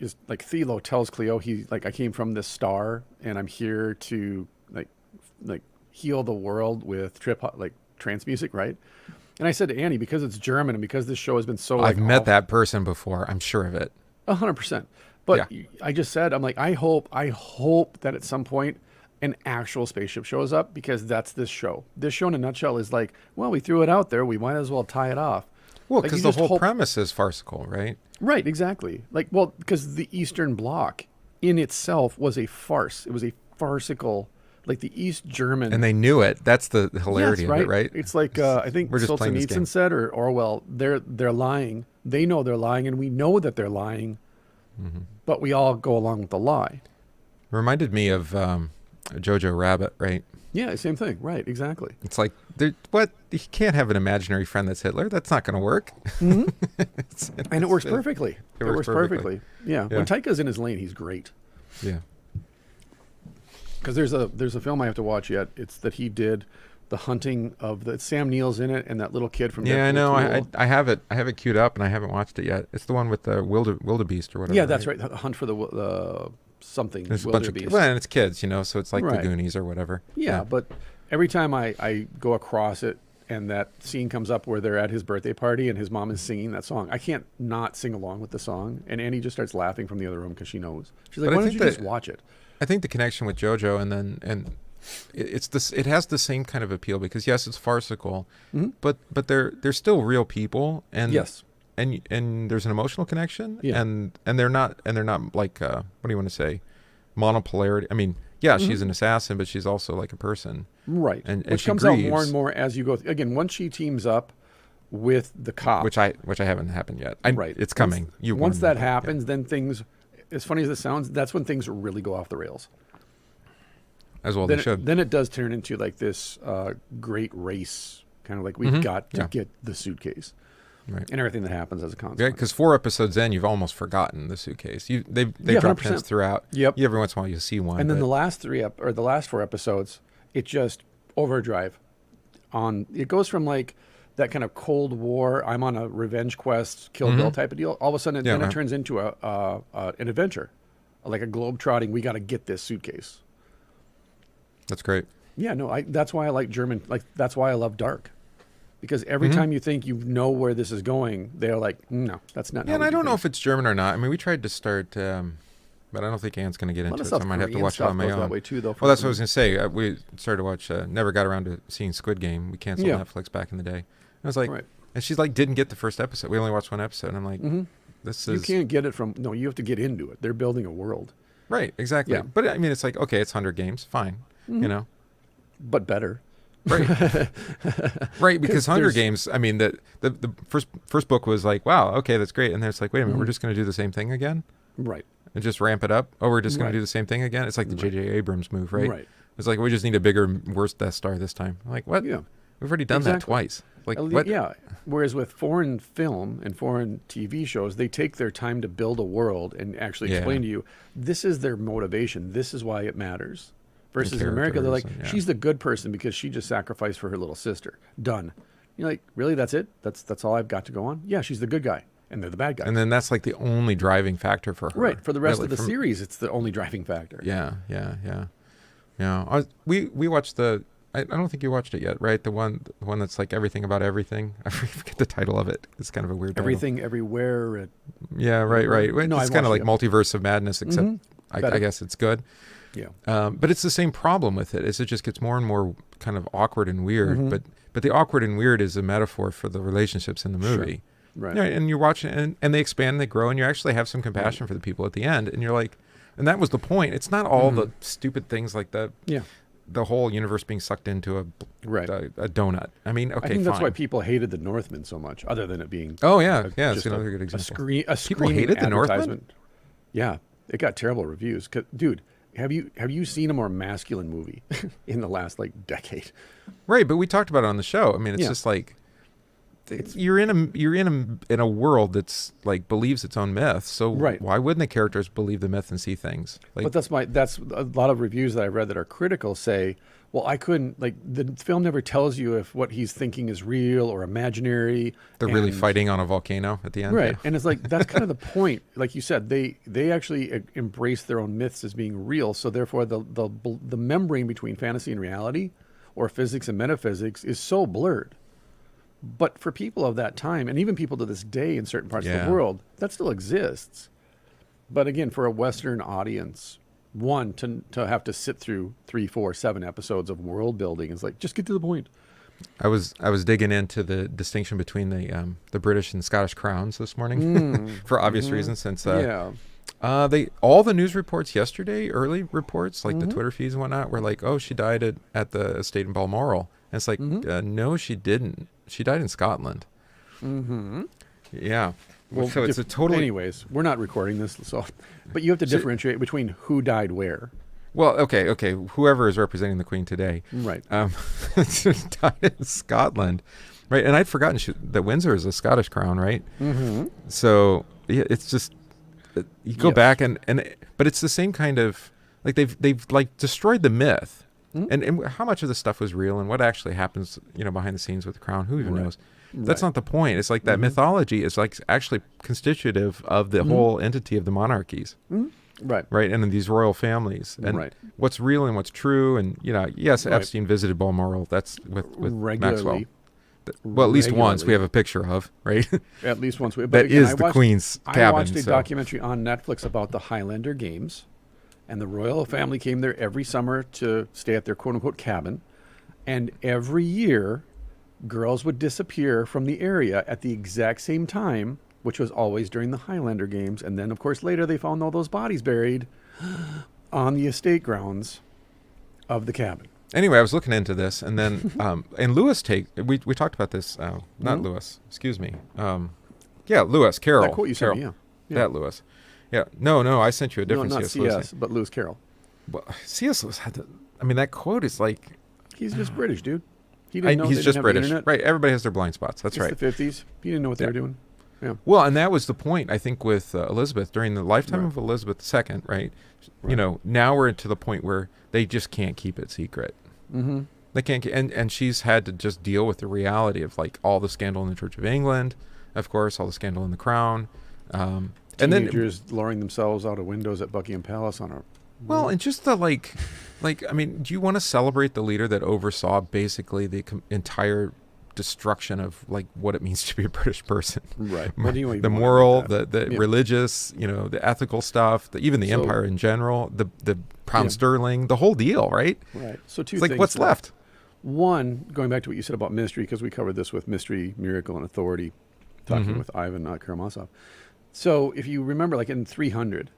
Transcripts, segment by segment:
is like Thelo tells Cleo, he like, I came from this star and I'm here to like heal the world with trance music, right? And I said to Annie, because it's German and because this show has been so like I've met that person before. I'm sure of it. 100%. But Yeah. I just said, I'm like, I hope that at some point an actual spaceship shows up, because that's this show. This show in a nutshell is like, well, we threw it out there, we might as well tie it off. Well, Like, because you the just whole hope- premise is farcical, right? Right, exactly. Like, well, because the Eastern Bloc in itself was a farce. It was a farcical, like the East German. And they knew it. That's the hilarity Yes, of it, right? It's like I think We're just playing this game. Solzhenitsyn said, or Orwell, they're lying. They know they're lying, and we know that they're lying, but we all go along with the lie. Reminded me of Jojo Rabbit, right? Yeah, same thing. Right, exactly. It's like, what? You can't have an imaginary friend that's Hitler. That's not going to work. And it works perfectly. It works perfectly. perfectly. Yeah. Yeah. When Taika's in his lane, he's great. Yeah. Because there's a film I have to watch yet. It's that he did the hunting of the Sam Neill's in it, and that little kid from Yeah, I Deadpool know. 2. I have it. I have it queued up, and I haven't watched it yet. It's the one with the wildebeest or whatever. Yeah, that's right. The Hunt for the something There's a bunch of wildebeest. well, and it's kids, so it's like Right. the Goonies or whatever. Yeah, but every time I go across it and that scene comes up where they're at his birthday party and his mom is singing that song, I can't not sing along with the song. And Annie just starts laughing from the other room because she knows. She's like, But I why don't think you that- just watch it? I think the connection with JoJo and it's this. It has the same kind of appeal because yes, it's farcical, but they're still real people, and Yes. and there's an emotional connection, Yeah. and they're not like what do you want to say, monopolarity. I mean, yeah, she's an assassin, but she's also like a person, Right. and Which she comes out more grieves. and more as you go. Again, once she teams up with the cop. which I haven't happened yet. Right. It's coming. Once that happens, then things, as funny as it sounds, that's when things really go off the rails. as well then, they should. then it does turn into like this great race, kind of like we've got to Yeah. get the suitcase Right. and everything that happens as a Yeah, consequence. because 4 episodes in, you've almost forgotten the suitcase. They Yeah, drop 100%. hints throughout. Yep. Every once in a while, you see one. And then but- the last the last 4 episodes, it just overdrive. It goes from like that kind of Cold War, I'm on a revenge quest, Kill Bill type of deal. All of a sudden, Yeah, then it right. turns into an adventure, like a globe trotting. We got to get this suitcase. That's great. Yeah, no, that's why I like German. Like that's why I love Dark, because every time you think you know where this is going, they're like, no, that's not. Yeah, and I don't know if it's German or not. I mean, we tried to start, but I don't think Anne's going to get into it, so I might have to watch it on my own. That way too, though. Well, that's what I was going to say. We started to watch, never got around to seeing Squid Game. We canceled Yeah. Netflix back in the day. And I was like, Right. and she's like, didn't get the first episode. We only watched 1 episode. And I'm like, this You is. can't get it from. No, you have to get into it. They're building a world, Right, exactly. Yeah. But I mean, it's like, okay, it's 100 games. Fine. but better. Right. Right, because Hunger there's- Games, I mean, the first book was like, wow, okay, that's great. And then it's like, wait a minute, we're just going to do the same thing again? Right. And just ramp it up? Oh, we're just going Right. to do the same thing again? It's like the J.J. Abrams move, right? Right. It's like, we just need a bigger, worse Death Star this time. I'm like, what? Yeah. We've already done that Exactly. twice. Like, what? Yeah. Whereas with foreign film and foreign TV shows, they take their time to build a world and actually Yeah. explain to you, this is their motivation. This is why it matters. Versus in America, they're like, characters and- yeah. she's the good person because she just sacrificed for her little sister. Done. You're like, really? That's it? That's all I've got to go on? Yeah, she's the good guy. And they're the bad guy. And then that's like the only driving factor for her. Right. For the rest Yeah, of the like series, it's the only driving factor. Yeah. We watched I don't think you watched it yet, right? The one that's like everything about everything. I forget the title of it. It's kind of a weird title. Everything, everywhere. Yeah, right. No, It's I kind of like watched Multiverse of Madness, except Better. I guess it's good. Yeah. But it's the same problem with it. Is it just gets more and more kind of awkward and weird. Mm-hmm. But the awkward and weird is a metaphor for the relationships in the movie. Right. Yeah, and you're watching, and they expand, and they grow, and you actually have some compassion for the people at the end. And you're like, and that was the point. It's not all the stupid things like Yeah. the whole universe being sucked into a donut. I mean, okay, I think that's fine. why people hated the Northman so much, other than it being Oh yeah, yeah, it's just another good a example. screen. A People screaming hated the Northman? advertisement. Yeah, it got terrible reviews. Dude, have you seen a more masculine movie in the last like decade? Right, but we talked about it on the show. I mean, it's Yeah. just like you're in a world that's like believes its own myth. So why wouldn't the characters believe the myth and see things? Like, but that's a lot of reviews that I've read that are critical say, well, I couldn't, like, the film never tells you if what he's thinking is real or imaginary. They're really fighting on a volcano at the end. Right. Yeah. And it's like, that's kind of the point. Like you said, they actually embrace their own myths as being real. So therefore, the membrane between fantasy and reality, or physics and metaphysics, is so blurred. But for people of that time, and even people to this day in certain parts of the world, that still exists. But again, for a Western audience, to have to sit through 3, 4, 7 episodes of world building is like, just get to the point. I was digging into the distinction between the British and Scottish crowns this morning for obvious reasons, since all the news reports yesterday, early reports, like the Twitter feeds and whatnot, were like, oh, she died at the estate in Balmoral. And it's like, no, she didn't. She died in Scotland. Yeah. Well, so it's a totally... Anyways, we're not recording this, but you have to differentiate between who died where. Well, okay. Whoever is representing the Queen today, right, died in Scotland, right? And I'd forgotten that Windsor is a Scottish crown, right? So yeah, it's just you go back but it's the same kind of, like, they've like destroyed the myth, and how much of this stuff was real and what actually happens, behind the scenes with the crown? Who even knows? That's not the point. It's like that mythology is like actually constitutive of the whole entity of the monarchies. Right. And in these royal families. And what's real and what's true. And, yes, Epstein visited Balmoral. That's with Maxwell. Well, at least once we have a picture of, right? At least once. But that again, is the Queen's cabin. I watched a documentary on Netflix about the Highlander Games. And the royal family came there every summer to stay at their quote-unquote cabin. And every year, girls would disappear from the area at the exact same time, which was always during the Highlander Games. And then, of course, later they found all those bodies buried on the estate grounds of the cabin. Anyway, I was looking into this, and then and Lewis we talked about this. Not Lewis, excuse me. Lewis Carroll. That quote you sent me, yeah. That Lewis. Yeah. No, I sent you a different not C.S. Lewis. but Lewis Carroll. Well, C.S. Lewis had that quote is like... He's just British, dude. He didn't know he's just British. Right. Everybody has their blind spots. That's right. It's the 50s. He didn't know what they were doing. Yeah. Well, and that was the point, I think, with Elizabeth during the lifetime of Elizabeth II, right? Now we're to the point where they just can't keep it secret. They can't, and she's had to just deal with the reality of like all the scandal in the Church of England, of course, all the scandal in the Crown, and then teenagers lowering themselves out of windows at Buckingham Palace on a... Well, and just the like, I mean, do you want to celebrate the leader that oversaw basically the entire destruction of like what it means to be a British person? Right. The moral, the religious, the ethical stuff, even the empire in general, the pound sterling, the whole deal, right? Right. So two things. Like, what's left? One, going back to what you said about mystery, because we covered this with Mystery, Miracle, and Authority, talking with Ivan Karamazov. So if you remember, like in 300,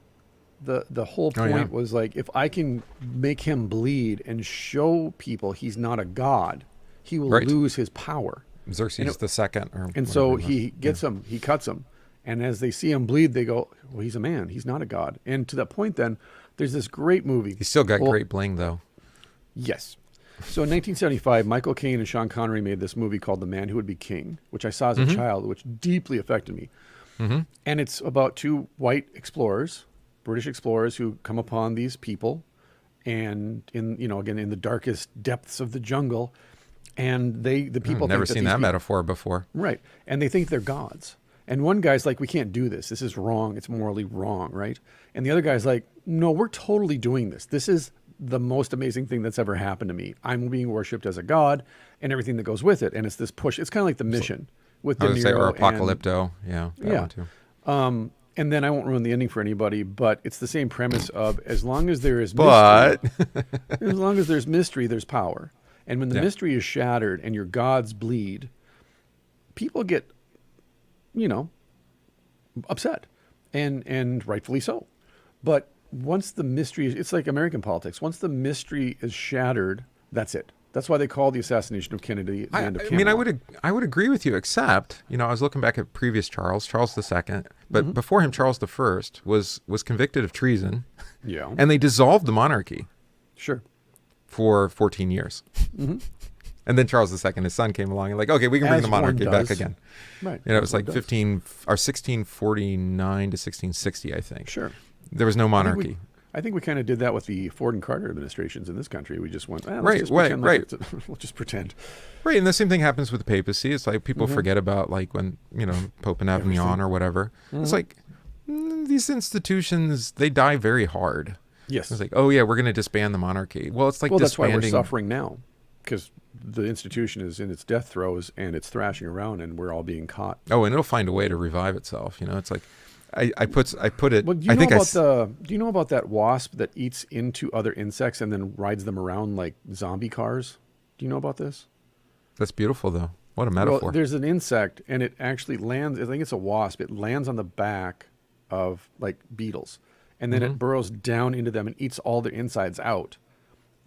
the whole point was like, if I can make him bleed and show people he's not a god, he will lose his power. Xerxes the second. And so he gets him, he cuts him. And as they see him bleed, they go, well, he's a man. He's not a god. And to that point, then, there's this great movie. He's still got great bling, though. Yes. So in 1975, Michael Caine and Sean Connery made this movie called The Man Who Would Be King, which I saw as a child, which deeply affected me. And it's about two white explorers, British explorers, who come upon these people, and in the darkest depths of the jungle, and the people. I've never seen that metaphor before. Right, and they think they're gods. And one guy's like, we can't do this. This is wrong. It's morally wrong, right? And the other guy's like, no, we're totally doing this. This is the most amazing thing that's ever happened to me. I'm being worshipped as a god, and everything that goes with it. And it's this push. It's kind of like The Mission with De Niro or Apocalypto. One too. And then I won't ruin the ending for anybody, but it's the same premise of as long as there is mystery, as long as there's mystery, there's power. And when the mystery is shattered and your gods bleed, people get, upset, and rightfully so. But once the mystery, it's like American politics. Once the mystery is shattered, that's it. That's why they call the assassination of Kennedy the end of Camelot. I would agree with you, except, I was looking back at previous Charles II, but before him, Charles I was convicted of treason. Yeah. And they dissolved the monarchy. Sure. For 14 years. And then Charles II, his son, came along and like, okay, we can bring As the monarchy one back does. again. Right. You know, it as was like one does. 1649 to 1660, I think. Sure. There was no monarchy. I think we kind of did that with the Ford and Carter administrations in this country. We just went, let's Right, just right, pretend right. like we'll just pretend. Right, and the same thing happens with the papacy. It's like people forget about like when, Pope and Avignon or whatever. It's like these institutions, they die very hard. Yes. It's like, oh yeah, we're going to disband the monarchy. Well, it's like that's why disbanding. we're suffering now, because the institution is in its death throes and it's thrashing around, and we're all being caught. Oh, and it'll find a way to revive itself. It's like I put it. Well, do you know about that wasp that eats into other insects and then rides them around like zombie cars? Do you know about this? That's beautiful, though. What a metaphor. Well, there's an insect, and it actually lands. I think it's a wasp. It lands on the back of like beetles, and then it burrows down into them and eats all their insides out,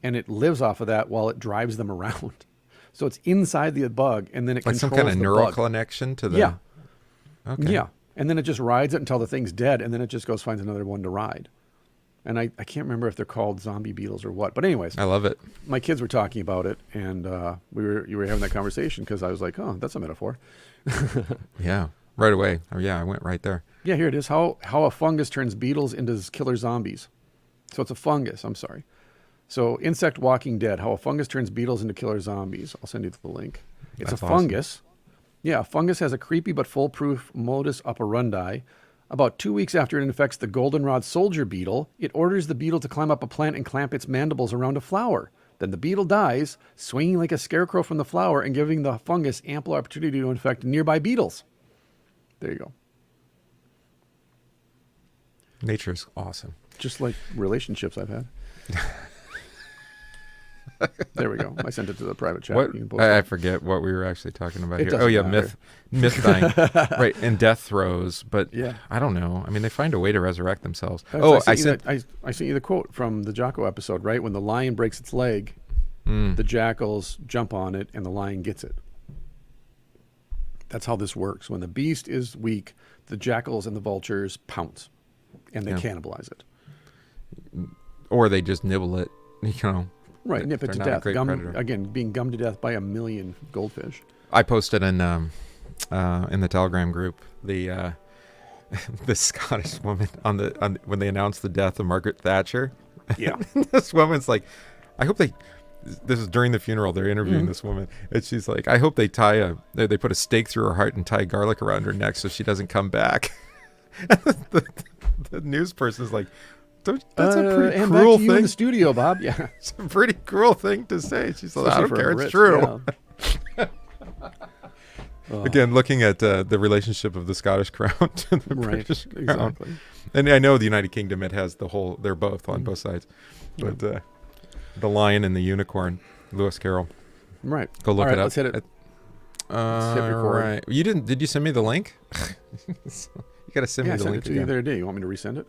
and it lives off of that while it drives them around. So it's inside the bug, and then it like some controls kind of the neural bug. connection to the. Yeah. Okay. Yeah. And then it just rides it until the thing's dead, and then it just goes finds another one to ride. And I can't remember if they're called zombie beetles or what. But anyways, I love it. my kids were talking about it, and you were having that conversation because I was like, oh, that's a metaphor. Yeah. Right away. Oh, yeah, I went right there. Yeah, here it is. How a fungus turns beetles into killer zombies. So it's a fungus. I'm sorry. So Insect Walking Dead, how a fungus turns beetles into killer zombies. I'll send you the link. It's That's a awesome. fungus. Yeah, a fungus has a creepy but foolproof modus operandi. About 2 weeks after it infects the goldenrod soldier beetle, it orders the beetle to climb up a plant and clamp its mandibles around a flower. Then the beetle dies, swinging like a scarecrow from the flower and giving the fungus ample opportunity to infect nearby beetles. There you go. Nature's awesome. Just like relationships I've had. There we go. I sent it to the private chat. What You can post I it. forget what we were actually talking about It here. doesn't Oh yeah, matter. myth dying, right? And death throes, but Yeah. I don't know. I mean, they find a way to resurrect themselves. I I sent, sent. I sent you the quote from the Jocko episode, right? When the lion breaks its leg, the jackals jump on it, and the lion gets it. That's how this works. When the beast is weak, the jackals and the vultures pounce, and they Yeah. cannibalize it. Or they just nibble it. Right, nip it They're to not a death. great predator. Again, being gummed to death by a million goldfish. I posted in the Telegram group the Scottish woman on when they announced the death of Margaret Thatcher. Yeah. This woman's like, I hope they. This is during the funeral. They're interviewing this woman, and she's like, I hope they they put a stake through her heart and tie garlic around her neck so she doesn't come back. the news person's like, that's a pretty and cruel back to you in thing. the studio, Bob. Yeah. It's a pretty cruel thing to say. She's like, I Especially don't for care. a It's Brit, true. yeah. Again, looking at the relationship of the Scottish crown to the Right, British crown. exactly. And I know the United Kingdom, it has they're both on both sides. But the lion and the unicorn, Lewis Carroll. Right. Go look All right, it up. let's hit it. Let's hit record. right. Did you send me the link? You got to send Yeah, I me the sent link it to you the again. other day. You want me to resend it?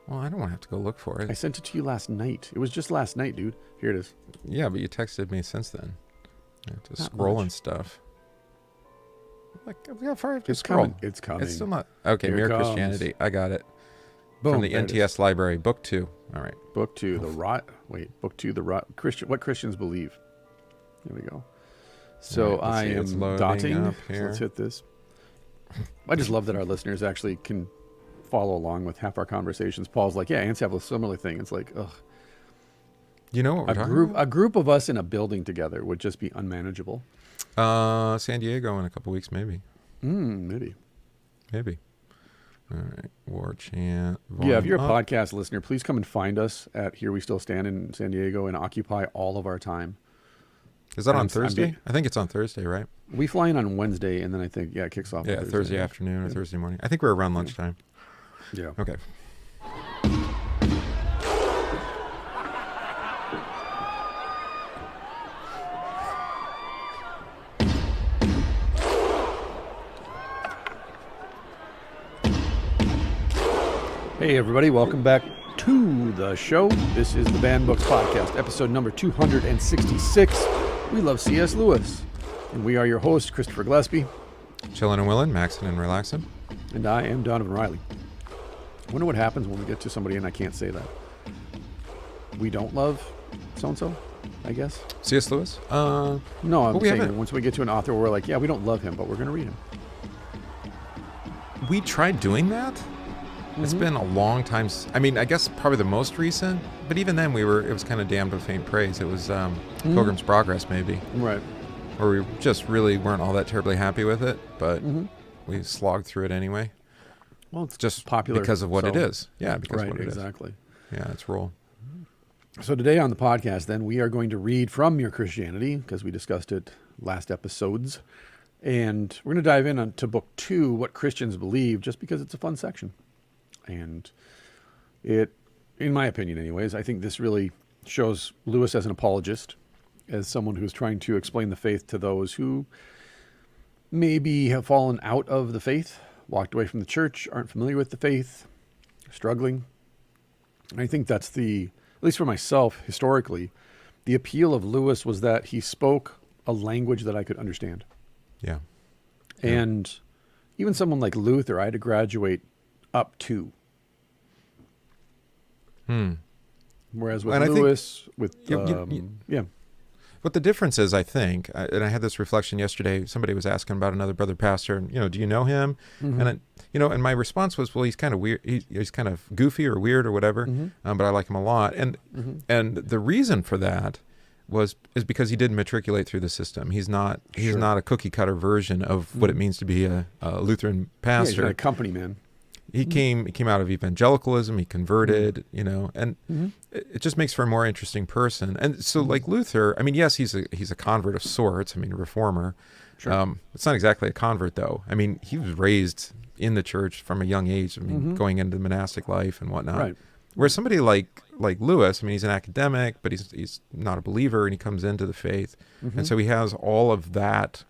Well, I don't want to have to go look for I it. sent it to you last night. It was just last night, dude. Here it is. Yeah, but you texted me since then. I have to Not scroll much. and stuff. Like, how far I have to It's scroll? coming. It's coming. It's still not. Okay, Here it Mere comes. Christianity. I got it. Boom, From the there it is. NTS library, book 2. All right. Book 2, Book 2, what Christians believe. There we go. So All right, let's see, I it's am loading dotting. up So here. let's hit this. I just love that our listeners actually can follow along with half our conversations. Paul's like, yeah, ants have a similar thing. It's like, ugh. You know what we're talking about? A group of us in a building together would just be unmanageable. San Diego in a couple weeks, maybe. Maybe. Maybe. All right. War chant. Yeah, if you're a volume up. podcast listener, please come and find us at Here We Still Stand in San Diego and occupy all of our time. Is that on I'm Thursday? being- I think it's on Thursday, right? We fly in on Wednesday, and then I think, it kicks off on Yeah, Thursday afternoon or Thursday morning. I think we're around lunchtime. Yeah. Okay. Hey, everybody, welcome back to the show. This is the Banned Books Podcast, episode number 266. We love C.S. Lewis, and we are your hosts, Christopher Gillespie, Chillin' and willin', maxin' and relaxin'. and I am Donovan Riley. I wonder what happens when we get to somebody and I can't say that. We don't love so-and-so? I guess. C.S. Lewis? No, I'm well, we saying haven't. once we get to an author, we're like, yeah, we don't love him, but we're going to read him. We tried doing that. It's been a long time. I mean, I guess probably the most recent, but even then it was kind of damned with faint praise. It was Pilgrim's Progress, maybe. Right. Where we just really weren't all that terribly happy with it, but we slogged through it anyway. Well, it's Just popular because of what so- it is. Yeah, because Right, of what it is. exactly. Yeah, it's role. So today on the podcast, then, we are going to read from Mere Christianity, because we discussed it last episodes. And we're going to dive into book 2, What Christians Believe, just because it's a fun section. And it, in my opinion anyways, I think this really shows Lewis as an apologist, as someone who's trying to explain the faith to those who maybe have fallen out of the faith, walked away from the church, aren't familiar with the faith, struggling. And I think that's at least for myself, historically, the appeal of Lewis was that he spoke a language that I could understand. Yeah. And even someone like Luther, I had to graduate up to. Whereas with And I think Lewis, yeah. What the difference is, I think, and I had this reflection yesterday. Somebody was asking about another brother pastor, and do you know him? And and my response was, well, he's kind of weird. He's kind of goofy or weird or whatever, but I like him a lot. And the reason for that is because he didn't matriculate through the system. He's not a cookie cutter version of what it means to be a Lutheran Yeah, he's pastor. not a company man. He came out of evangelicalism. He converted, and it just makes for a more interesting person. And so, like Luther, I mean, yes, he's a convert of sorts. I mean, a reformer. Sure. It's not exactly a convert, though. I mean, he was raised in the church from a young age. I mean, going into the monastic life and whatnot. Right. Whereas somebody like Lewis, I mean, he's an academic, but he's not a believer, and he comes into the faith, and so he has all of that.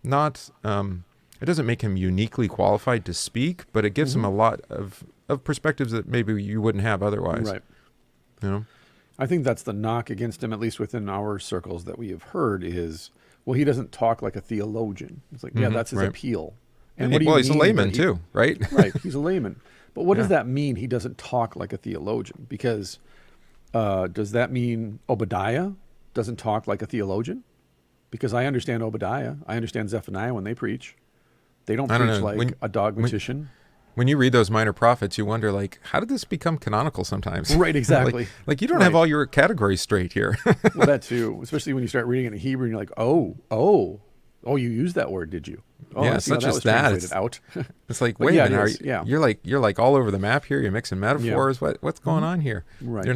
It doesn't make him uniquely qualified to speak, but it gives him a lot of perspectives that maybe you wouldn't have otherwise. Right. I think that's the knock against him, at least within our circles that we have heard, is, well, he doesn't talk like a theologian. It's like, yeah, that's his appeal. And what do you he's a mean layman too, right? Right, he's a layman. But what does that mean, he doesn't talk like a theologian? Because does that mean Obadiah doesn't talk like a theologian? Because I understand Obadiah. I understand Zephaniah when they preach. They don't preach like a dogmatician. When you read those minor prophets, you wonder, like, how did this become canonical sometimes? Right, exactly. like you don't have all your categories straight here. Well, that too, especially when you start reading it in Hebrew and you're like, oh, you used that word, did you? Oh, yeah, I it's see not how just that that. was translated out. It's like, But wait yeah, a minute, it is, you're like all over the map here. You're mixing metaphors. What's going on here? Right. You're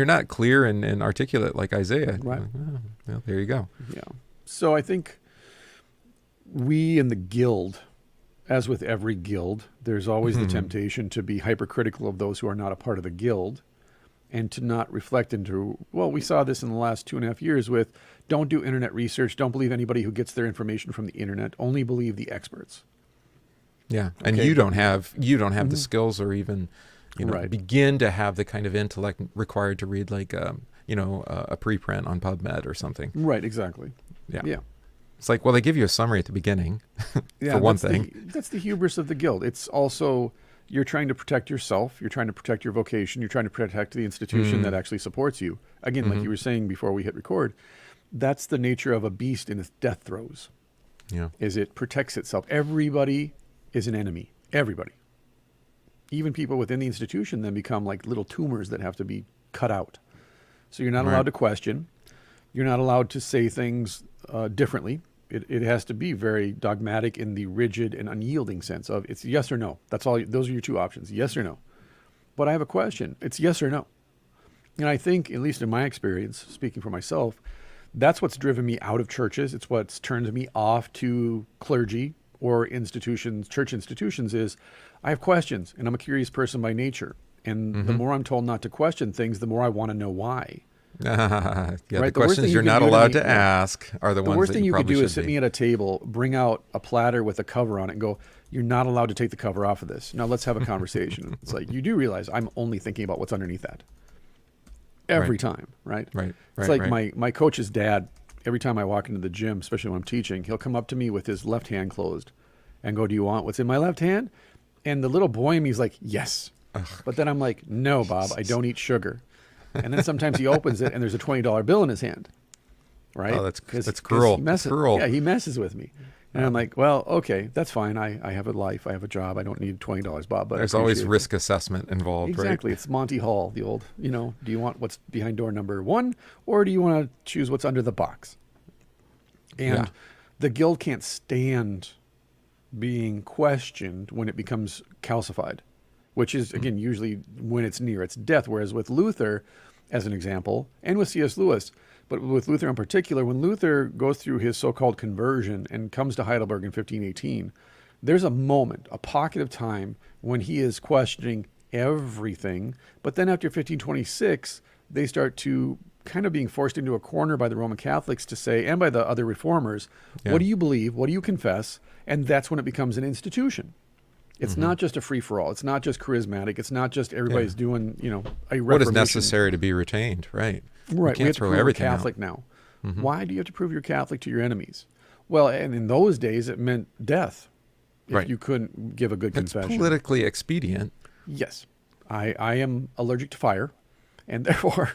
not clear and articulate like Isaiah. Right. Like, oh, well, there you go. Yeah. So I think we in the guild, as with every guild, there's always the temptation to be hypercritical of those who are not a part of the guild and to not reflect into, well, we saw this in the last 2.5 years with, don't do internet research, don't believe anybody who gets their information from the internet, only believe the experts. Yeah, and Okay. you don't have the skills or even begin to have the kind of intellect required to read like a preprint on PubMed or something. Right, exactly. Yeah. It's like, well, they give you a summary at the beginning, for one thing. That's the hubris of the guild. It's also, you're trying to protect yourself. You're trying to protect your vocation. You're trying to protect the institution that actually supports you. Again, like you were saying before we hit record, that's the nature of a beast in its death throes. Yeah. Is it protects itself. Everybody is an enemy. Everybody. Even people within the institution then become like little tumors that have to be cut out. So you're not allowed to question. You're not allowed to say things differently. It has to be very dogmatic in the rigid and unyielding sense of it's yes or no. That's all. Those are your two options, yes or no. But I have a question. It's yes or no. And I think, at least in my experience, speaking for myself, that's what's driven me out of churches. It's what's turned me off to clergy or institutions, church institutions, is I have questions and I'm a curious person by nature. And the more I'm told not to question things, the more I want to know why. Yeah, Right? the questions you're not allowed to ask are the ones that you probably should be. The worst thing you could do is sit me at a table, bring out a platter with a cover on it and go, you're not allowed to take the cover off of this. Now let's have a conversation. It's like, you do realize I'm only thinking about what's underneath that. Every time, right? Right. It's like my coach's dad, every time I walk into the gym, especially when I'm teaching, he'll come up to me with his left hand closed and go, do you want what's in my left hand? And the little boy in me is like, yes. Ugh. But then I'm like, no, Bob, I don't eat sugar. And then sometimes he opens it and there's a $20 bill in his hand. Right? Oh, that's cruel. That's cruel. Yeah, he messes with me. And I'm like, well, okay, that's fine. I have a life. I have a job. I don't need $20, Bob. But there's always risk assessment involved, exactly. right? It's Monty Hall, the old, do you want what's behind door number 1 or do you want to choose what's under the box? And the guild can't stand being questioned when it becomes calcified, which is, again, usually when it's near its death. Whereas with Luther, as an example, and with C.S. Lewis, but with Luther in particular, when Luther goes through his so-called conversion and comes to Heidelberg in 1518, there's a moment, a pocket of time when he is questioning everything. But then after 1526, they start to kind of being forced into a corner by the Roman Catholics to say, and by the other reformers, what do you believe? What do you confess? And that's when it becomes an institution. It's not just a free-for-all. It's not just charismatic. It's not just everybody's doing, a reformation. What is necessary to be retained, right? Right. You can't throw everything you're Catholic out. now. Why do you have to prove you're Catholic to your enemies? Well, and in those days, it meant death if you couldn't give a good confession. It's politically expedient. Yes. I am allergic to fire, and therefore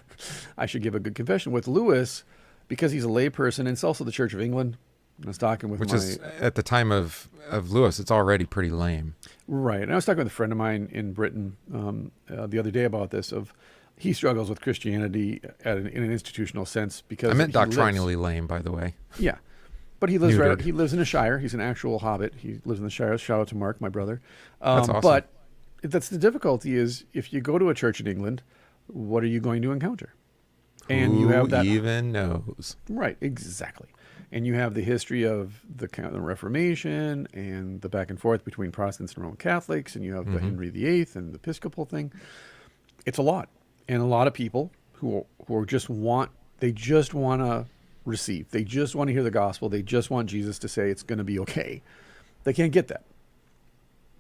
I should give a good confession. With Lewis, because he's a layperson, and it's also the Church of England. I was talking with Which is, at the time of Lewis, it's already pretty lame. Right. And I was talking with a friend of mine in Britain the other day about this, he struggles with Christianity in an institutional sense because I meant doctrinally lame, by the way. Yeah. But he lives he lives in a shire. He's an actual hobbit. He lives in the shire. Shout out to Mark, my brother. That's awesome. But that's the difficulty is if you go to a church in England, what are you going to encounter? And you have that. Who even knows? Right, exactly. And you have the history of the Reformation and the back and forth between Protestants and Roman Catholics, and you have the Henry VIII and the Episcopal thing. It's a lot. And a lot of people who just want to receive. They just want to hear the gospel. They just want Jesus to say it's going to be okay. They can't get that.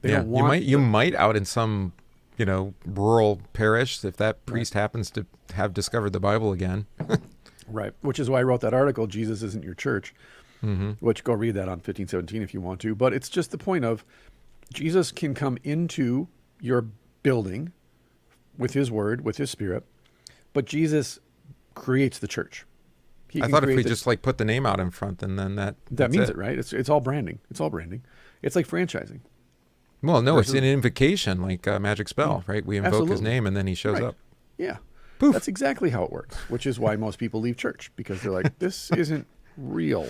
They don't want you might out in some, rural parish if that priest happens to have discovered the Bible again. Right. Which is why I wrote that article, Jesus Isn't Your Church, which go read that on 1517 if you want to. But it's just the point of Jesus can come into your building with his word, with his spirit, but Jesus creates the church. I thought if we just put the name out in front, and then that means it, right? It's all branding. It's all branding. It's like franchising. Well, no, it's an invocation, like a magic spell, right? We invoke his name, and then he shows up. Yeah. Poof. That's exactly how it works, which is why most people leave church, because they're like, this isn't real.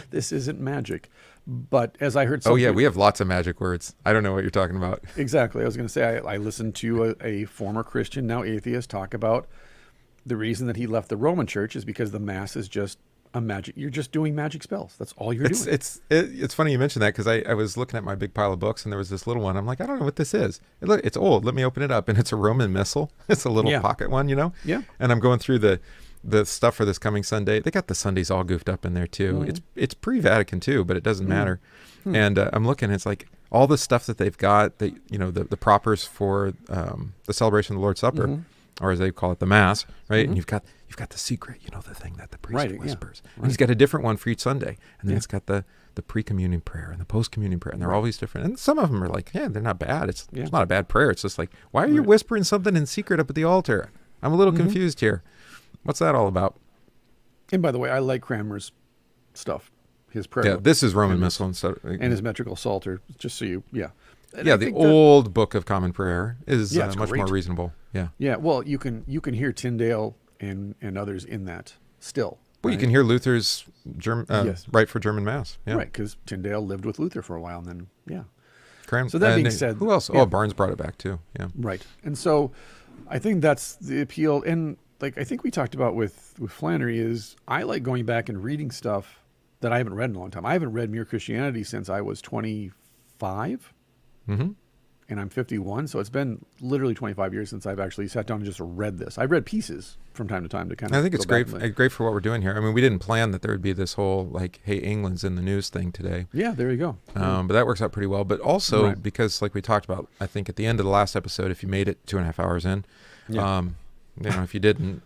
This isn't magic. But as I heard we have lots of magic words. I don't know what you're talking about. Exactly. I was going to say, I listened to a former Christian, now atheist, talk about the reason that he left the Roman church is because the Mass is just a magic. You're just doing magic spells. That's all you're doing. It's funny you mentioned that, because I was looking at my big pile of books, and there was this little one. I'm like, I don't know what this is. It's old. Let me open it up. And it's a Roman missal. It's a little pocket one, Yeah. And I'm going through the stuff for this coming Sunday. They got the Sundays all goofed up in there too. It's pre-Vatican II, but it doesn't matter. And I'm looking, it's like all the stuff that they've got, the propers for the celebration of the Lord's Supper, or as they call it, the Mass, right? And you've got the secret, the thing that the priest whispers. And he's got a different one for each Sunday. And then it's got the pre-communion prayer and the post-communion prayer, and they're all these different. And some of them are like, they're not bad. It's not a bad prayer. It's just like, why are you whispering something in secret up at the altar? I'm a little confused here. What's that all about? And by the way, I like Cranmer's stuff, his prayer. Yeah, this is Roman Missal and stuff. And his metrical psalter, just so you, the old Book of Common Prayer is much more reasonable. Yeah. Yeah, well, you can hear Tyndale and others in that still. Well, you can hear Luther's Right for German Mass. Yeah. Right, because Tyndale lived with Luther for a while, and then, So that being said... Who else? Oh, Barnes brought it back too. Yeah. Right. And so I think that's the appeal. And I think we talked about with Flannery is I like going back and reading stuff that I haven't read in a long time. I haven't read Mere Christianity since I was 25. And I'm 51, so it's been literally 25 years since I've actually sat down and just read this. I've read pieces from time to time to kind of. I think it's great for what we're doing here. I mean, we didn't plan that there would be this whole hey, England's in the news thing today. Yeah, there you go. But that works out pretty well. But also because, like we talked about, I think at the end of the last episode, if you made it 2.5 hours in, if you didn't,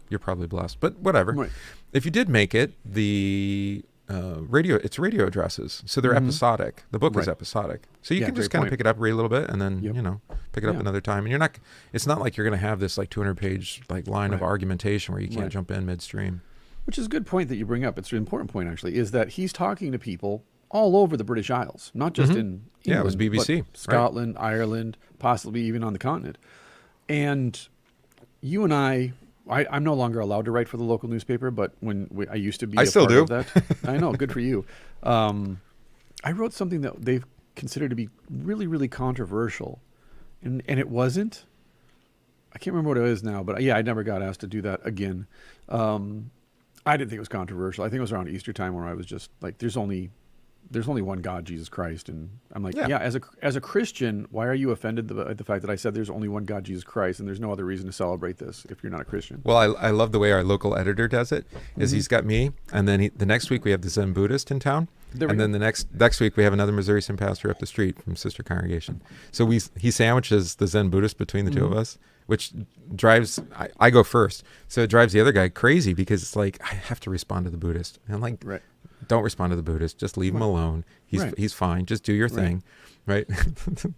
you're probably blessed. But whatever. Right. If you did make it, the radio. It's radio addresses, so they're episodic. The book is episodic, so you can just kind of pick it up, read a little bit, and then pick it up another time. And you're not. It's not like you're going to have this like 200-page like line of argumentation where you can't jump in midstream. Which is a good point that you bring up. It's an important point actually. Is that he's talking to people all over the British Isles, not just in England, it was BBC, Scotland, Ireland, possibly even on the continent. And you and I'm no longer allowed to write for the local newspaper, but I used to be. I still do. Of that. I know, good for you. I wrote something that they've considered to be really, really controversial, and it wasn't. I can't remember what it is now, but I never got asked to do that again. I didn't think it was controversial. I think it was around Easter time where I was just like, there's only one God, Jesus Christ. And I'm like, as a Christian, why are you offended by the fact that I said there's only one God, Jesus Christ, and there's no other reason to celebrate this if you're not a Christian? Well, I love the way our local editor does it, is he's got me, and then the next week we have the Zen Buddhist in town, and then the next week we have another Missouri Zen pastor up the street from Sister Congregation. So he sandwiches the Zen Buddhist between the two of us, which drives, I go first, so it drives the other guy crazy because it's like, I have to respond to the Buddhist. And I'm like, don't respond to the Buddhist. Just leave him alone. He's fine. Just do your thing, right?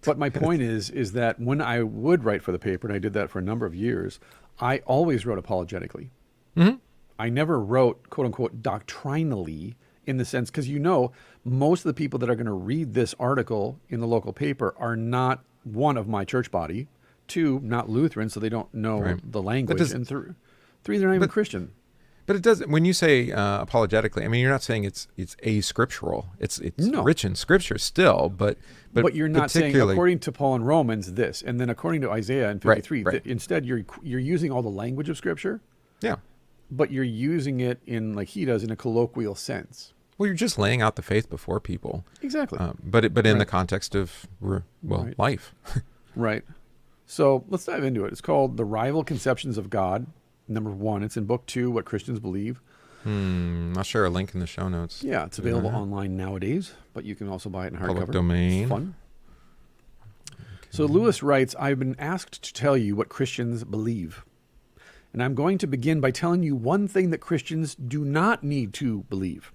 But my point is that when I would write for the paper, and I did that for a number of years, I always wrote apologetically. I never wrote, quote unquote, doctrinally, in the sense, because most of the people that are going to read this article in the local paper are not, one, of my church body, two, not Lutheran, so they don't know the language, and three, they're not even Christian. But it doesn't. When you say apologetically, I mean, you're not saying it's ascriptural. It's rich in scripture still, but you're not saying according to Paul and Romans this, and then according to Isaiah in 53. Instead, you're using all the language of scripture. Yeah. But you're using it in, like he does, in a colloquial sense. Well, you're just laying out the faith before people. Exactly. But in the context of life. Right. So let's dive into it. It's called The Rival Conceptions of God. Number 1, it's in book 2, What Christians Believe. I'll share a link in the show notes. Yeah, it's available online nowadays, but you can also buy it in hardcover. Public domain. It's fun. Okay. So Lewis writes, I've been asked to tell you what Christians believe. And I'm going to begin by telling you one thing that Christians do not need to believe,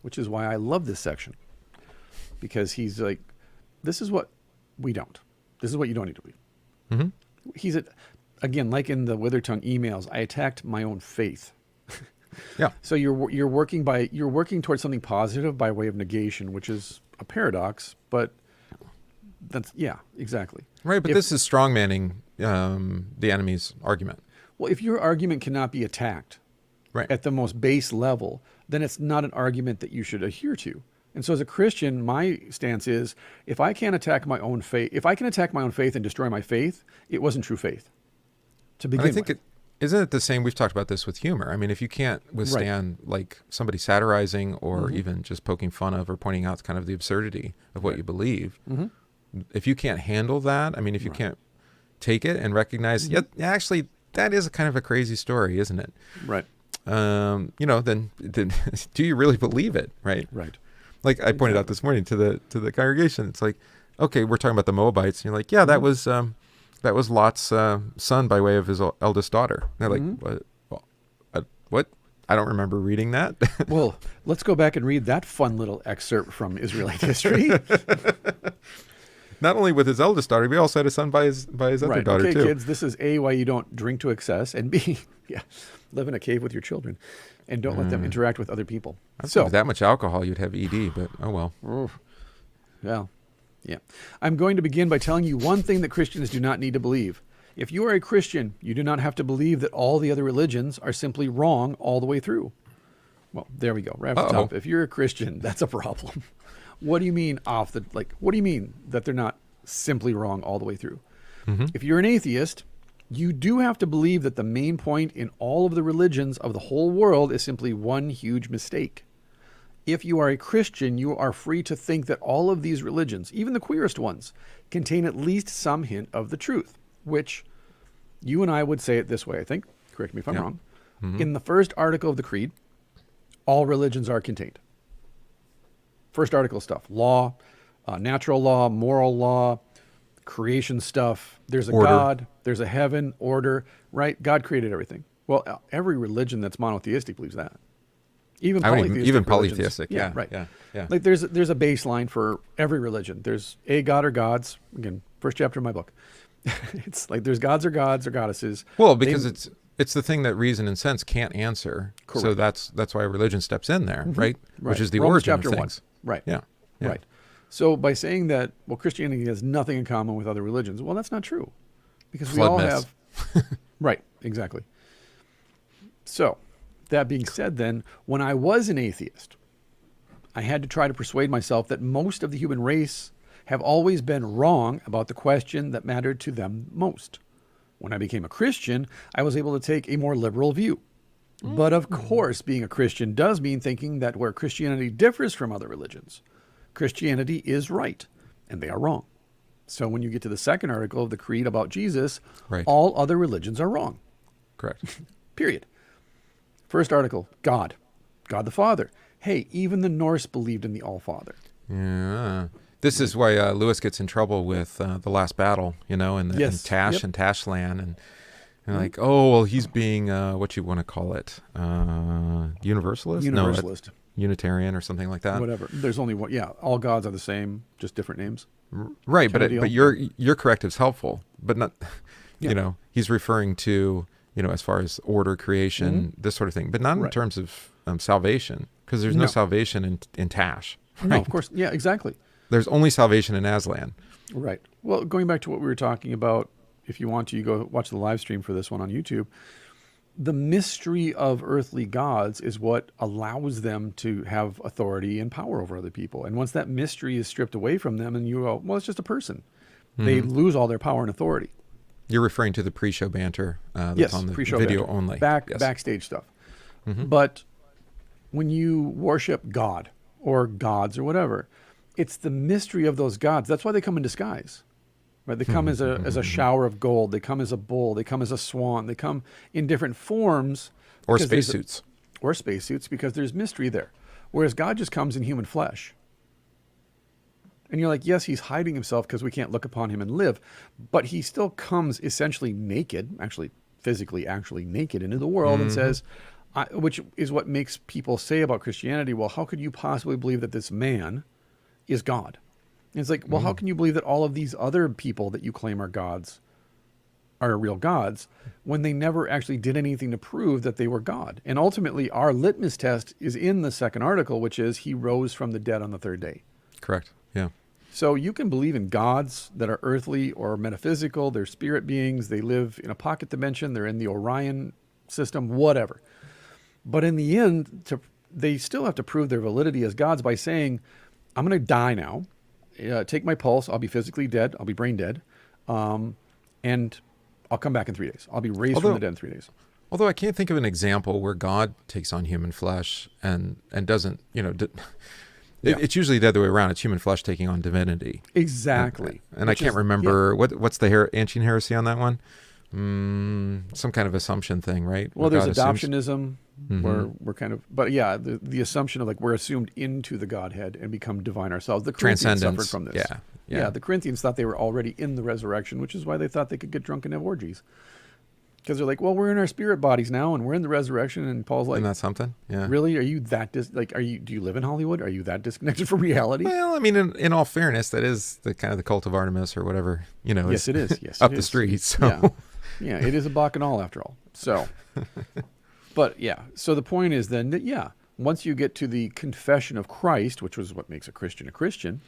which is why I love this section. Because he's like, this is what we don't. This is what you don't need to believe. He's again, like in the Withertongue emails, I attacked my own faith. So you're working towards something positive by way of negation, which is a paradox, but that's exactly. Right, but this is strongmanning the enemy's argument. Well, if your argument cannot be attacked at the most base level, then it's not an argument that you should adhere to. And so as a Christian, my stance is, if I can't attack my own faith, if I can attack my own faith and destroy my faith, it wasn't true faith. To begin I think isn't it the same? We've talked about this with humor. I mean, if you can't withstand like somebody satirizing or even just poking fun of or pointing out kind of the absurdity of what you believe, if you can't handle that, I mean, if you can't take it and recognize, actually, that is a kind of a crazy story, isn't it? Right. Then do you really believe it? Right. Right. Like I pointed out this morning to the congregation, it's like, okay, we're talking about the Moabites, and you're like, that was Lot's son by way of his eldest daughter. And they're like, what? I don't remember reading that. Well, let's go back and read that fun little excerpt from Israelite history. Not only with his eldest daughter, we also had a son by his other daughter too. Okay, kids, this is A, why you don't drink to excess, and B, live in a cave with your children, and don't let them interact with other people. So with that much alcohol, you'd have ED, but oh well. Well. Yeah. I'm going to begin by telling you one thing that Christians do not need to believe. If you are a Christian, you do not have to believe that all the other religions are simply wrong all the way through. Well, there we go. Right off the top. If you're a Christian, that's a problem. What do you mean what do you mean that they're not simply wrong all the way through? If you're an atheist, you do have to believe that the main point in all of the religions of the whole world is simply one huge mistake. If you are a Christian, you are free to think that all of these religions, even the queerest ones, contain at least some hint of the truth, which you and I would say it this way, I think. Correct me if I'm wrong. In the first article of the Creed, all religions are contained. First article stuff, law, natural law, moral law, creation stuff. There's a God, there's a heaven, order, right? God created everything. Well, every religion that's monotheistic believes that. Even even polytheistic religions. polytheistic. Yeah, right. Yeah. Yeah. Like there's a baseline for every religion. There's a god or gods. Again, first chapter of my book. It's like there's gods or goddesses. Well, because it's the thing that reason and sense can't answer. Correct. So that's why religion steps in there, right? Which is the Romans origin chapter of 1. things. Right. Yeah. Yeah. Right. So by saying that, well, Christianity has nothing in common with other religions, well, that's not true, because we Flood all myths. have. Right. Exactly. So, that being said, then, when I was an atheist, I had to try to persuade myself that most of the human race have always been wrong about the question that mattered to them most. When I became a Christian, I was able to take a more liberal view. But of course, being a Christian does mean thinking that where Christianity differs from other religions, Christianity is right and they are wrong. So when you get to the second article of the Creed about Jesus, Right. all other religions are wrong. Correct. Period. First article, God. God the Father. Hey, even the Norse believed in the All-Father. Yeah. This is why Lewis gets in trouble with the last battle, you know, and Yes. Tash Yep. and Tashland, and like, oh, well, he's being what you want to call it, universalist? Universalist. No, Unitarian or something like that. Whatever. There's only one. Yeah, all gods are the same, just different names. Right, Kind of deal. but your corrective's helpful, but not, Yeah. you know, he's referring to, you know, as far as order, creation, this sort of thing, but not in Right. terms of salvation, because there's no No. salvation in Tash. Right? No, of course. Yeah, exactly. There's only salvation in Aslan. Right. Well, going back to what we were talking about, if you want to, you go watch the live stream for this one on YouTube. The mystery of earthly gods is what allows them to have authority and power over other people. And once that mystery is stripped away from them and you go, well, it's just a person, they lose all their power and authority. You're referring to the pre-show banter that's Yes, on the pre-show video banter. only. Yes. Backstage stuff. But when you worship God or gods or whatever, it's the mystery of those gods. That's why they come in disguise. Right? They come as a shower of gold. They come as a bull. They come as a swan. They come in different forms. Or because there's spacesuits. Or spacesuits, because there's mystery there. Whereas God just comes in human flesh. And you're like, yes, he's hiding himself because we can't look upon him and live. But he still comes essentially naked, actually physically actually naked into the world and says, which is what makes people say about Christianity, well, how could you possibly believe that this man is God? And it's like, well, how can you believe that all of these other people that you claim are gods are real gods when they never actually did anything to prove that they were God? And ultimately, our litmus test is in the second article, which is he rose from the dead on the third day. Correct. Yeah. So you can believe in gods that are earthly or metaphysical. They're spirit beings. They live in a pocket dimension. They're in the Orion system, whatever. But in the end, they still have to prove their validity as gods by saying, I'm going to die now. Take my pulse. I'll be physically dead. I'll be brain dead. And I'll come back in 3 days. I'll be raised from the dead in 3 days. Although I can't think of an example where God takes on human flesh and doesn't, you know, it's usually the other way around. It's human flesh taking on divinity. Exactly. And I can't remember, what's the ancient heresy on that one? Some kind of assumption thing, right? Well, Where there's God assumes- adoptionism, where we're kind of, but yeah, the assumption of like we're assumed into the Godhead and become divine ourselves. The Corinthians suffered Transcendence. from this. Yeah. The Corinthians thought they were already in the resurrection, which is why they thought they could get drunk and have orgies. Because they're like, well, we're in our spirit bodies now, and we're in the resurrection. And Paul's like, Isn't that something? Yeah. really? Are you that do you live in Hollywood? Are you that disconnected from reality? Well, I mean, in all fairness, that is the kind of the cult of Artemis or whatever, you know. Yes, it is. Yes, up it the is. street. So Yeah, it is a bacchanal after all. So, but yeah, so the point is then that, once you get to the confession of Christ, which was what makes a Christian,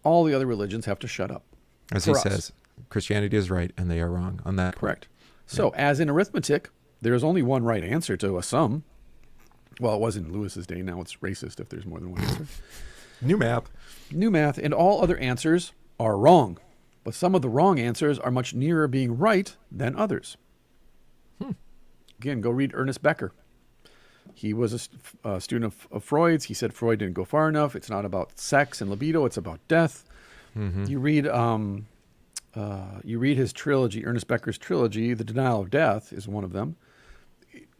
all the other religions have to shut up. as he says, Christianity is right and they are wrong on that. Correct. So, as in arithmetic, there is only one right answer to a sum. Well, it was in Lewis's day. Now it's racist if there's more than one answer. New math. New math, and all other answers are wrong. But some of the wrong answers are much nearer being right than others. Again, go read Ernest Becker. He was a student of Freud's. He said Freud didn't go far enough. It's not about sex and libido. It's about death. You read his trilogy, Ernest Becker's trilogy, The Denial of Death is one of them.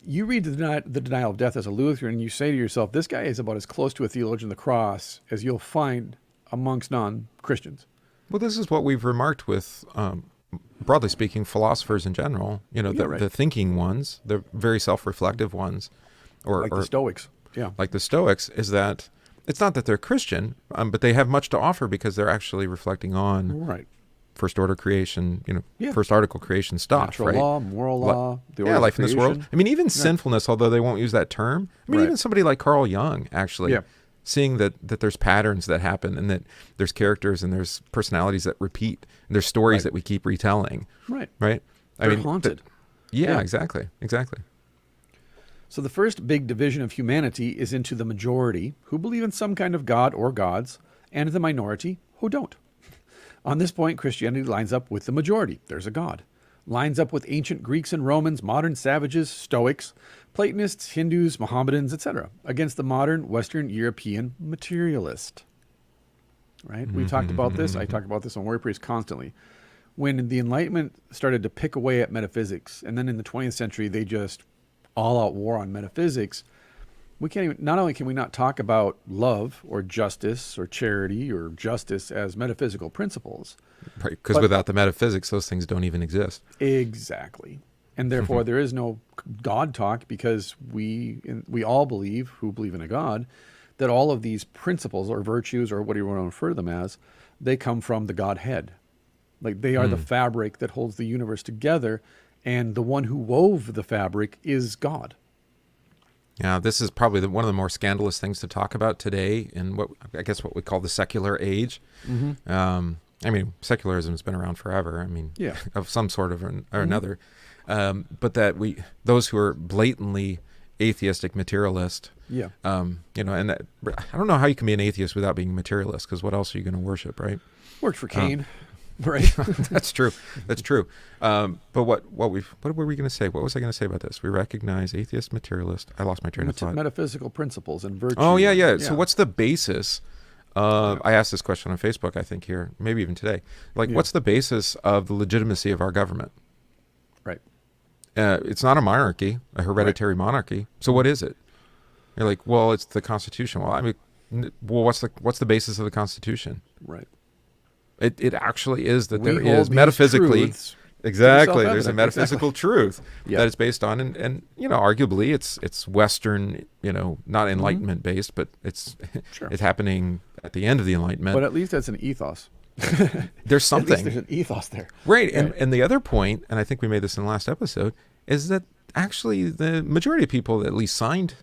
You read the Denial of Death as a Lutheran, and you say to yourself, this guy is about as close to a theologian of the cross as you'll find amongst non-Christians. Well, this is what we've remarked with, broadly speaking, philosophers in general. You know, the thinking ones, the very self-reflective ones, or The Stoics. Yeah. like the Stoics, is that it's not that they're Christian, but they have much to offer because they're actually reflecting on Right. first order creation, Yeah. first article creation stuff, Natural right? law, moral law, the order Yeah, of life in this world. creation. I mean, even sinfulness, although they won't use that term. I mean, Right. even somebody like Carl Jung, actually, Yeah. seeing that there's patterns that happen and that there's characters and there's personalities that repeat and there's stories Right. that we keep retelling, Right. right? They're haunted. Yeah, Yeah. exactly. So the first big division of humanity is into the majority, who believe in some kind of God or gods, and the minority, who don't. On this point, Christianity lines up with the majority. There's a God. Lines up with ancient Greeks and Romans, modern savages, Stoics, Platonists, Hindus, Mohammedans, etc., against the modern Western European materialist. Right? We talked about this. I talk about this on Warrior Priest constantly. When the Enlightenment started to pick away at metaphysics, and then in the 20th century, they just all-out war on metaphysics, we can't even, not only can we not talk about love or justice or charity or justice as metaphysical principles. Right, because But- without the metaphysics, those things don't even exist. Exactly. And therefore there is no God talk, because we all believe, who believe in a God, that all of these principles or virtues or whatever you want to refer to them as, they come from the Godhead. Like they are the fabric that holds the universe together, and the one who wove the fabric is God. Yeah, this is probably one of the more scandalous things to talk about today in what we call the secular age. I mean, secularism has been around forever. I mean, Yeah. of some sort of or another. But that those who are blatantly atheistic materialist, Yeah. and that, I don't know how you can be an atheist without being materialist, because what else are you going to worship, right? Worked for Cain. Right. That's true. That's true. But what were we going to say? What was I going to say about this? We recognize atheist, materialist. I lost my train of thought. Metaphysical principles and virtue. Oh, yeah. So what's the basis? I asked this question on Facebook, I think here, maybe even today. Like, what's the basis of the legitimacy of our government? Right. It's not a monarchy, a hereditary monarchy. So what is it? You're like, well, it's the Constitution. Well, I mean, what's the basis of the Constitution? Right. It actually is that We there hold is these metaphysically, truths exactly. to There's a self-evident. metaphysical truth Yeah. that it's based on, and arguably it's Western, not Enlightenment based, but it's Sure. it's happening at the end of the Enlightenment. But at least that's an ethos. There's At least something, there's an ethos there. right? And the other point, and I think we made this in the last episode, is that actually the majority of people that at least signed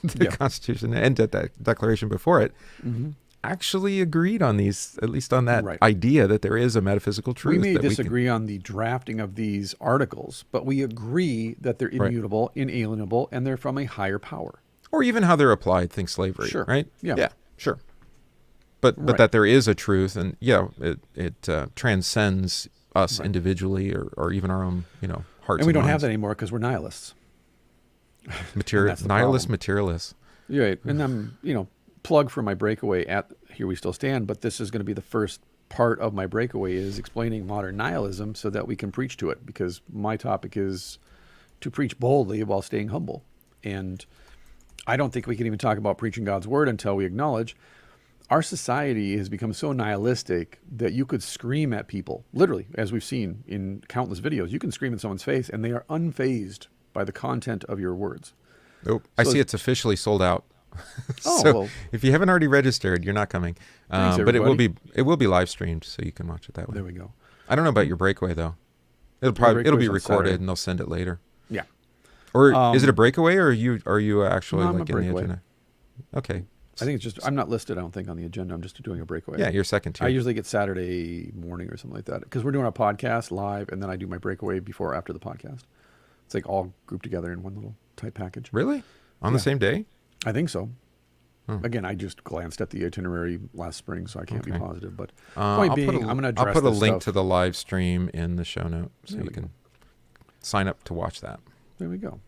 the Yeah. Constitution and did that declaration before it actually agreed on these, at least on that Right. idea that there is a metaphysical truth. We may that disagree on the drafting of these articles, but we agree that they're Right. immutable, inalienable, and they're from a higher power. or even how they're applied. Think slavery, Sure. right? Yeah. sure. But Right. that there is a truth, and it transcends us individually or even our own hearts. And we don't have minds. that anymore because we're nihilists. Material, that's the nihilist problem. materialists. Right. And I'm, plug for my breakaway at Here We Still Stand, but this is going to be the first part of my breakaway is explaining modern nihilism so that we can preach to it, because my topic is to preach boldly while staying humble. And I don't think we can even talk about preaching God's word until we acknowledge our society has become so nihilistic that you could scream at people, literally, as we've seen in countless videos. You can scream in someone's face and they are unfazed by the content of your words. Nope. I So see it's officially sold out. Oh, So well, if you haven't already registered, you're not coming. Thanks, But it will everybody. be live streamed, so you can watch it that way. there we go. I don't know about your breakaway though. It'll breakaway's be on recorded Saturday. and they'll send it later. Yeah. Or is it a breakaway, or are you actually No, I'm like a in the breakaway. agenda? Okay. I think it's just, I'm not listed, I don't think, on the agenda. I'm just doing a breakaway. Yeah, you're second tier. I usually get Saturday morning or something like that, because we're doing a podcast live, and then I do my breakaway before or after the podcast. It's like all grouped together in one little tight package. Really? On the Yeah. same day? I think so. Oh. Again, I just glanced at the itinerary last spring, so I can't be Okay. positive. But I'll point put being, a- I'm going to I'll address put a this link stuff. to the live stream in the show note, so There you we can go. sign up to watch that. There we go.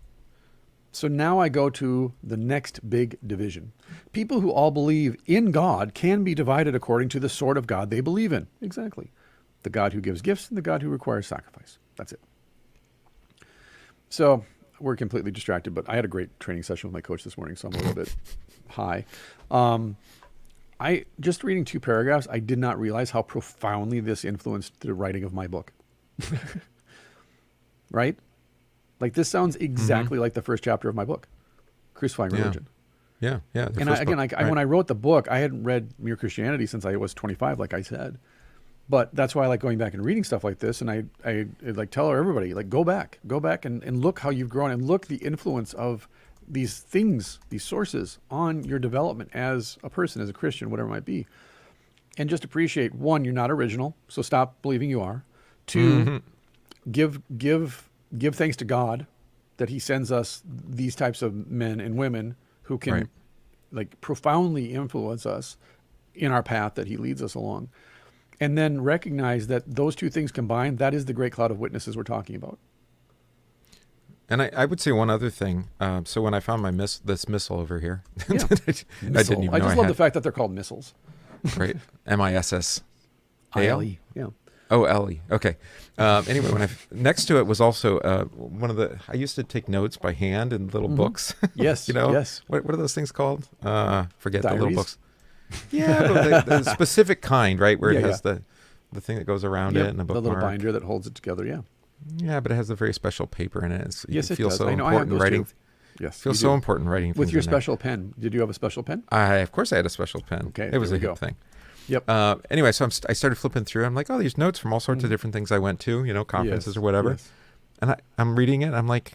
So now I go to the next big division. People who all believe in God can be divided according to the sort of God they believe in. Exactly. The God who gives gifts and the God who requires sacrifice. That's it. So we're completely distracted, but I had a great training session with my coach this morning, so I'm a little bit high. I just reading 2 paragraphs, I did not realize how profoundly this influenced the writing of my book. Right? Like this sounds exactly like the first chapter of my book, Crucifying Yeah. Religion. Yeah. The And first again, book, when I wrote the book, I hadn't read Mere Christianity since I was 25, like I said. But that's why I like going back and reading stuff like this. And I like tell everybody, like, go back and look how you've grown and look the influence of these things, these sources on your development as a person, as a Christian, whatever it might be. And just appreciate, one, you're not original, so stop believing you are. Two, give thanks to God that he sends us these types of men and women who can like profoundly influence us in our path that he leads us along. And then recognize that those two things combined, that is the great cloud of witnesses we're talking about. And I would say one other thing. So when I found this missile over here, Yeah. I didn't even know I just I love had. the fact that they're called missiles. Right. MISS. ILE. Yeah. Oh, Ellie. Okay. Anyway, next to it was also one of the. I used to take notes by hand in little books. Yes. You know. Yes. What are those things called? Forget the Diaries? little books. Yeah, but the specific kind, right, where it Yeah, has the thing that goes around Yep, it and a the little bookmark. binder that holds it together. Yeah. Yeah, but it has a very special paper in it. It's, Yes, it it feels does. so I know. I have important those writing. too. Yes. Feels you so do. important writing With things your in there. special pen. Did you have a special pen? Of course, I had a special pen. Okay, It was there a we hip go. thing. Yep. Anyway, so I started flipping through. I'm like, oh, these notes from all sorts of different things I went to, conferences Yes, or whatever. yes. And I'm reading it. I'm like,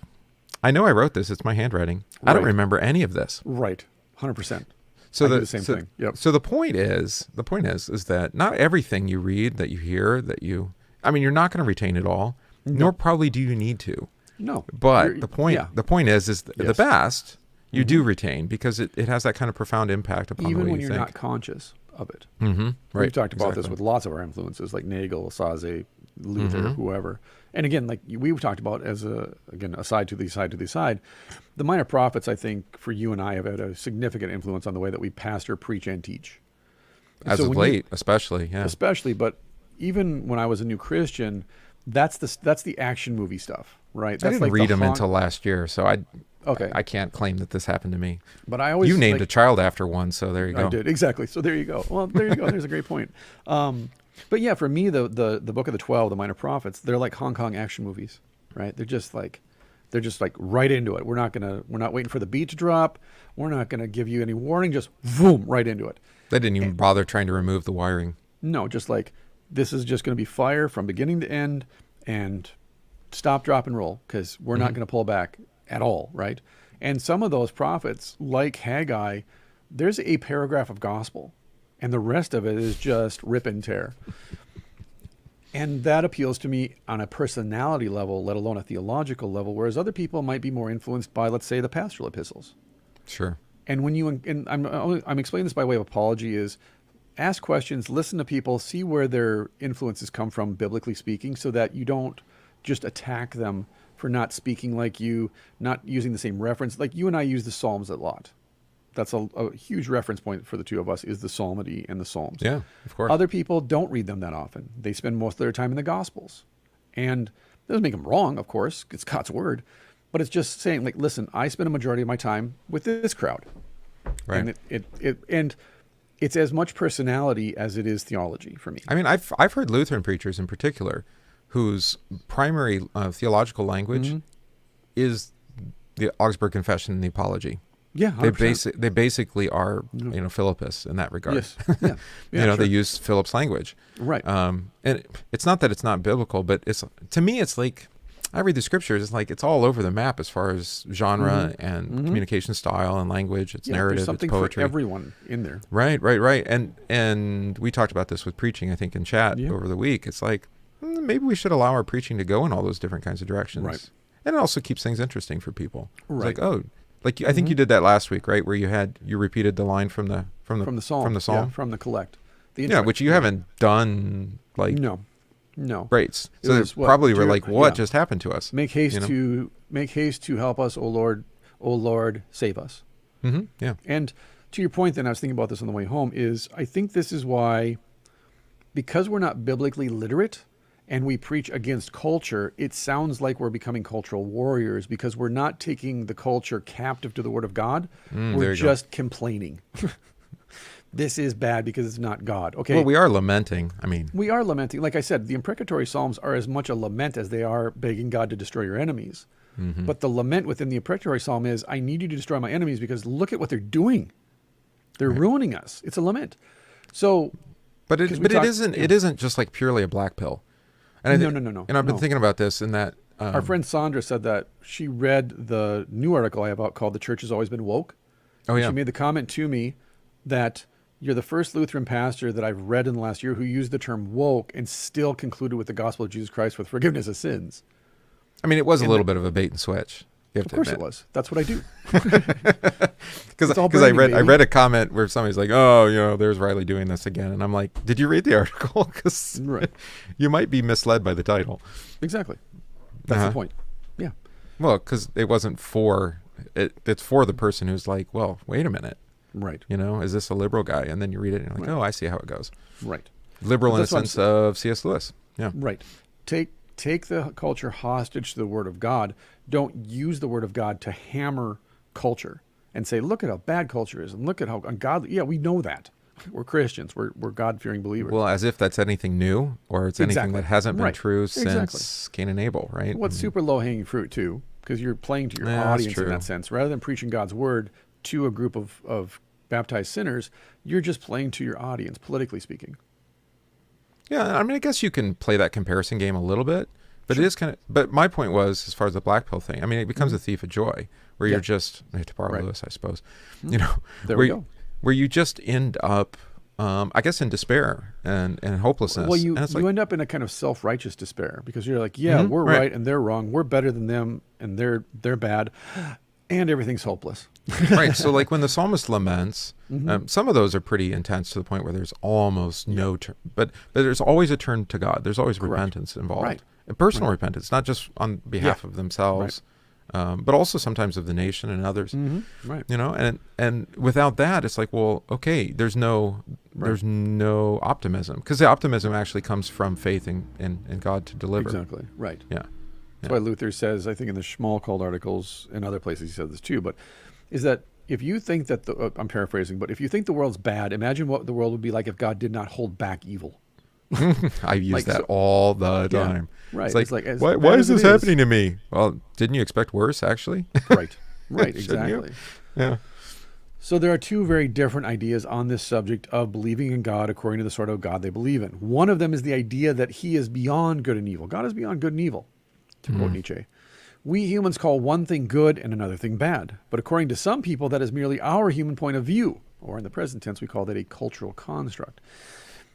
I know I wrote this. It's my handwriting. I don't Right. remember any of this. Right. 100%. So I do the same thing. Yep. So the point is that not everything you read, that you hear, you're not going to retain it all, nor probably do you need to. No. But You're- the point yeah. is the Yes. best you do retain, because it has that kind of profound impact upon the Even way when you you're think. not conscious of it. Mm-hmm. Right. We've talked about this exactly. with lots of our influences, like Nagel, Saze, Luther, whoever. And again, like we've talked about as aside to the side, the minor prophets, I think, for you and I have had a significant influence on the way that we pastor, preach, and teach. And As so of when late, especially, yeah. especially, but even when I was a new Christian, that's the action movie stuff, right? I That's didn't like read the them until last year, so Okay. I can't claim that this happened to me. But I always You named like, a child after one, so there you go. I did, exactly. So there you go. Well, there you go. There's a great point. But yeah, for me, the book of the 12, the minor prophets, they're like Hong Kong action movies, right? They're just like right into it. We're not waiting for the beat to drop. We're not gonna give you any warning. Just boom, right into it. They didn't even bother trying to remove the wiring. No, just like this is just gonna be fire from beginning to end, and stop, drop, and roll, because we're not gonna pull back at all, right? And some of those prophets, like Haggai, there's a paragraph of gospel, and the rest of it is just rip and tear. And that appeals to me on a personality level, let alone a theological level, whereas other people might be more influenced by, let's say, the pastoral epistles. Sure. And when and I'm explaining this by way of apology, is ask questions, listen to people, see where their influences come from, biblically speaking, so that you don't just attack them for not speaking like you, not using the same reference. Like you and I use the Psalms a lot. That's a huge reference point for the two of us, is the psalmody and the Psalms. Yeah, of course. Other people don't read them that often. They spend most of their time in the Gospels. And it doesn't make them wrong, of course. It's God's word. But it's just saying, like, listen, I spend a majority of my time with this crowd. Right. And it's as much personality as it is theology for me. I mean, I've heard Lutheran preachers in particular whose primary theological language is the Augsburg Confession and the Apology. Yeah, 100%. They basically are Philippus in that regard. Yes. Yeah. Yeah, They sure. use Philip's language. Right. And it's not that it's not biblical, but to me it's like, I read the scriptures, it's like it's all over the map as far as genre and communication style and language. It's Yeah, narrative, there's something it's poetry. for everyone in there. Right. And we talked about this with preaching, I think, in chat over the week. It's like, maybe we should allow our preaching to go in all those different kinds of directions. Right. And it also keeps things interesting for people. It's Right. like, I think you did that last week, right? Where you repeated the line from the From the Psalm. From the Psalm. Yeah, from the collect. The Yeah, intro. which you haven't done like No. great. It So they was what? probably were Dear- like, what yeah. just happened to us? Make haste You know? to help us, O Lord, save us. Mm-hmm. Yeah. And to your point, then, I was thinking about this on the way home, is I think this is why, because we're not biblically literate and we preach against culture, it sounds like we're becoming cultural warriors, because we're not taking the culture captive to the Word of God. there We're you go. just complaining. This is bad because it's not God. Okay. Well, we are lamenting. I mean, We are lamenting. Like I said, the imprecatory Psalms are as much a lament as they are begging God to destroy your enemies. But the lament within the imprecatory psalm is, I need you to destroy my enemies because look at what they're doing. They're ruining us. It's a lament. So, but it isn't just like purely a black pill. And No. And I've been thinking about this in that our friend Sandra said that she read the new article I have out called "The Church Has Always Been Woke." Oh yeah. She made the comment to me that you're the first Lutheran pastor that I've read in the last year who used the term woke and still concluded with the gospel of Jesus Christ with forgiveness of sins. I mean, it was a little bit of a bait and switch. Of course it was. That's what I do. Because I read a comment where somebody's like, "Oh, there's Riley doing this again," and I'm like, "Did you read the article? Because you might be misled by the title." Exactly. That's the point. Yeah. Well, because it wasn't for it. It's for the person who's like, "Well, wait a minute." Right. Is this a liberal guy? And then you read it and you're like, "Oh, I see how it goes." Right. Liberal in the sense of C.S. Lewis. Yeah. Right. Take the culture hostage to the Word of God. Don't use the Word of God to hammer culture and say, look at how bad culture is and look at how ungodly. Yeah, we know that. We're Christians. We're God-fearing believers. Well, as if that's anything new or it's anything that hasn't been true since Cain and Abel, right? Well, it's super low-hanging fruit, too, because you're playing to your audience in that sense. Rather than preaching God's Word to a group of baptized sinners, you're just playing to your audience, politically speaking. Yeah, I mean, I guess you can play that comparison game a little bit, but it is kind of. But my point was, as far as the black pill thing, I mean, it becomes a thief of joy, where you're just to borrow Lewis, I suppose, There we go. Where you just end up, I guess, in despair and hopelessness. Well, you end up in a kind of self-righteous despair because you're like, we're right and they're wrong. We're better than them and they're bad, and everything's hopeless. Right. So like when the psalmist laments, some of those are pretty intense to the point where there's almost no turn, but there's always a turn to God. There's always repentance involved. Right. And personal repentance, not just on behalf of themselves, but also sometimes of the nation and others. Right. And without that, it's like, well, okay, there's no optimism, because the optimism actually comes from faith in God to deliver. Exactly. Right. Yeah. That's why Luther says, I think in the Schmalkald articles and other places he said this too, but is that if you think that I'm paraphrasing, but if you think the world's bad, imagine what the world would be like if God did not hold back evil. I use that all the time. Yeah, right. It's like why is this happening to me? Well, didn't you expect worse, actually? Right. Exactly. Yeah. So there are two very different ideas on this subject of believing in God according to the sort of God they believe in. One of them is the idea that he is beyond good and evil. God is beyond good and evil, to quote Nietzsche. We humans call one thing good and another thing bad. But according to some people, that is merely our human point of view. Or in the present tense, we call that a cultural construct.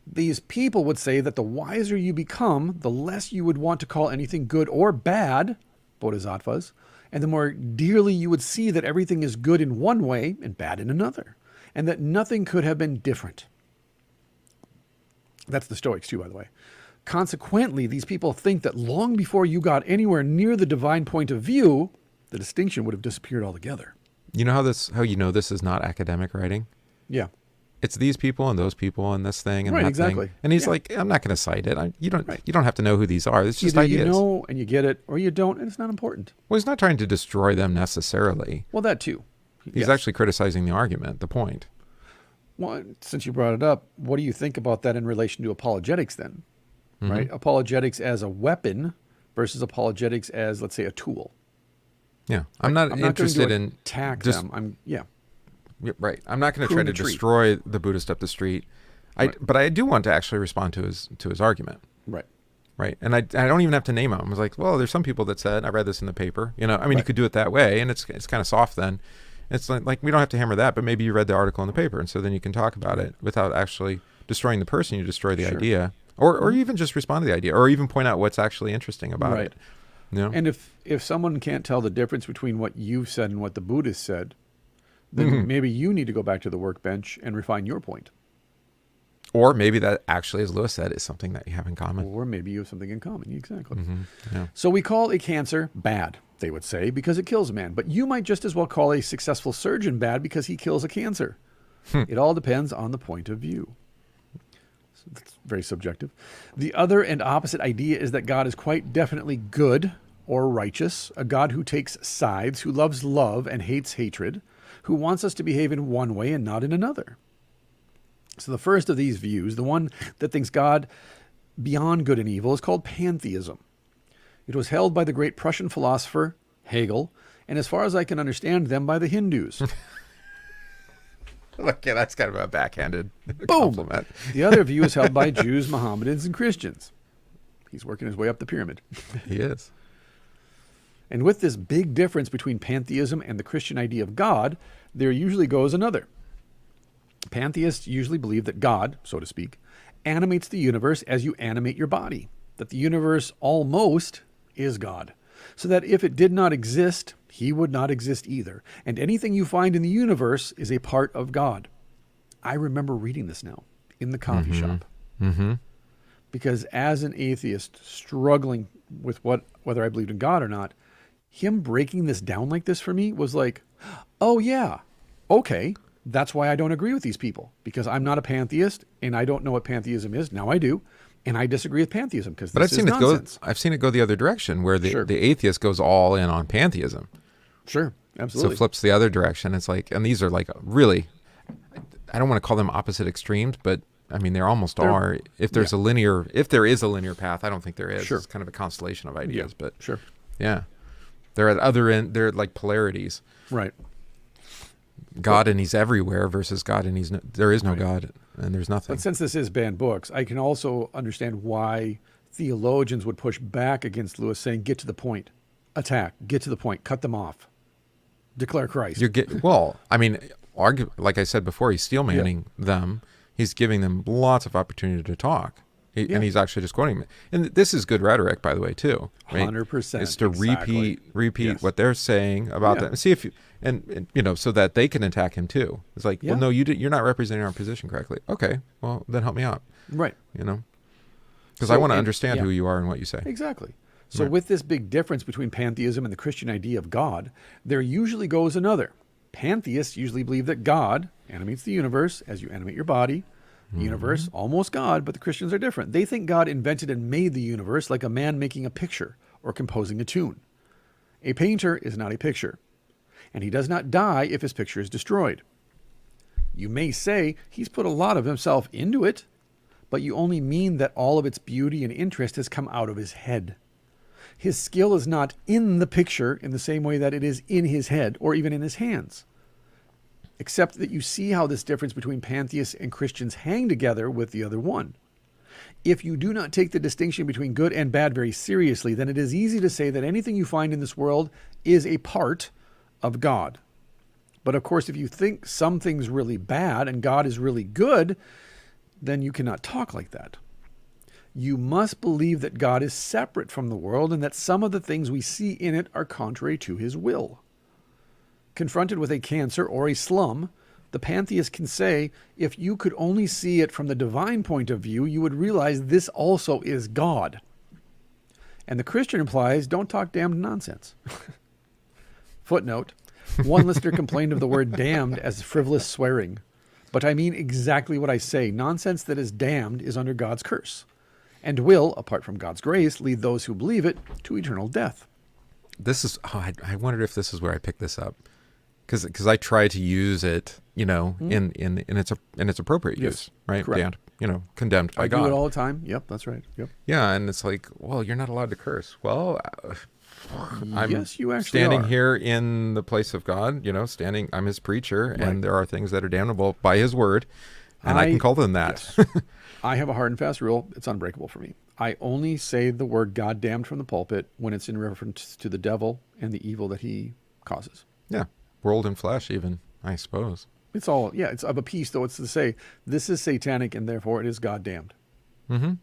These people would say that the wiser you become, the less you would want to call anything good or bad, bodhisattvas, and the more dearly you would see that everything is good in one way and bad in another, and that nothing could have been different. That's the Stoics too, by the way. Consequently, these people think that long before you got anywhere near the divine point of view, the distinction would have disappeared altogether. You know how you know this is not academic writing? Yeah. It's these people and those people and this thing and that exactly. thing. And he's like, I'm not going to cite it. You don't have to know who these are. It's just Either ideas. you know and you get it, or you don't, and it's not important. Well, he's not trying to destroy them necessarily. Well, that too. He's actually criticizing the argument, the point. Well, since you brought it up, what do you think about that in relation to apologetics then? Right? Apologetics as a weapon versus apologetics as, let's say, a tool. Yeah. I'm not interested in attack them. Right. I'm not going to try to destroy the Buddhist up the street. But I do want to actually respond to his argument. Right. Right. And I don't even have to name him. I was like, well, there's some people that said, I read this in the paper. You could do it that way, and it's kind of soft then. It's like we don't have to hammer that, but maybe you read the article in the paper, and so then you can talk about it without actually destroying the person. You destroy the idea. Or even just respond to the idea, or even point out what's actually interesting about it. And if someone can't tell the difference between what you've said and what the Buddhist said, then maybe you need to go back to the workbench and refine your point. Or maybe that actually, as Lewis said, is something that you have in common. Or maybe you have something in common. Exactly. Yeah. So we call a cancer bad, they would say, because it kills a man. But you might just as well call a successful surgeon bad because he kills a cancer. It all depends on the point of view. That's very subjective. The other and opposite idea is that God is quite definitely good or righteous, a God who takes sides, who loves love and hates hatred, who wants us to behave in one way and not in another. So the first of these views, the one that thinks God beyond good and evil, is called Pantheism. It was held by the great Prussian philosopher Hegel, and as far as I can understand them, by the Hindus. Okay, that's kind of a backhanded Boom! compliment. The other view is held by Jews, Mohammedans, and Christians. He's working his way up the pyramid. He is. And with this big difference between pantheism and the Christian idea of God, there usually goes another. Pantheists usually believe that God, so to speak, animates the universe as you animate your body, that the universe almost is God, so that if it did not exist, he would not exist either, and anything you find in the universe is a part of God. I remember reading this now in the coffee shop. Mm-hmm. Because as an atheist struggling with whether I believed in God or not, him breaking this down like this for me was like, oh yeah, okay, that's why I don't agree with these people, because I'm not a pantheist and I don't know what pantheism is. Now I do, and I disagree with pantheism because this is nonsense. I've seen it go the other direction, where the atheist goes all in on pantheism. Sure, absolutely. So it flips the other direction. It's like, and these are like really, I don't want to call them opposite extremes, but I mean, there almost are. If there's if there is a linear path, I don't think there is. Sure. It's kind of a constellation of ideas, but sure. Yeah. They're at other end, they're like polarities. Right. God and he's everywhere versus God and there is no God and there's nothing. But since this is banned books, I can also understand why theologians would push back against Lewis saying, get to the point, attack, get to the point, cut them off, declare Christ. I mean, like I said before, he's steel manning them. He's giving them lots of opportunity to talk. And he's actually just quoting them. And this is good rhetoric, by the way, too. Right? 100%. It's to repeat what they're saying about them. And see if you, and so that they can attack him too. It's like, well, no, you're not representing our position correctly. Okay, well, then help me out. Right. Because I want to understand who you are and what you say. Exactly. So with this big difference between pantheism and the Christian idea of God, there usually goes another. Pantheists usually believe that God animates the universe as you animate your body. The universe, almost God, but the Christians are different. They think God invented and made the universe like a man making a picture or composing a tune. A painter is not a picture, and he does not die if his picture is destroyed. You may say he's put a lot of himself into it, but you only mean that all of its beauty and interest has come out of his head. His skill is not in the picture in the same way that it is in his head or even in his hands. Except that you see how this difference between pantheists and Christians hang together with the other one. If you do not take the distinction between good and bad very seriously, then it is easy to say that anything you find in this world is a part of God. But of course, if you think something's really bad and God is really good, then you cannot talk like that. You must believe that God is separate from the world and that some of the things we see in it are contrary to his will. Confronted with a cancer or a slum, the pantheist can say, if you could only see it from the divine point of view, you would realize this also is God. And the Christian implies, don't talk damned nonsense. Footnote, one listener complained of the word damned as frivolous swearing. But I mean exactly what I say. Nonsense that is damned is under God's curse, and will, apart from God's grace, lead those who believe it to eternal death. This is, I wondered if this is where I picked this up. Because I try to use it, in its appropriate use, right? Correct. Condemned by God. I do it all the time. Yep, that's right. Yep. Yeah, and it's like, well, you're not allowed to curse. Well, I'm yes, you actually standing are. here in the place of God. I'm His preacher, and there are things that are damnable by His word, and I can call them that. Yes. I have a hard and fast rule. It's unbreakable for me. I only say the word God damned from the pulpit when it's in reference to the devil and the evil that he causes. Yeah. World and flesh, even, I suppose. It's all, it's of a piece, though. It's to say, this is satanic and therefore it is God damned. Mm-hmm.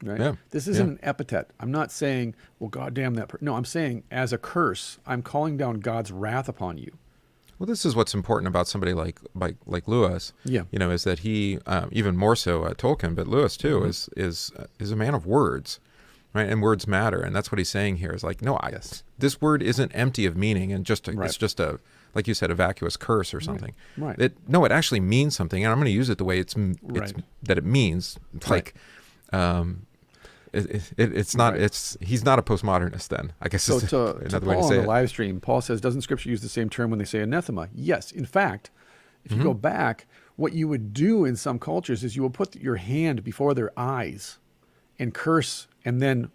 Right? Yeah. This isn't an epithet. I'm not saying, well, God damn that person. No, I'm saying, as a curse, I'm calling down God's wrath upon you. Well, this is what's important about somebody like Lewis. Yeah. Is that he, even more so Tolkien, but Lewis too, is a man of words. Right, and words matter, and that's what he's saying here. Is like, no, this word isn't empty of meaning, and it's just a, like you said, a vacuous curse or something. Right. It actually means something, and I'm going to use it the way it's that it means. It's like, it's not. He's not a postmodernist. Then I guess so. Is another way to say it. On the live stream, Paul says, doesn't Scripture use the same term when they say anathema? Yes, in fact, if you go back, what you would do in some cultures is you will put your hand before their eyes and curse, and then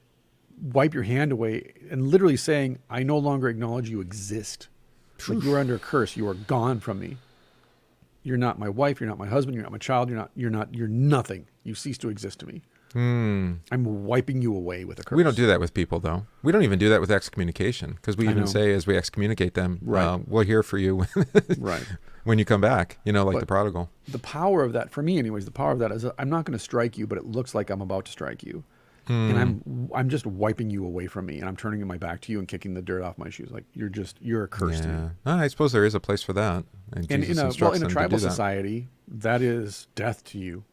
wipe your hand away and literally saying, I no longer acknowledge you exist. Like you are under a curse. You are gone from me. You're not my wife. You're not my husband. You're not my child. You're nothing. You cease to exist to me. I'm wiping you away with a curse. We don't do that with people, though. We don't even do that with excommunication, because we even say, as we excommunicate them, we'll hear for you right. when you come back, like the prodigal. The power of that, for me anyways, the power of that is I'm not going to strike you, but it looks like I'm about to strike you. And I'm just wiping you away from me, and I'm turning my back to you and kicking the dirt off my shoes. Like you're a curse to me. I suppose there is a place for that. And in a tribal society, that is death to you,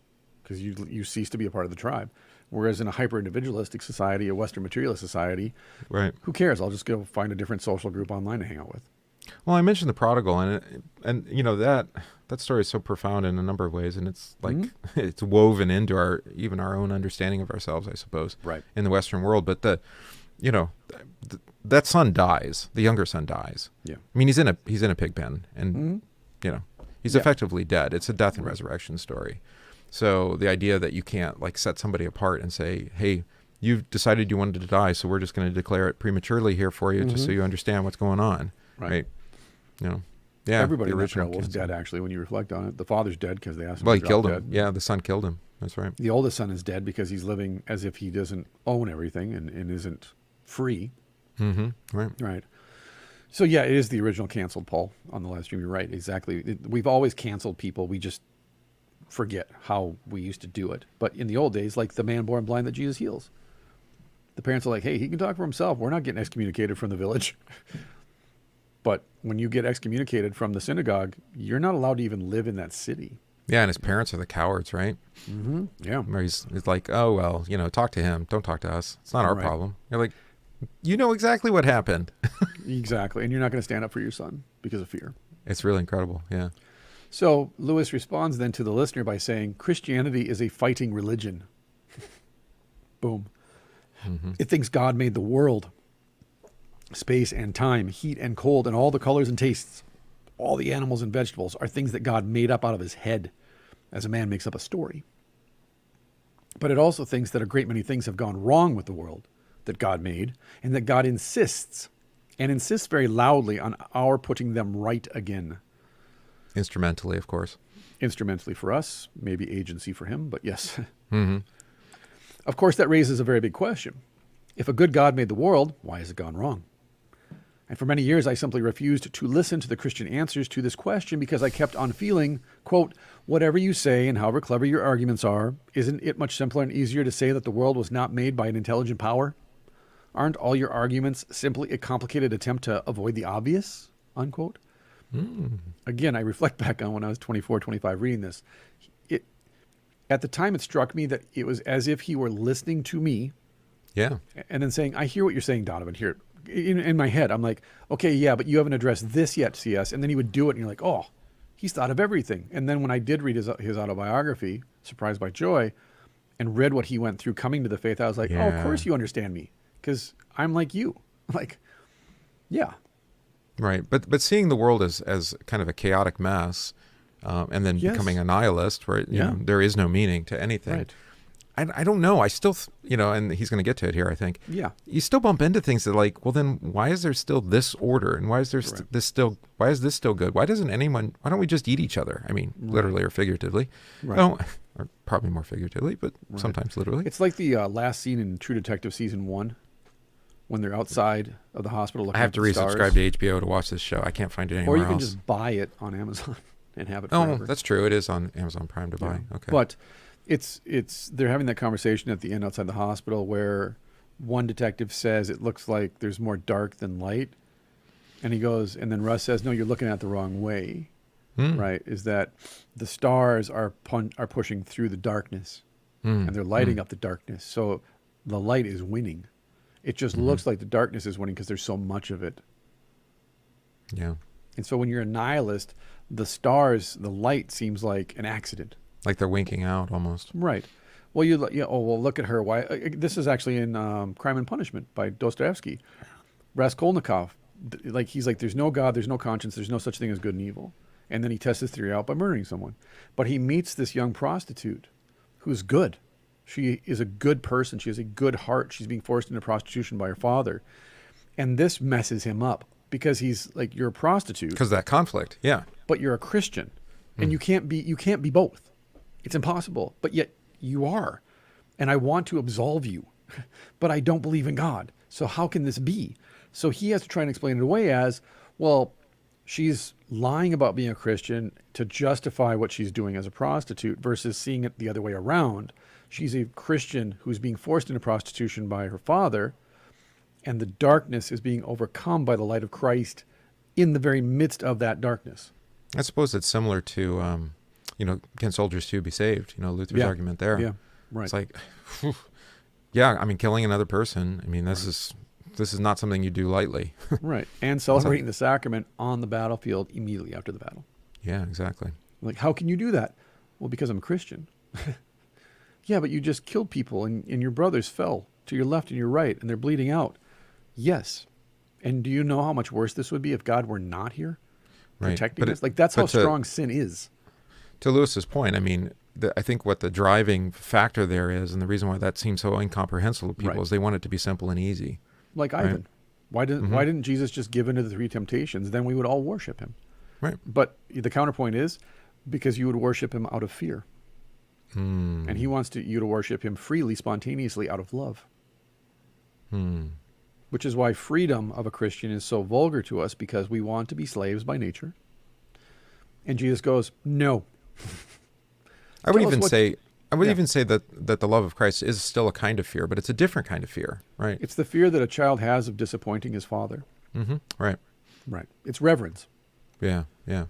because you cease to be a part of the tribe. Whereas in a hyper-individualistic society, a Western materialist society, right? Who cares? I'll just go find a different social group online to hang out with. Well, I mentioned the prodigal, and that story is so profound in a number of ways, and it's like it's woven into our own understanding of ourselves, I suppose, right, in the Western world. But that son dies, the younger son dies. Yeah, I mean he's in a pig pen, and he's effectively dead. It's a death and resurrection story. So the idea that you can't like set somebody apart and say, hey, you've decided you wanted to die, so we're just going to declare it prematurely here for you, just so you understand what's going on, right? Yeah, everybody in that trial was dead, actually, when you reflect on it. The father's dead because they asked him to drop killed him. Dead. Yeah, the son killed him. That's right. The oldest son is dead because he's living as if he doesn't own everything and isn't free. Right. So yeah, it is the original canceled, Paul, on the live stream. You're right, exactly. We've always canceled people. We just forget how we used to do it. But in the old days, like the man born blind that Jesus heals, the parents are like, hey, he can talk for himself. We're not getting excommunicated from the village. But when you get excommunicated from the synagogue, you're not allowed to even live in that city. Yeah, and his parents are the cowards, right? Yeah. Where he's like, oh, well, talk to him. Don't talk to us. It's not our problem. You're like, you know exactly what happened. Exactly. And you're not going to stand up for your son because of fear. It's really incredible. Yeah. So Lewis responds then to the listener by saying, Christianity is a fighting religion. Boom. It thinks God made the world, space and time, heat and cold, and all the colors and tastes. All the animals and vegetables are things that God made up out of his head, as a man makes up a story. But it also thinks that a great many things have gone wrong with the world that God made, and that God insists very loudly on our putting them right again. Instrumentally, of course. Instrumentally for us, maybe agency for him, but yes. Of course, that raises a very big question. If a good God made the world, why has it gone wrong? And for many years, I simply refused to listen to the Christian answers to this question because I kept on feeling, quote, whatever you say and however clever your arguments are, isn't it much simpler and easier to say that the world was not made by an intelligent power? Aren't all your arguments simply a complicated attempt to avoid the obvious? Unquote. Again, I reflect back on when I was 24, 25 reading this. At the time, it struck me that it was as if he were listening to me. Yeah. And then saying, I hear what you're saying, Donovan, here. In my head, I'm like, okay, yeah, but you haven't addressed this yet, CS. And then he would do it, and you're like, oh, he's thought of everything. And then when I did read his autobiography, Surprised by Joy, and read what he went through coming to the faith, I was like, oh, of course you understand me, because I'm like you. Like, yeah. Right. But seeing the world as kind of a chaotic mess, and then becoming a nihilist, where there is no meaning to anything. Right. I don't know. I still, and he's going to get to it here, I think. Yeah. You still bump into things that like, well, then why is there still this order? And why is there why is this still good? Why don't we just eat each other? I mean, literally or figuratively. Right. Or probably more figuratively, but sometimes literally. It's like the last scene in True Detective season 1 when they're outside of the hospital looking I have at to the stars. resubscribe to HBO to watch this show. I can't find it anywhere else. Or you can else. just buy it on Amazon and have it forever. Oh, that's true. It is on Amazon Prime to buy. Okay. But they're having that conversation at the end outside the hospital where one detective says it looks like there's more dark than light. And he goes, and then Russ says, no, you're looking at it the wrong way. Right? Is that the stars are pushing through the darkness and they're lighting up the darkness. So the light is winning. It just looks like the darkness is winning because there's so much of it. Yeah. And so when you're a nihilist, the stars, the light seems like an accident. Like they're winking out almost. Right. Well, look at her. Why? This is actually in Crime and Punishment by Dostoevsky. Raskolnikov, he's like, there's no God, there's no conscience, there's no such thing as good and evil. And then he tests his theory out by murdering someone. But he meets this young prostitute who's good. She is a good person. She has a good heart. She's being forced into prostitution by her father. And this messes him up because he's like, you're a prostitute, Because of that conflict. Yeah. but you're a Christian. And you can't be both. It's impossible. But yet you are. And I want to absolve you, but I don't believe in God. So how can this be? So he has to try and explain it away as, well, she's lying about being a Christian to justify what she's doing as a prostitute versus seeing it the other way around. She's a Christian who's being forced into prostitution by her father, and the darkness is being overcome by the light of Christ in the very midst of that darkness. I suppose it's similar to, can soldiers too be saved? Luther's argument there. Yeah, right. It's like, whew, yeah, I mean, killing another person. I mean, this is not something you do lightly. Right. And celebrating the sacrament on the battlefield immediately after the battle. Yeah, exactly. Like, how can you do that? Well, because I'm a Christian. Yeah, but you just killed people and your brothers fell to your left and your right and they're bleeding out. Yes. And do you know how much worse this would be if God were not here protecting us? Like, that's how strong sin is. To Lewis's point, I mean, I think what the driving factor there is, and the reason why that seems so incomprehensible to people, is they want it to be simple and easy. Like Ivan. Why didn't Jesus just give into the three temptations? Then we would all worship him. Right. But the counterpoint is because you would worship him out of fear. And he wants you to worship him freely, spontaneously, out of love. Which is why freedom of a Christian is so vulgar to us, because we want to be slaves by nature. And Jesus goes, no. I would even say that the love of Christ is still a kind of fear, but it's a different kind of fear, right? It's the fear that a child has of disappointing his father. Right. Right. It's reverence. Yeah, yeah.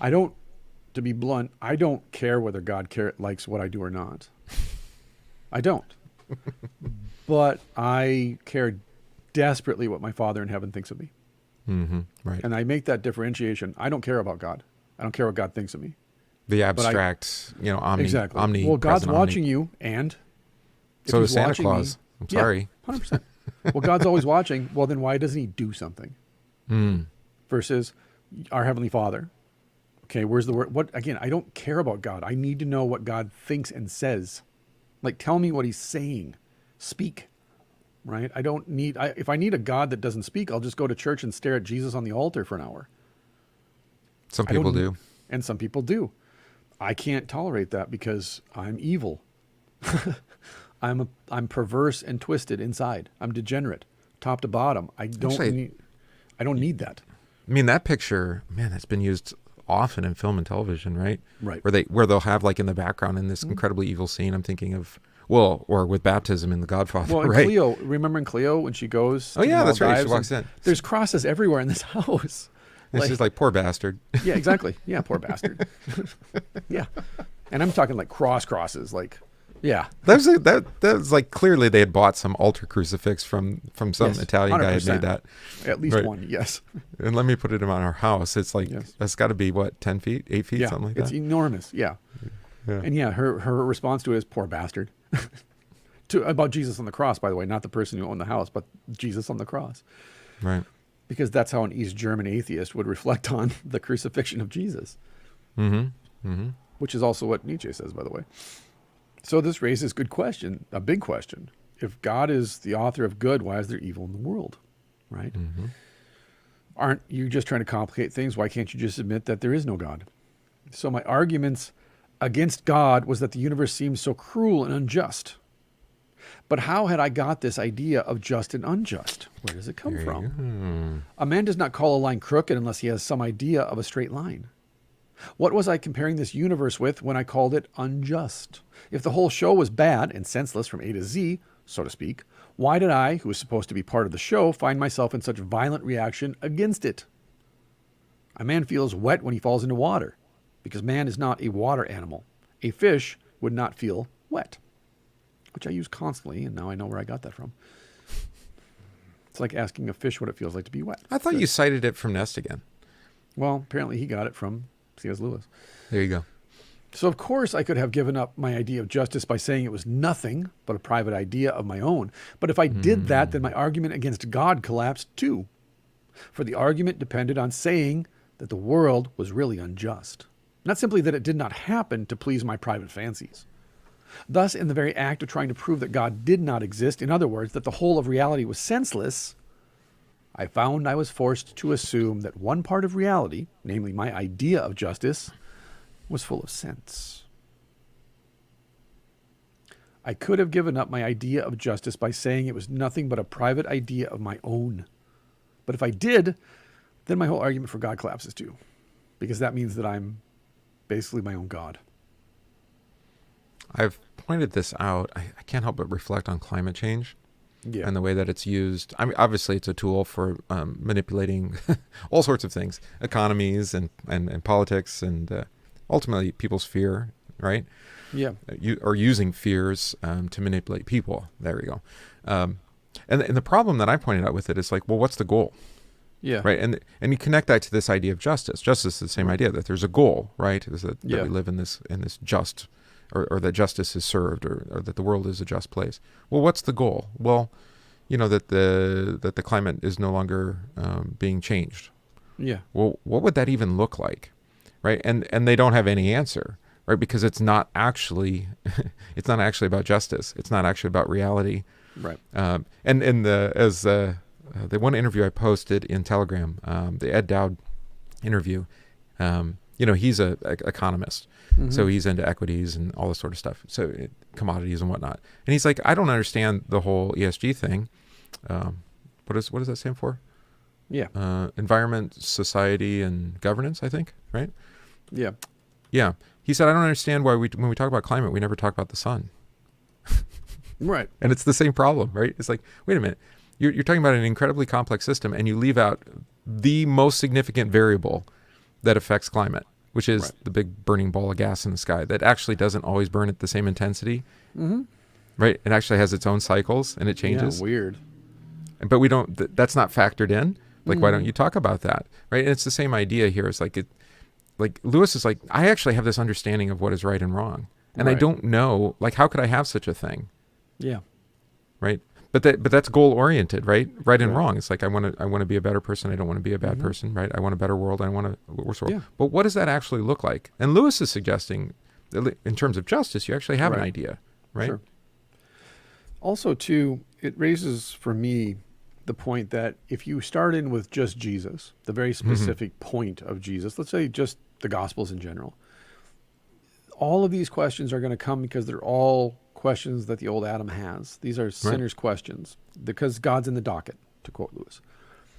To be blunt, I don't care whether God likes what I do or not. I don't. But I care desperately what my Father in heaven thinks of me. Right. And I make that differentiation. I don't care about God. I don't care what God thinks of me. The abstract, exactly. Well, God's watching you, and so is Santa Claus. I'm sorry. 100%. Well, God's always watching. Well, then why doesn't he do something? Versus our Heavenly Father. Okay, where's the word? What, again, I don't care about God. I need to know what God thinks and says. Like, tell me what he's saying. Speak. Right? If I need a God that doesn't speak, I'll just go to church and stare at Jesus on the altar for an hour. Some people do. And some people do. I can't tolerate that because I'm evil. I'm perverse and twisted inside. I'm degenerate, top to bottom. I don't need that. I mean, that picture, man, that's been used often in film and television, right? Right. Where they'll have, like, in the background in this incredibly evil scene, I'm thinking of, or with baptism in The Godfather, well, right? Cleo, remember in Cleo when she goes? Oh yeah, that's right. She walks in. There's crosses everywhere in this house. And she's like, poor bastard. Yeah, exactly. Yeah, poor bastard. Yeah. And I'm talking like crosses, like, yeah. That was like, clearly they had bought some altar crucifix from some Italian 100%. guy had made that. At least one, yes. And let me put it in our house. It's like, that's got to be, what, 10 feet, 8 feet, something like that? It's enormous, yeah. And yeah, her response to it is, poor bastard. About Jesus on the cross, by the way, not the person who owned the house, but Jesus on the cross. Right. Because that's how an East German atheist would reflect on the crucifixion of Jesus. Which is also what Nietzsche says, by the way. So this raises a big question. If God is the author of good, why is there evil in the world? Right? Aren't you just trying to complicate things? Why can't you just admit that there is no God? So my arguments against God was that the universe seems so cruel and unjust. But how had I got this idea of just and unjust? Where does it come from? A man does not call a line crooked unless he has some idea of a straight line. What was I comparing this universe with when I called it unjust? If the whole show was bad and senseless from A to Z, so to speak, why did I, who was supposed to be part of the show, find myself in such violent reaction against it? A man feels wet when he falls into water, because man is not a water animal. A fish would not feel wet, which I use constantly, and now I know where I got that from. It's like asking a fish what it feels like to be wet. I thought you cited it from Nest again. Well, apparently he got it from C.S. Lewis. There you go. So, of course, I could have given up my idea of justice by saying it was nothing but a private idea of my own. But if I did that, then my argument against God collapsed too. For the argument depended on saying that the world was really unjust. Not simply that it did not happen to please my private fancies. Thus, in the very act of trying to prove that God did not exist, in other words, that the whole of reality was senseless, I found I was forced to assume that one part of reality, namely my idea of justice, was full of sense. I could have given up my idea of justice by saying it was nothing but a private idea of my own. But if I did, then my whole argument for God collapses too, because that means that I'm basically my own God. I've pointed this out. I can't help but reflect on climate change. Yeah. And the way that it's used. I mean, obviously, it's a tool for manipulating all sorts of things, economies and politics, and ultimately people's fear, right? Yeah. Or using fears to manipulate people. There we go. And the problem that I pointed out with it is like, well, what's the goal? Yeah. Right. And you connect that to this idea of justice. Justice is the same idea that there's a goal, right? Is that we live in this just. Or that justice is served, or that the world is a just place. Well, what's the goal? Well, that the climate is no longer being changed. Yeah. Well, what would that even look like, right? And they don't have any answer, right? Because it's not actually about justice. It's not actually about reality. Right. And the one interview I posted in Telegram, the Ed Dowd interview. He's a economist. Mm-hmm. So he's into equities and all this sort of stuff. So commodities and whatnot. And he's like, I don't understand the whole ESG thing. What does that stand for? Yeah. Environment, society, and governance, I think, right? Yeah. Yeah. He said, I don't understand why when we talk about climate, we never talk about the sun. Right. And it's the same problem, right? It's like, wait a minute. You're talking about an incredibly complex system, and you leave out the most significant variable that affects climate, which is the big burning ball of gas in the sky that actually doesn't always burn at the same intensity. Mm-hmm. Right? It actually has its own cycles, and it changes. Yeah, weird. But we don't, that's not factored in. Like, why don't you talk about that? Right? And it's the same idea here. It's like, Lewis is like, I actually have this understanding of what is right and wrong. And I don't know, like, how could I have such a thing? Yeah. Right? But that's goal oriented, right? Right and wrong. It's like, I want to be a better person. I don't want to be a bad person, right? I want a better world. I want a worse world. Yeah. But what does that actually look like? And Lewis is suggesting that in terms of justice, you actually have an idea, right? Sure. Also, too, it raises for me the point that if you start in with just Jesus, the very specific point of Jesus, let's say just the Gospels in general, all of these questions are going to come because they're all questions that the old Adam has. These are sinners' questions because God's in the docket, to quote Lewis.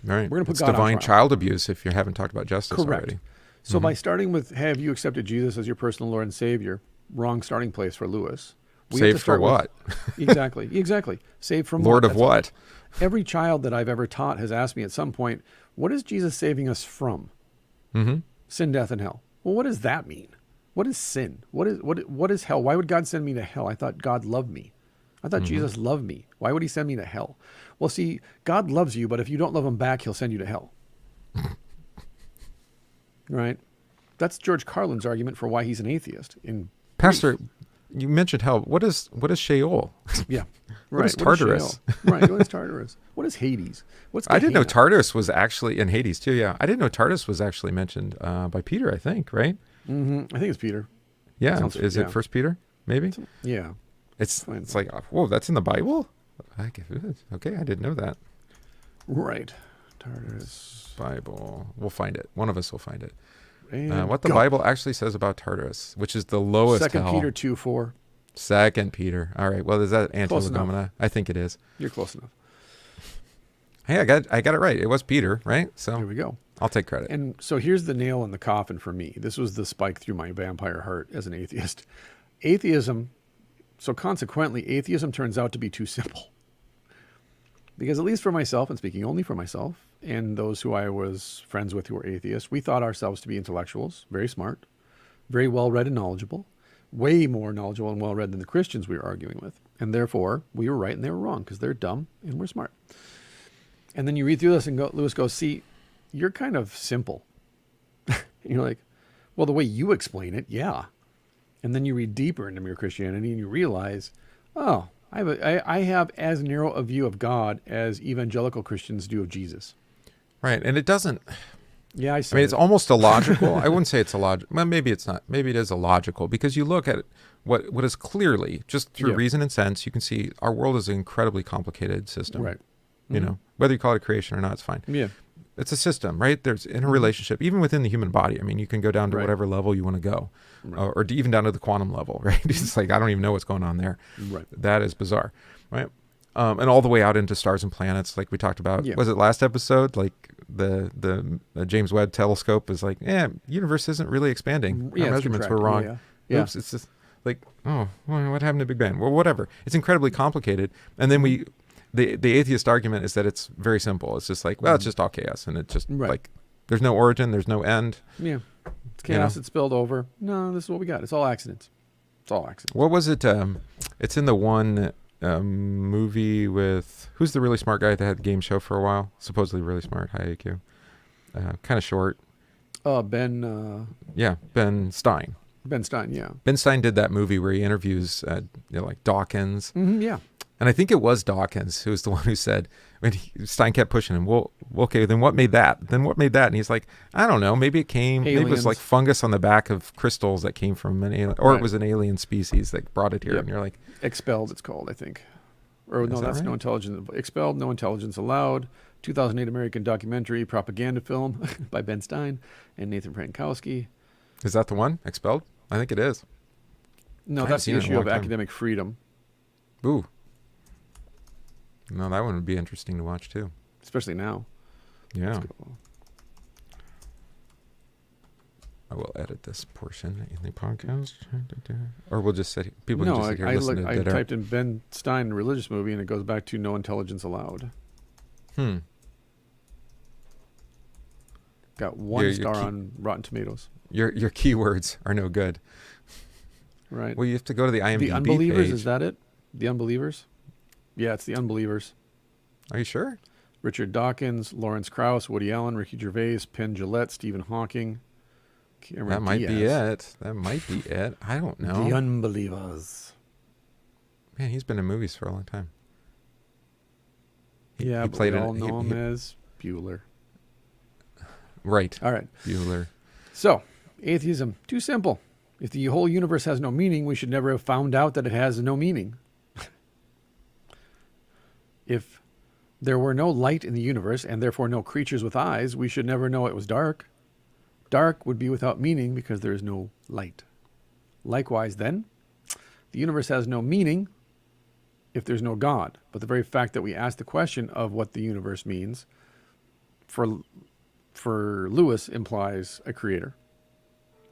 Right. We're going to put it's God divine on trial. Child abuse if you haven't talked about justice already. So by starting with, have you accepted Jesus as your personal Lord and Savior? Wrong starting place for Lewis. Saved for what? Exactly. Saved from Lord of what? Every child that I've ever taught has asked me at some point, what is Jesus saving us from? Mm-hmm. Sin, death, and hell. Well, what does that mean? What is sin? What is hell? Why would God send me to hell? I thought God loved me. I thought Jesus loved me. Why would he send me to hell? Well, see, God loves you, but if you don't love him back, he'll send you to hell. Right? That's George Carlin's argument for why he's an atheist. Pastor, you mentioned hell. What is Sheol? Yeah. Right. What is Tartarus? Right. What is Tartarus? What is Hades? What's Gehenna? I didn't know Tartarus was actually in Hades too. Yeah. I didn't know Tartarus was actually mentioned by Peter, I think, right? Mm-hmm. I think it's Peter. Yeah. Is it First Peter? Maybe? Yeah. It's like, whoa, that's in the Bible? Okay, I didn't know that. Right. Tartarus. Bible. We'll find it. One of us will find it. What the Bible actually says about Tartarus, which is the lowest hell. 2 Peter 2:4. 2 Peter. All right. Well, is that Anti-Legomena? I think it is. You're close enough. Hey, I got it right. It was Peter, right? So here we go. I'll take credit. And so here's the nail in the coffin for me. This was the spike through my vampire heart as an atheist. Atheism. So consequently, atheism turns out to be too simple. Because at least for myself, and speaking only for myself, and those who I was friends with who were atheists, we thought ourselves to be intellectuals, very smart, very well-read and knowledgeable, way more knowledgeable and well-read than the Christians we were arguing with. And therefore, we were right and they were wrong because they're dumb and we're smart. And then you read through this and Lewis goes, see, you're kind of simple. And you're like, well, the way you explain it, yeah. And then you read deeper into mere Christianity and you realize, oh, I have as narrow a view of God as evangelical Christians do of Jesus. Right. And it doesn't Yeah, I I said mean, it's almost illogical. I wouldn't say it's illogical. Well, maybe it's not. Maybe it is illogical because you look at what is clearly, just through Yeah. reason and sense, you can see our world is an incredibly complicated system. Right. You know, whether you call it creation or not, it's fine. Yeah. It's a system, right? There's interrelationship, even within the human body. I mean, you can go down to Right. whatever level you want to go, Right. or even down to the quantum level, right? It's like, I don't even know what's going on there. Right. That is bizarre, right? And all the way out into stars and planets, like we talked about. Yeah. Was it last episode? Like the James Webb telescope is like, universe isn't really expanding. Yeah, Our it's measurements were contracting. wrong. Yeah. Oops, it's just like, oh, well, what happened to Big Bang? Well, whatever. It's incredibly complicated. And then the atheist argument is that it's very simple. It's just like, well, it's just all chaos, and it's just Right. like there's no origin, there's no end. Yeah. It's chaos. It spilled over. No, this is what we got. It's all accidents. It's all accidents. What was it? It's in the one movie with who's the really smart guy that had the game show for a while? Supposedly really smart, high IQ, kind of short. Ben Stein. Ben Stein. Yeah. Ben Stein did that movie where he interviews, like Dawkins. Yeah. And I think it was Dawkins who was the one who said, when Stein kept pushing him, well, okay, then what made that? Then what made that? And he's like, I don't know. Maybe it maybe it was like Aliens. fungus on the back of crystals that came from an alien, or Right. it was an alien species that brought it here. Yep. And you're like, Expelled, it's called, I think. Or Is no, that that's right? No Intelligence. Expelled, No Intelligence Allowed. 2008 American documentary propaganda film by Ben Stein and Nathan Frankowski. is that the one? Expelled? I think it is. No, haven't that's the seen it in a issue long of time. academic freedom, Ooh. No, that one would be interesting to watch too. especially now. Yeah. Let's go. I will edit this portion in the podcast. Or we'll just sit here. People No, can just sit here I and listen to I dead air. typed in Ben Stein religious movie and it goes back to No Intelligence Allowed. Got one Your star key- on Rotten Tomatoes. Your keywords are no good. Right. Well, you have to go to the IMDb The Unbelievers, page. is that it? The Unbelievers? Yeah, it's The Unbelievers. Are you sure? Richard Dawkins, Lawrence Krauss, Woody Allen, Ricky Gervais, Penn Jillette, Stephen Hawking, Cameron That might be Diaz. it. That might be it. I don't know. The Unbelievers. Man, he's been in movies for a long time. Yeah, he but played we in- all know he- him as Bueller. Right. All right. Bueller. So, atheism, too simple. If the whole universe has no meaning, we should never have found out that it has no meaning. If there were no light in the universe, and therefore no creatures with eyes, we should never know it was dark. Dark would be without meaning because there is no light. Likewise, then, the universe has no meaning if there's no God. But the very fact that we ask the question of what the universe means, for Lewis, implies a creator.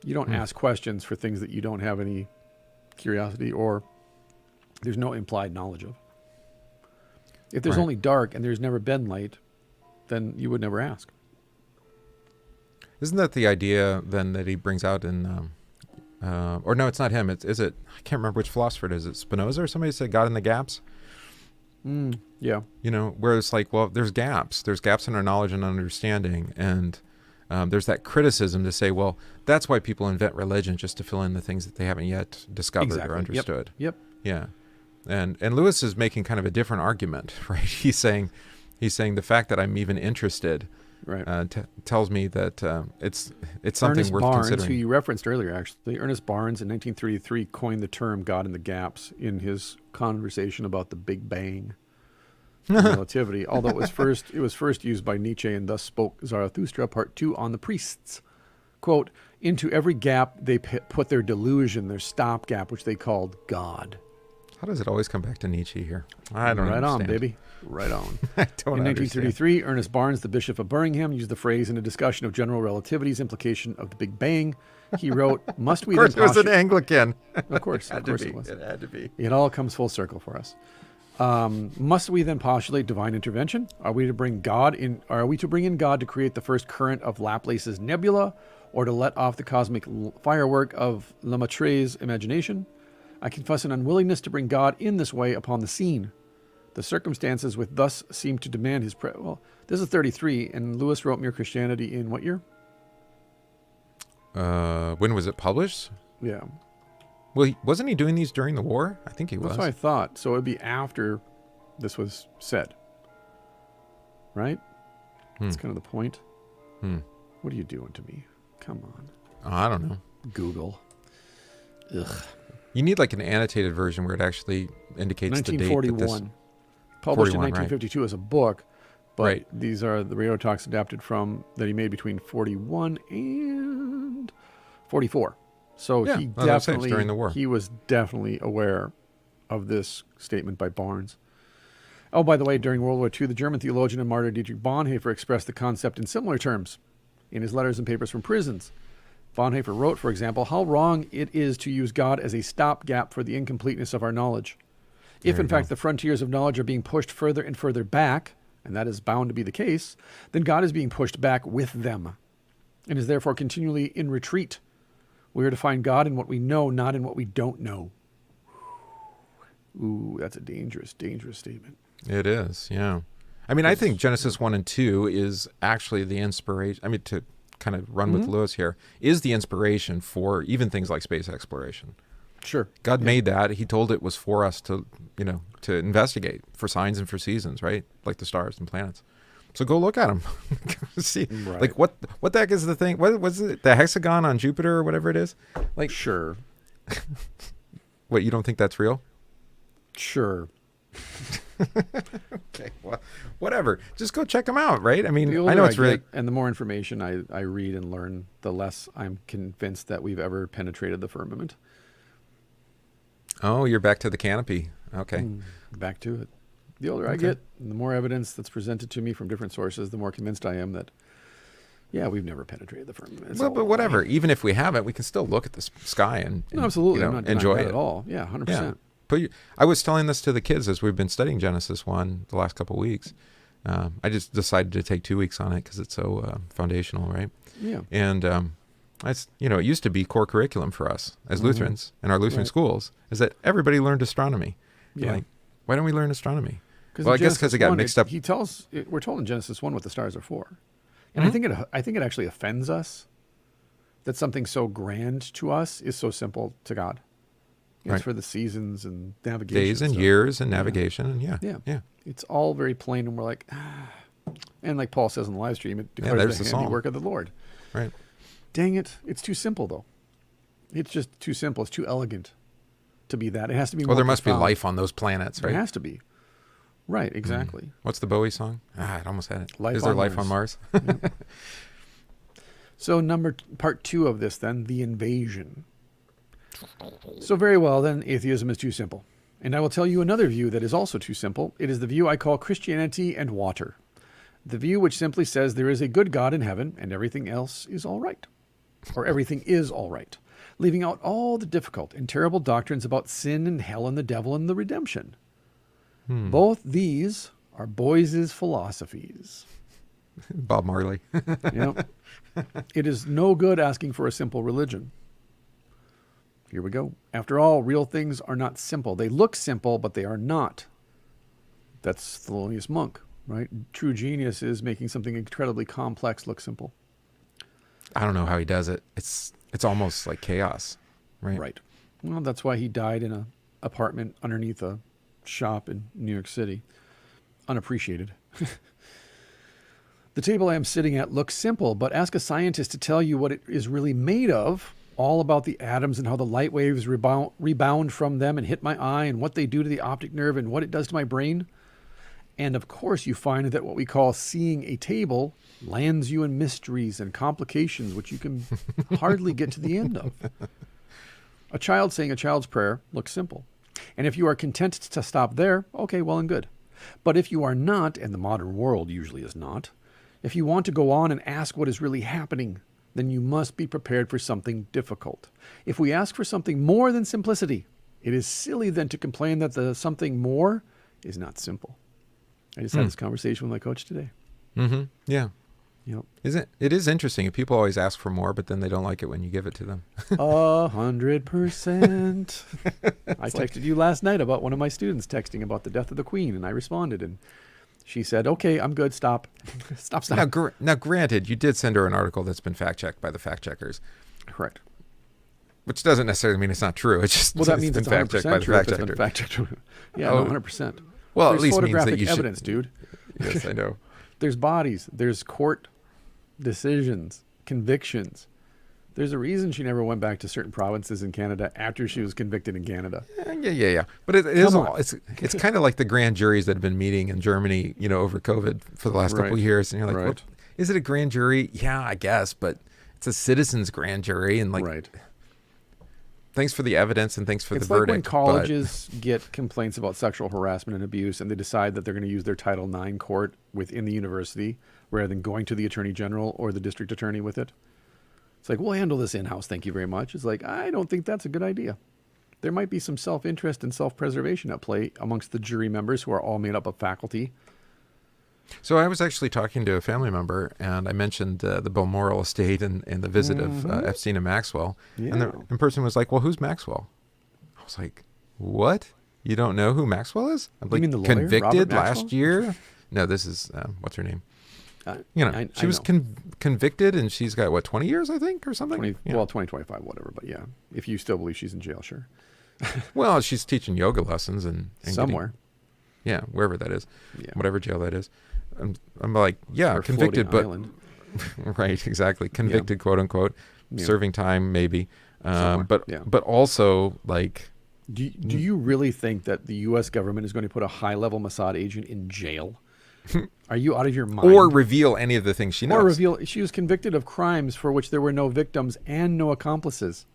You don't ask questions for things that you don't have any curiosity or there's no implied knowledge of. If there's Right. only dark and there's never been light, then you would never ask. Isn't that the idea then that he brings out in, or no, it's not him. Is it? I can't remember which philosopher it is. Is it Spinoza or somebody said God in the gaps? Yeah. You know, where it's like, well, there's gaps. There's gaps in our knowledge and understanding, and there's that criticism to say, well, that's why people invent religion, just to fill in the things that they haven't yet discovered Exactly. or Yep. understood. Yep. Yeah, and Lewis is making kind of a different argument, right? He's saying the fact that I'm even interested Right. tells me that it's something Ernest worth Barnes, who considering. you referenced earlier, actually, Ernest Barnes in 1933 coined the term "God in the gaps" in his conversation about the Big Bang and relativity. Although it was first used by Nietzsche, and thus spoke Zarathustra, Part 2, on the priests. Quote: "Into every gap they put their delusion, their stopgap, which they called God." How does it always come back to Nietzsche here? I don't Right understand. on, baby. Right on. I don't In understand. 1933, Ernest Barnes, the Bishop of Birmingham, used the phrase in a discussion of general relativity's implication of the Big Bang. He wrote, "Must we Of course, then it was an postulate-" Anglican. Of course Had it to be. was. It had to be. It all comes full circle for us. Must we then postulate divine intervention? Are we to bring in God to create the first current of Laplace's nebula, or to let off the cosmic firework of Lemaitre's imagination? I confess an unwillingness to bring God in this way upon the scene. The circumstances which thus seem to demand his well, this is 33, and Lewis wrote Mere Christianity in what year? When was it published? Yeah, Well, wasn't he doing these during the war? I think he was. that's what I thought. So it would be after this was said, right? That's kind of the point. What are you doing to me? Come on. Oh, I don't know. Google. Ugh. You need like an annotated version where it actually indicates the date. 1941. Published in 41, right. 1952 as a book, but Right. these are the radio talks adapted from that he made between 41 and 44. So Yeah, he well, that's it, it's definitely during the war. he was definitely aware of this statement by Barnes. Oh, by the way, during World War II, the German theologian and martyr Dietrich Bonhoeffer expressed the concept in similar terms in his letters and papers from prisons. Bonhoeffer wrote, for example, how wrong it is to use God as a stopgap for the incompleteness of our knowledge. If, in fact, the frontiers of knowledge are being pushed further and further back, and that is bound to be the case, then God is being pushed back with them and is therefore continually in retreat. We are to find God in what we know, not in what we don't know. Ooh, that's a dangerous, dangerous statement. It is, yeah. I mean, I think Genesis 1 and 2 is actually the inspiration. I mean, to kind of run with Lewis here, is the inspiration for even things like space exploration. Sure. God made that. He told it was for us to, to investigate for signs and for seasons, right? Like the stars and planets. So go look at them. See, Right. like what the heck is the thing? What was it? The hexagon on Jupiter or whatever it is? Like, Sure. what, you don't think that's real? Sure. Okay, well, whatever. Just go check them out, right? I mean, The I older know it's really... get, and the more information I read and learn, the less I'm convinced that we've ever penetrated the firmament. Oh, you're back to the canopy. Okay. Back to it. The older I get, and the more evidence that's presented to me from different sources, the more convinced I am that, yeah, we've never penetrated the firmament. It's Well, all but a whatever. lie. Even if we haven't, we can still look at the sky and No, absolutely. I'm not denying enjoy that it at all. Yeah, 100%. Yeah. I was telling this to the kids as we've been studying Genesis 1 the last couple of weeks. I just decided to take 2 weeks on it because it's so foundational, right? Yeah. And it used to be core curriculum for us as Lutherans in our Lutheran Right. schools, is that everybody learned astronomy. Yeah. Like, why don't we learn astronomy? 'Cause Well, in I guess because it got Genesis mixed up. 1, we're told in Genesis 1 what the stars are for. And I think it actually offends us that something so grand to us is so simple to God. It's Right. for the seasons and navigation. Days and stuff. years and navigation. And yeah. It's all very plain, and we're like, and like Paul says in the live stream, it declares there's the the psalm. handiwork of the Lord. Right. Dang it. It's too simple, though. It's just too simple. It's too elegant to be that. It has to be more Well, there must be profound. life on those planets, There right? has to be. Right, exactly. What's the Bowie song? I almost had it. Life Is there on life Mars. on Mars? So part 2 of this then, the invasion. So very well then, atheism is too simple. And I will tell you another view that is also too simple. It is the view I call Christianity and water. The view which simply says there is a good God in heaven and everything else is all right. Or everything is all right. Leaving out all the difficult and terrible doctrines about sin and hell and the devil and the redemption. Both these are Boyce's philosophies. Bob Marley. It is no good asking for a simple religion. Here we go. After all, real things are not simple. They look simple, but they are not. That's Thelonious Monk, right? True genius is making something incredibly complex look simple. I don't know how he does it. It's almost like chaos, right? Right. Well, that's why he died in an apartment underneath a shop in New York City. Unappreciated. The table I am sitting at looks simple, but ask a scientist to tell you what it is really made of, all about the atoms and how the light waves rebound from them and hit my eye and what they do to the optic nerve and what it does to my brain. And of course, you find that what we call seeing a table lands you in mysteries and complications which you can hardly get to the end of. A child saying a child's prayer looks simple. And if you are content to stop there, okay, well and good. But if you are not, and the modern world usually is not, if you want to go on and ask what is really happening, then you must be prepared for something difficult. If we ask for something more than simplicity, it is silly then to complain that the something more is not simple. I just had this conversation with my coach today. Mm-hmm. Yeah. Yep. It is interesting. People always ask for more, but then they don't like it when you give it to them. 100%. I texted you last night about one of my students texting about the death of the Queen, and I responded, and she said, "Okay, I'm good. Stop. Stop. Now, granted, you did send her an article that's been fact-checked by the fact-checkers. Correct. Which doesn't necessarily mean it's not true. It's just Well, that means been it's 100% fact-checked by the true if it's been fact-checker. fact-checked. Yeah, Oh. no, 100%. Well, There's at least means that photographic you should... evidence, dude. Yes, I know. There's bodies. There's court decisions. convictions. There's a reason she never went back to certain provinces in Canada after she was convicted in Canada. Yeah. But it is all, it's kind of like the grand juries that have been meeting in Germany, over COVID for the last couple of years. And you're like, what, is it a grand jury? Yeah, I guess, but it's a citizens grand jury. And thanks for the evidence and thanks for the verdict. It's like when colleges get complaints about sexual harassment and abuse and they decide that they're going to use their Title IX court within the university rather than going to the attorney general or the district attorney with it. It's like, we'll handle this in-house, thank you very much. It's like, I don't think that's a good idea. There might be some self-interest and self-preservation at play amongst the jury members who are all made up of faculty. So I was actually talking to a family member, and I mentioned the Balmoral estate and the visit of Epstein and Maxwell. Yeah. And the person was like, well, who's Maxwell? I was like, what? You don't know who Maxwell is? I'm like, you mean the lawyer, convicted last year? No, this is, what's her name? She was convicted, and she's got, 20 years, I think, or something? 20, 25, whatever. But yeah, if you still believe she's in jail, sure. Well, she's teaching yoga lessons and somewhere. Wherever that is. Yeah. Whatever jail that is. I'm like, or convicted, but right, exactly, convicted, quote unquote, serving time maybe, but also like. Do you really think that the U.S. government is going to put a high-level Mossad agent in jail? Are you out of your mind? Or reveal any of the things she knows? Or reveal she was convicted of crimes for which there were no victims and no accomplices.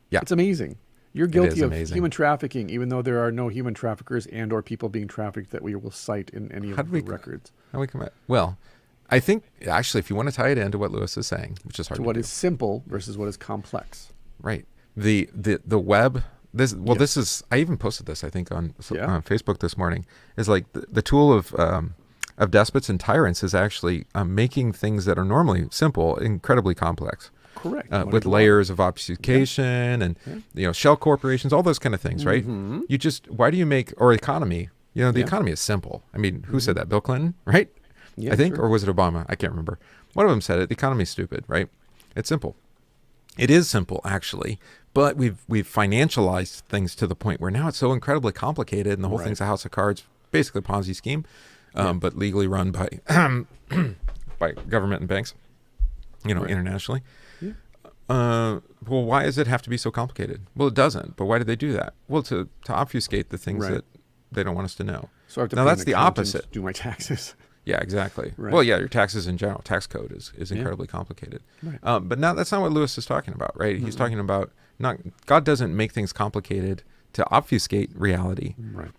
Yeah, it's amazing. You're guilty of human trafficking, even though there are no human traffickers and or people being trafficked that we will cite in any of the records. How do we come at? Well, I think, actually, if you want to tie it into what Lewis is saying, which is hard to what do. Is simple versus what is complex. Right. The web, this is, I even posted this, I think, on Facebook this morning, is like the tool of despots and tyrants is actually making things that are normally simple incredibly complex. Correct. With layers of obfuscation and shell corporations, all those kind of things, right? You just, why do you make, or economy, the economy is simple. I mean, who said that? Bill Clinton, right? Yeah, I think, or was it Obama? I can't remember. One of them said it. The economy is stupid, right? It's simple. It is simple, actually, but we've financialized things to the point where now it's so incredibly complicated, and the whole thing's a house of cards, basically a Ponzi scheme, but legally run by by government and banks, internationally. Well, why does it have to be so complicated? Well, it doesn't. But why do they do that? Well, to obfuscate the things that they don't want us to know. So I have to now that's the opposite. Do my taxes. Yeah, exactly. Right. Well, your taxes in general, tax code is incredibly complicated. Right. But now that's not what Lewis is talking about, right? He's talking about God doesn't make things complicated to obfuscate reality, right?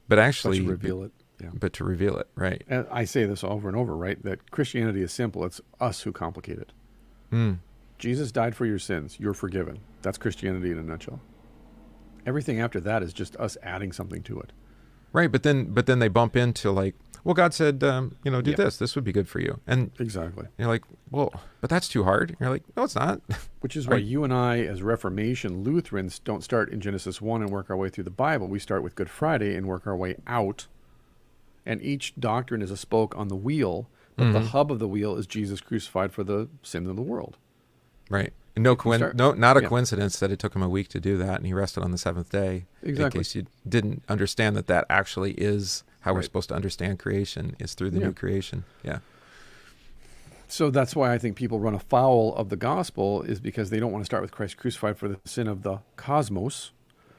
But actually, to reveal it. Yeah. But to reveal it, right? And I say this over and over, right? That Christianity is simple. It's us who complicate it. Jesus died for your sins. You're forgiven. That's Christianity in a nutshell. Everything after that is just us adding something to it. Right, but then they bump into like, well, God said, do this. This would be good for you. And exactly. You're like, well, but that's too hard. You're like, no, it's not. Which is why you and I, as Reformation Lutherans, don't start in Genesis 1 and work our way through the Bible. We start with Good Friday and work our way out. And each doctrine is a spoke on the wheel, but the hub of the wheel is Jesus crucified for the sin of the world. Right. And not a coincidence that it took him a week to do that, and he rested on the seventh day. Exactly. In case you didn't understand that actually is how we're supposed to understand creation, is through the new creation. Yeah. So that's why I think people run afoul of the gospel, is because they don't want to start with Christ crucified for the sin of the cosmos,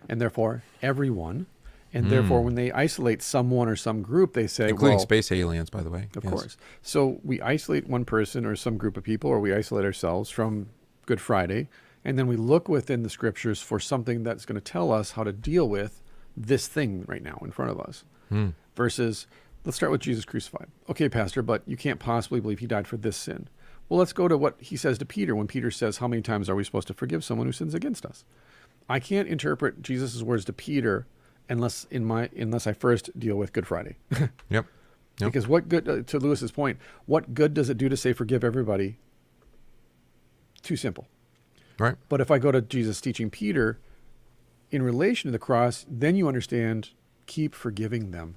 and therefore everyone. And therefore, when they isolate someone or some group, they say, including space aliens, by the way. Of course. So we isolate one person or some group of people, or we isolate ourselves from Good Friday, and then we look within the scriptures for something that's going to tell us how to deal with this thing right now in front of us. Versus, let's start with Jesus crucified. Okay, Pastor, but you can't possibly believe he died for this sin. Well, let's go to what he says to Peter when Peter says, how many times are we supposed to forgive someone who sins against us? I can't interpret Jesus' words to Peter unless I first deal with Good Friday. Yep. Because what good, to Lewis's point, what good does it do to say forgive everybody? Too simple. Right. But if I go to Jesus teaching Peter in relation to the cross, then you understand, keep forgiving them.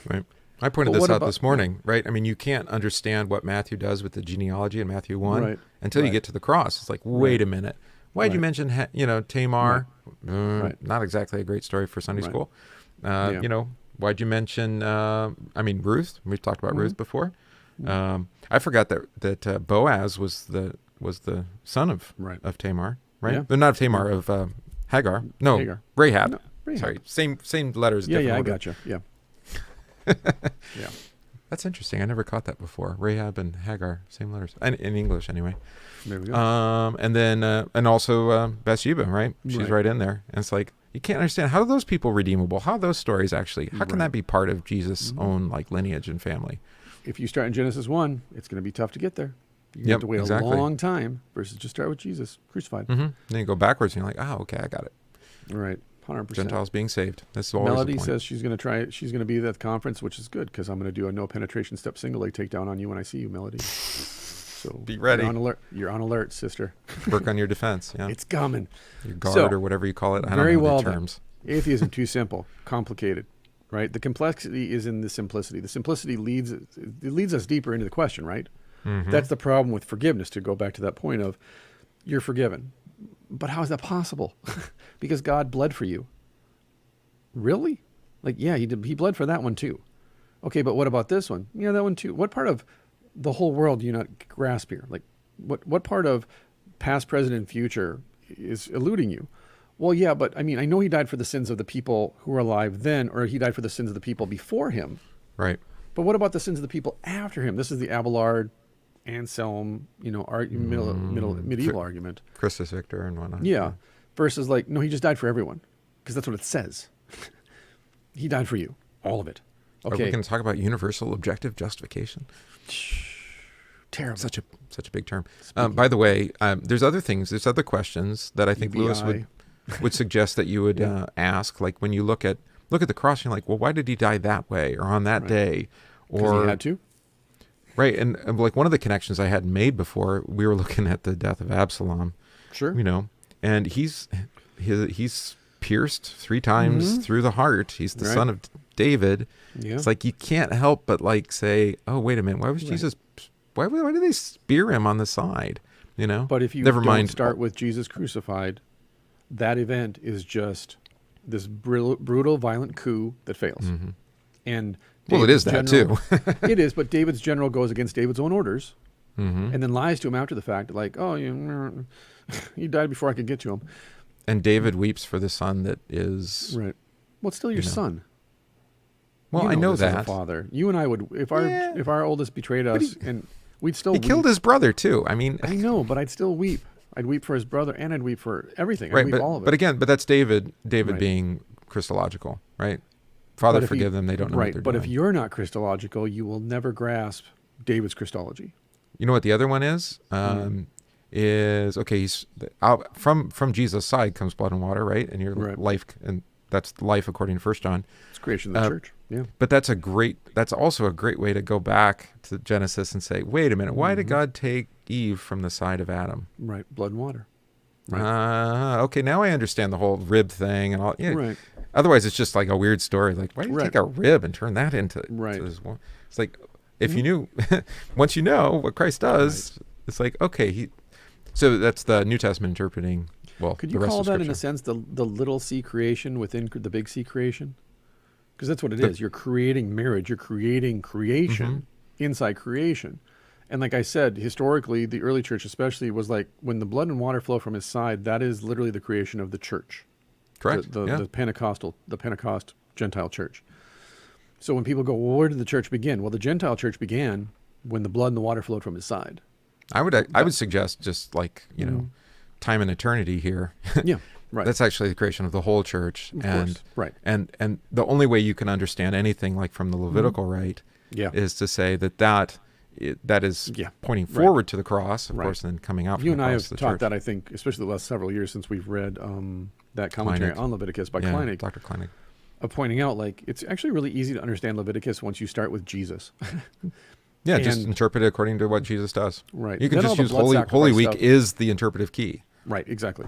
Right. I pointed this out this morning, right? I mean, you can't understand what Matthew does with the genealogy in Matthew 1 until you get to the cross. It's like, wait a minute. Why did you mention, Tamar? Not exactly a great story for Sunday school. Why'd you mention, Ruth? We've talked about Ruth before. I forgot that Boaz was the son of Tamar, right? Yeah. They're not of Tamar, of Hagar. No, Hagar. Rahab. No, Rahab. Sorry, same letters. Yeah, different I order. gotcha. Yeah. Yeah. That's interesting. I never caught that before. Rahab and Hagar, same letters, in English anyway. There we go. And then and also Bathsheba, right? She's right in there, and it's like you can't understand how are those people redeemable? How are those stories actually? How can that be part of Jesus' own like lineage and family? If you start in Genesis 1, it's going to be tough to get there. You have to wait a long time versus just start with Jesus crucified. Then you go backwards and you're like, oh, okay, I got it. Right. 100%. Gentiles being saved. That's always Melody the point. says she's going to try. She's going to be at the conference, which is good because I'm going to do a no penetration step single leg takedown on you when I see you, Melody. So be ready. You're on alert. You're on alert, sister. Work on your defense. Yeah, it's coming. Your guard or whatever you call it. I don't know the terms. Atheism too simple, complicated, right? The complexity is in the simplicity. The simplicity leads us deeper into the question, right? That's the problem with forgiveness. To go back to that point of you're forgiven, but how is that possible? Because God bled for you. Really? Like, yeah, he did. He bled for that one too. Okay, but what about this one? Yeah, that one too. What part of the whole world do you not grasp here? Like, what part of past, present, and future is eluding you? Well, yeah, but I mean, I know he died for the sins of the people who were alive then, or he died for the sins of the people before him. Right. But what about the sins of the people after him? This is the Abelard, Anselm, medieval argument. Christus Victor and whatnot. Yeah. Versus like, no, he just died for everyone. Because that's what it says. He died for you. All of it. Okay. Or we can talk about universal objective justification. Terrible. Such a big term. By the way, there's other things. There's other questions that I think Lewis would suggest that you would ask. Like when you look at the cross, you're like, well, why did he die that way or on that day? Because he had to. Right. And like one of the connections I hadn't made before, we were looking at the death of Absalom. Sure. And he's pierced 3 times through the heart. He's the son of David. Yeah. It's like you can't help but like say, oh, wait a minute. Why was Jesus? Why did they spear him on the side? But if you don't start with Jesus crucified, that event is just this brutal, violent coup that fails. And it is that too. It is, but David's general goes against David's own orders and then lies to him after the fact, like, oh, he died before I could get to him. And David weeps for the son that is... Right. Well, it's still your son. Well, I know that. As a father. You and I would, if our oldest betrayed us, and we'd still He killed his brother, too. I mean... I know, but I'd still weep. I'd weep for his brother, and I'd weep for everything. Right, I'd weep all of it. But again, that's David being Christological, right? Father, forgive them, they don't know what they're doing. But if you're not Christological, you will never grasp David's Christology. You know what the other one is? Is he's out from Jesus' side comes blood and water, right? And your life, and that's life according to 1 John. It's creation of the church. Yeah. But that's also a great way to go back to Genesis and say, wait a minute, why did God take Eve from the side of Adam? Right, blood and water. Right. Okay, now I understand the whole rib thing and all. Yeah. Right. Otherwise, it's just like a weird story. Like, why did you take a rib and turn that into this one? It's like, if you knew, once you know what Christ does, it's like, okay, so that's the New Testament interpreting, could you call that in a sense the little c creation within the big C creation? Because that's what it is. You're creating marriage. You're creating creation inside creation. And like I said, historically, the early church especially was like, when the blood and water flow from his side, that is literally the creation of the church. Correct. The Pentecost Gentile church. So when people go, well, where did the church begin? Well, the Gentile church began when the blood and the water flowed from his side. I would suggest just like, time and eternity here. Yeah, right. That's actually the creation of the whole church. Of course, right. And the only way you can understand anything like from the Levitical rite is to say that is pointing forward to the cross, of course, and then coming out from the cross. You and I have taught that, I think, especially the last several years since we've read that commentary on Leviticus by Kleinig. Dr. Kleinig. Of pointing out, like, it's actually really easy to understand Leviticus once you start with Jesus. Yeah, just interpret it according to what Jesus does. Right. You can just use Holy Week is the interpretive key. Right, exactly.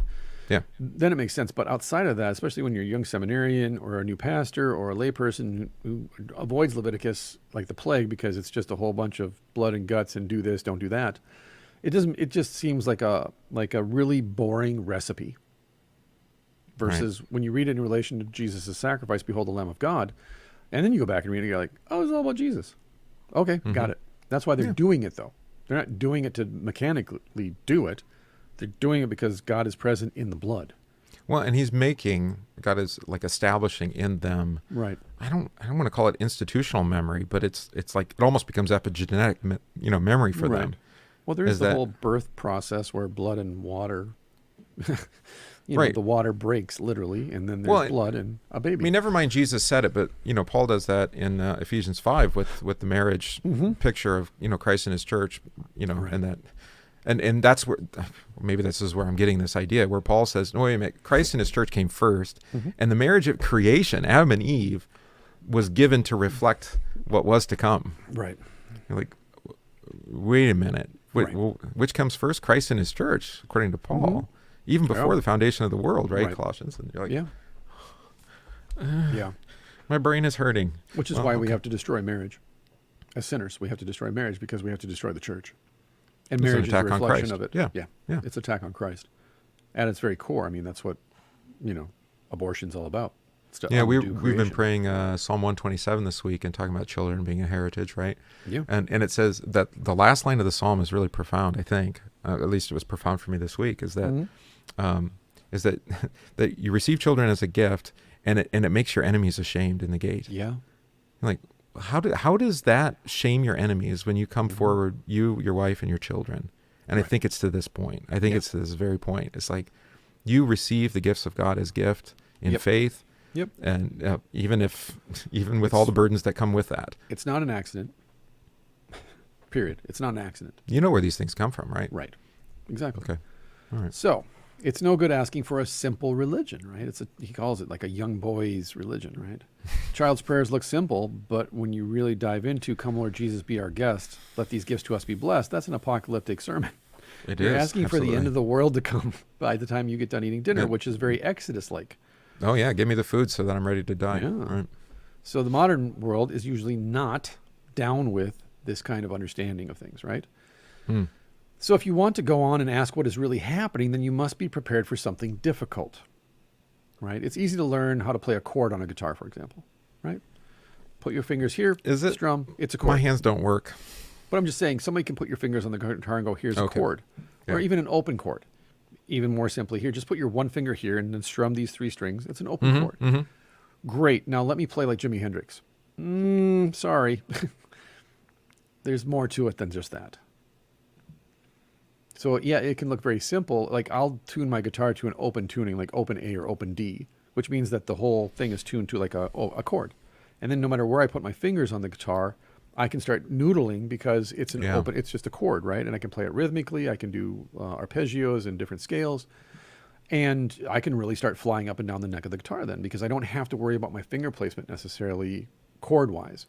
Yeah. Then it makes sense. But outside of that, especially when you're a young seminarian or a new pastor or a layperson who avoids Leviticus like the plague because it's just a whole bunch of blood and guts and do this, don't do that. It just seems like a really boring recipe. Versus when you read it in relation to Jesus' sacrifice, behold the Lamb of God, and then you go back and read it, you're like, oh, it's all about Jesus. Okay, got it. That's why they're doing it, though. They're not doing it to mechanically do it. They're doing it because God is present in the blood. Well, and God is like establishing in them. Right. I don't want to call it institutional memory, but it's like it almost becomes epigenetic, memory for Right. them. Well, there's the whole birth process where blood and water, right. the water breaks literally, and then there's blood and a baby. I mean, never mind Jesus said it, but Paul does that in Ephesians 5 with the marriage picture of Christ and His church, Right. and that. And that's where, maybe this is where I'm getting this idea, where Paul says, no, wait a minute, Christ and His church came first, and the marriage of creation, Adam and Eve, was given to reflect what was to come. Right. You're like, wait a minute, Right. which comes first, Christ and His church, according to Paul, even before the foundation of the world, right? Colossians. And you're like, yeah. My brain is hurting. Which is why we have to destroy marriage. As sinners, we have to destroy marriage because we have to destroy the church. And It's an marriage is a attack on reflection Christ. of it. Yeah. It's attack on Christ. At its very core, I mean, that's what, abortion's all about. It's to undo We've creation. been praying Psalm 127 this week and talking about children being a heritage, right? Yeah. And it says that the last line of the psalm is really profound, I think. At least it was profound for me this week, is that that you receive children as a gift, and it makes your enemies ashamed in the gate. Yeah. Like, how does that shame your enemies when you come forward, you, your wife, and your children? And I think it's to this point. I think it's to this very point. It's like you receive the gifts of God as gift in faith. Yep. And even with all the burdens that come with that. It's not an accident. Period. It's not an accident. You know where these things come from, right? Right. Exactly. Okay. All right. So it's no good asking for a simple religion, right? He calls it like a young boy's religion, right? Child's prayers look simple, but when you really dive into "Come, Lord Jesus, be our guest, let these gifts to us be blessed," that's an apocalyptic sermon. You're asking for the end of the world to come by the time you get done eating dinner, which is very Exodus-like. Oh yeah, give me the food so that I'm ready to die. Yeah. Right. So the modern world is usually not down with this kind of understanding of things, right? So if you want to go on and ask what is really happening, then you must be prepared for something difficult, right? It's easy to learn how to play a chord on a guitar, for example, right? Put your fingers here, Is it? strum, it's a chord. My hands don't work. But I'm just saying, somebody can put your fingers on the guitar and go, here's a chord. Yeah. Or even an open chord. Even more simply, here, just put your one finger here and then strum these 3 strings. It's an open chord. Great. Now let me play like Jimi Hendrix. Sorry. There's more to it than just that. So yeah, it can look very simple. Like I'll tune my guitar to an open tuning, like open A or open D, which means that the whole thing is tuned to like a chord. And then no matter where I put my fingers on the guitar, I can start noodling because it's an open, it's just a chord, right? And I can play it rhythmically. I can do arpeggios and different scales. And I can really start flying up and down the neck of the guitar then, because I don't have to worry about my finger placement necessarily chord-wise.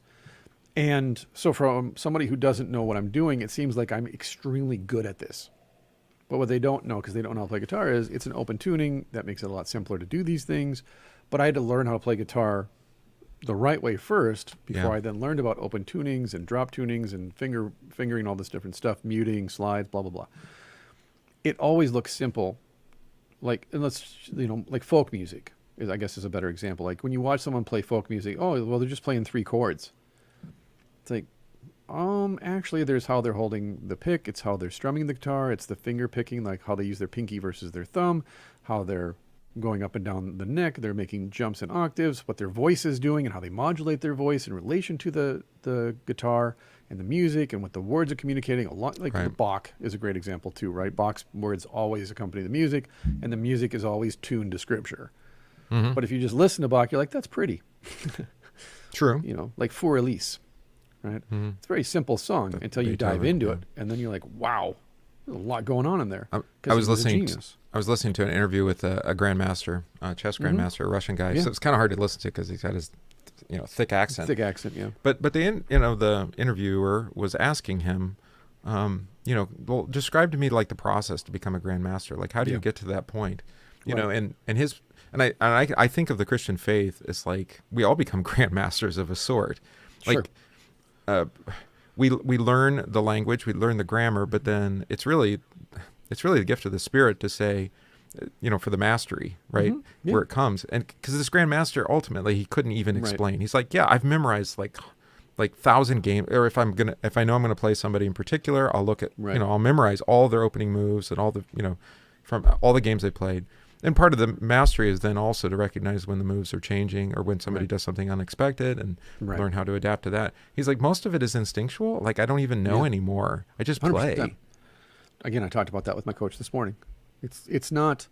And so from somebody who doesn't know what I'm doing, it seems like I'm extremely good at this. But what they don't know, because they don't know how to play guitar, is it's an open tuning. That makes it a lot simpler to do these things. But I had to learn how to play guitar the right way first before I then learned about open tunings and drop tunings and fingering all this different stuff, muting, slides, blah, blah, blah. It always looks simple. Like, like folk music, I guess is a better example. Like when you watch someone play folk music, oh, well, they're just playing 3 chords. It's like, actually there's how they're holding the pick. It's how they're strumming the guitar. It's the finger picking, like how they use their pinky versus their thumb, how they're going up and down the neck. They're making jumps and octaves, what their voice is doing and how they modulate their voice in relation to the guitar and the music and what the words are communicating. A lot like Bach is a great example too, right? Bach's words always accompany the music and the music is always tuned to scripture. But if you just listen to Bach, you're like, that's pretty. True. Like For Elise, right? It's a very simple song until you dive into it. And then you're like, wow, there's a lot going on in there. I was listening to an interview with a grandmaster, chess grandmaster, a Russian guy. So it's kind of hard to listen to because he's got his, thick accent. Thick accent, yeah. But the interviewer was asking him, well, describe to me like the process to become a grandmaster. Like, how do you get to that point? You know, and I think of the Christian faith as like we all become grandmasters of a sort. Like, we learn the language, we learn the grammar, but then it's really the gift of the Spirit to say, for the mastery, right? Where it comes. And because this grandmaster, ultimately, he couldn't even explain. He's like, I've memorized like like 1,000 games, or if I know I'm gonna play somebody in particular, I'll look at, Right. I'll memorize all their opening moves and all the, from all the games they played. And part of the mastery is then also to recognize when the moves are changing or when somebody Right. does something unexpected and Right. learn how to adapt to that. He's like, most of it is instinctual. Like, I don't even know Yeah. anymore. I just play. 100%. Again, I talked about that with my coach this morning. It's not,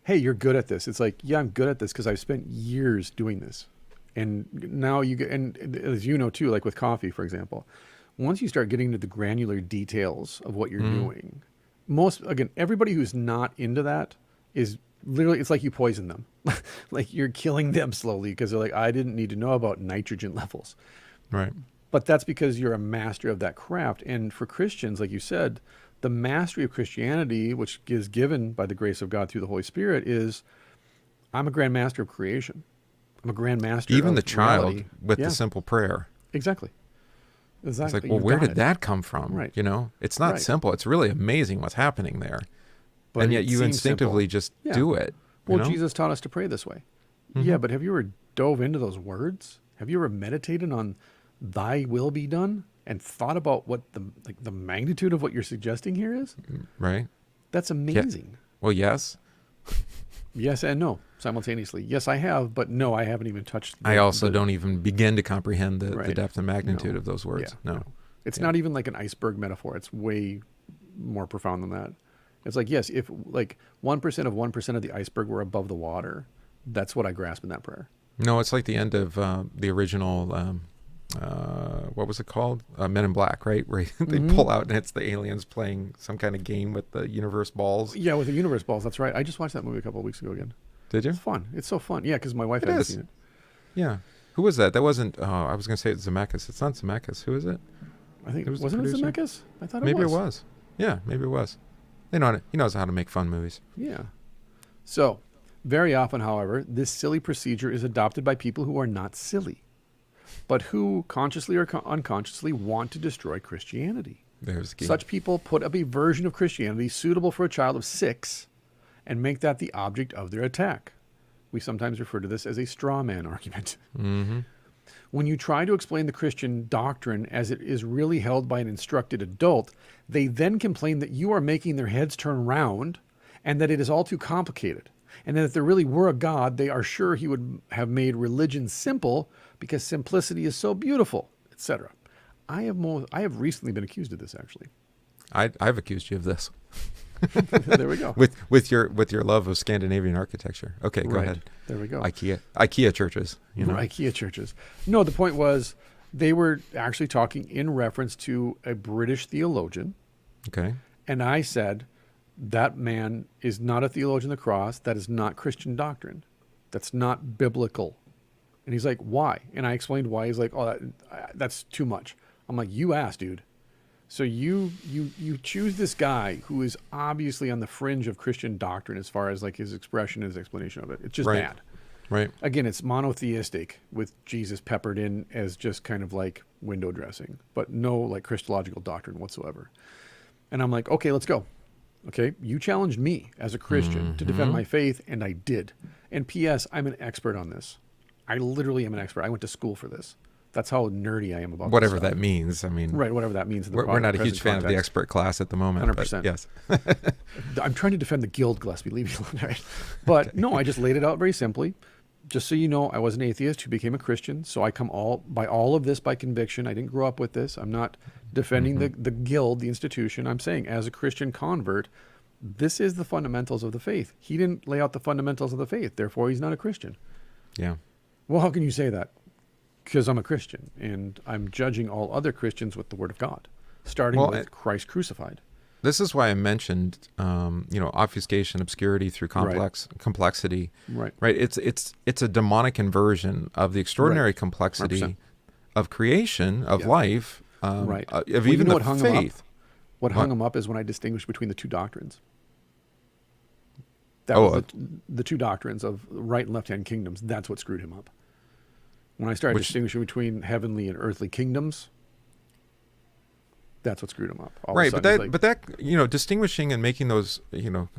hey, you're good at this. It's like, yeah, I'm good at this because I've spent years doing this. And now you get, and as you know too, like with coffee, for example, once you start getting into the granular details of what you're doing, everybody who's not into that is literally, it's like you poison them. Like you're killing them slowly because they're like, I didn't need to know about nitrogen levels. Right. But that's because you're a master of that craft. And for Christians, like you said, the mastery of Christianity, which is given by the grace of God through the Holy Spirit, is I'm a grandmaster of creation. I'm a grandmaster Even of the child reality. with Yeah, the simple prayer. exactly. It's Exactly. like, well, You where got did it. that come from? Right. It's not Right. simple. It's really amazing what's happening there. But And it yet you seems instinctively simple. just Yeah. do it. Well, Jesus taught us to pray this way. Yeah, but have you ever dove into those words? Have you ever meditated on thy will be done and thought about what the magnitude of what you're suggesting here is? Right. That's amazing. Well, yes. Yes and no simultaneously. Yes, I have, but no, I haven't even touched. I also don't even begin to comprehend the Right. depth and magnitude No. of those words. Yeah, No. It's not even like an iceberg metaphor. It's way more profound than that. It's like, yes, if like 1% of 1% of the iceberg were above the water, that's what I grasp in that prayer. No, it's like the end of the original, what was it called? Men in Black, right? Where they pull out and it's the aliens playing some kind of game with the universe balls. Yeah, with the universe balls. That's right. I just watched that movie a couple of weeks ago again. Did you? It's fun. It's so fun. Yeah, because my wife It hadn't is. seen it. Yeah. Who was that? That wasn't, I was going to say it's Zemeckis. It's not Zemeckis. Who is it? I think It was the wasn't it producer? Zemeckis? I thought Maybe it it was. was. Yeah, maybe it was. He knows how to make fun movies. Yeah. So, very often, however, this silly procedure is adopted by people who are not silly, but who consciously or unconsciously want to destroy Christianity. There's the key. Such people put up a version of Christianity suitable for a child of 6 and make that the object of their attack. We sometimes refer to this as a straw man argument. Mm-hmm. When you try to explain the Christian doctrine as it is really held by an instructed adult, they then complain that you are making their heads turn round and that it is all too complicated. And that if there really were a God, they are sure he would have made religion simple because simplicity is so beautiful, etc. I have recently been accused of this, actually. I've accused you of this. There we go. with your love of Scandinavian architecture. Okay, go ahead. There we go. IKEA churches. IKEA churches. No, the point was they were actually talking in reference to a British theologian. Okay. And I said, that man is not a theologian of the cross. That is not Christian doctrine. That's not biblical. And he's like, why? And I explained why. He's like, oh, that's too much. I'm like, you asked, dude. So you choose this guy who is obviously on the fringe of Christian doctrine as far as like his expression and his explanation of it. It's just Right. bad. Right. Again, it's monotheistic with Jesus peppered in as just kind of like window dressing, but no like Christological doctrine whatsoever. And I'm like, okay, let's go. Okay, you challenged me as a Christian to defend my faith, and I did. And P.S., I'm an expert on this. I literally am an expert. I went to school for this. That's how nerdy I am about Whatever this stuff. that means. I mean, Right, whatever that means. In the we're not a present huge fan of the context. expert class at the moment. 100%. But yes. I'm trying to defend the guild, Gillespie. Leave me alone. All right. But no, I just laid it out very simply. Just so you know, I was an atheist who became a Christian. So I come all of this by conviction. I didn't grow up with this. I'm not defending the guild, the institution. I'm saying as a Christian convert, this is the fundamentals of the faith. He didn't lay out the fundamentals of the faith. Therefore, he's not a Christian. Yeah. Well, how can you say that? Because I'm a Christian and I'm judging all other Christians with the word of God, starting with Christ crucified. This is why I mentioned, obfuscation, obscurity through complexity. Right. Right. It's a demonic inversion of the extraordinary complexity 100%. of creation, of life, Right. of Well, even know the what hung him up? faith. What hung him up is when I distinguished between the two doctrines. That was the two doctrines of right and left-hand kingdoms. That's what screwed him up. When I started distinguishing between heavenly and earthly kingdoms, that's what screwed him up. Right, but that distinguishing and making those,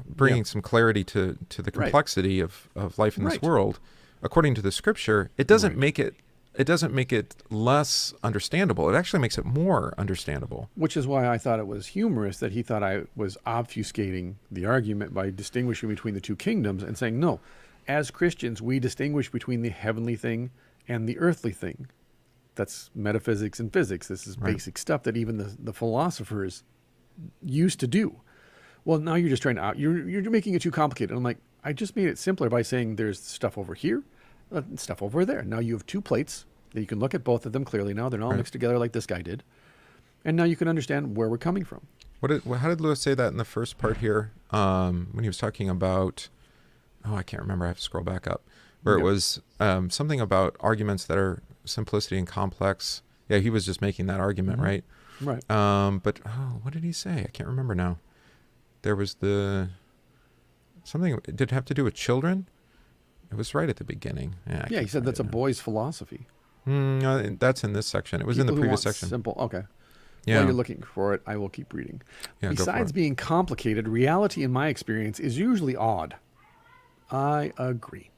bringing some clarity to the complexity of life in this world, according to the scripture, it doesn't make it doesn't make it less understandable. It actually makes it more understandable. Which is why I thought it was humorous that he thought I was obfuscating the argument by distinguishing between the two kingdoms and saying, no, as Christians, we distinguish between the heavenly thing and the earthly thing. That's metaphysics and physics. This is basic stuff that even the philosophers used to do. Well, now you're just trying to, you're making it too complicated. I'm like, I just made it simpler by saying there's stuff over here, stuff over there. Now you have two plates that you can look at both of them clearly now. They're not all mixed together like this guy did. And now you can understand where we're coming from. How did Lewis say that in the first part here? When he was talking about, I can't remember. I have to scroll back up. Where it was something about arguments that are simplicity and complex. Yeah, he was just making that argument, right? Right. But what did he say? I can't remember now. There was something. Did it have to do with children? It was right at the beginning. Yeah, he said that's a boy's philosophy. That's in this section. It was People in the who previous want section. Simple. Okay. Yeah. While you're looking for it, I will keep reading. Yeah, Besides being complicated, reality in my experience is usually odd. I agree.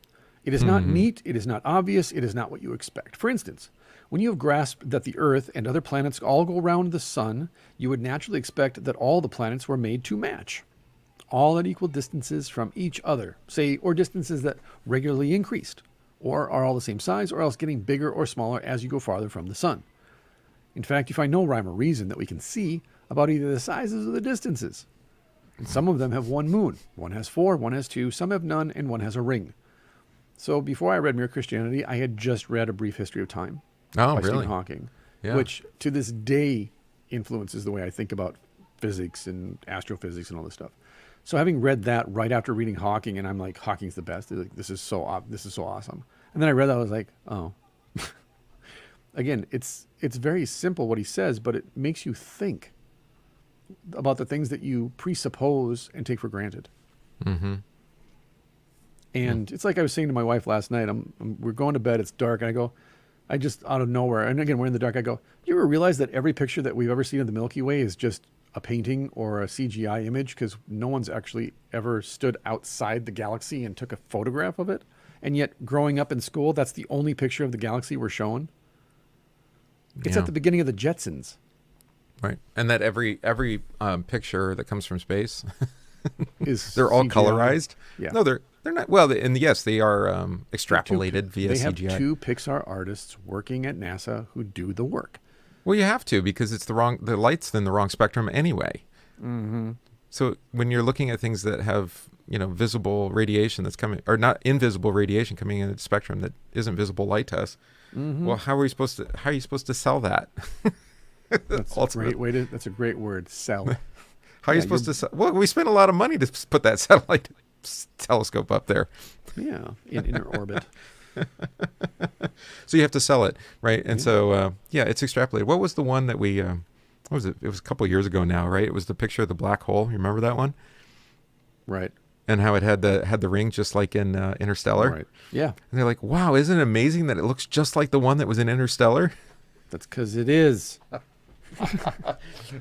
It is not neat. It is not obvious. It is not what you expect. For instance, when you have grasped that the Earth and other planets all go around the sun, you would naturally expect that all the planets were made to match, all at equal distances from each other, say, or distances that regularly increased, or are all the same size, or else getting bigger or smaller as you go farther from the sun. In fact, you find no rhyme or reason that we can see about either the sizes or the distances. And some of them have one moon. One has 4, one has 2, some have none, and one has a ring. So before I read Mere Christianity, I had just read A Brief History of Time by Stephen Hawking, which to this day influences the way I think about physics and astrophysics and all this stuff. So having read that right after reading Hawking, and I'm like, Hawking's the best. Like, this is so awesome. And then I read that, I was like, oh. Again, it's very simple what he says, but it makes you think about the things that you presuppose and take for granted. Mm-hmm. And it's like I was saying to my wife last night, we're going to bed, it's dark, and I just out of nowhere, and again, we're in the dark, I go, you ever realize that every picture that we've ever seen of the Milky Way is just a painting or a CGI image, because no one's actually ever stood outside the galaxy and took a photograph of it? And yet, growing up in school, that's the only picture of the galaxy we're shown. It's at the beginning of the Jetsons. Right. And that every picture that comes from space, they're all CGI. Colorized. Yeah. No, they're not. Well, and yes, they are extrapolated via CGI. They have 2 Pixar artists working at NASA who do the work. Well, you have to, because it's the light's in the wrong spectrum anyway. Mm-hmm. So when you're looking at things that have, visible radiation that's coming, or not invisible radiation coming in a spectrum that isn't visible light to us, well, how are you supposed to sell that? That's a great way to. That's a great word. Sell. How are you supposed to sell? Well, we spent a lot of money to put that satellite telescope up there. Yeah, in inner orbit. So you have to sell it, right? And so, it's extrapolated. What was the one that we? What was it? It was a couple of years ago now, right? It was the picture of the black hole. You remember that one? Right. And how it had the ring just like in Interstellar. Right. Yeah. And they're like, wow, isn't it amazing that it looks just like the one that was in Interstellar? That's because it is.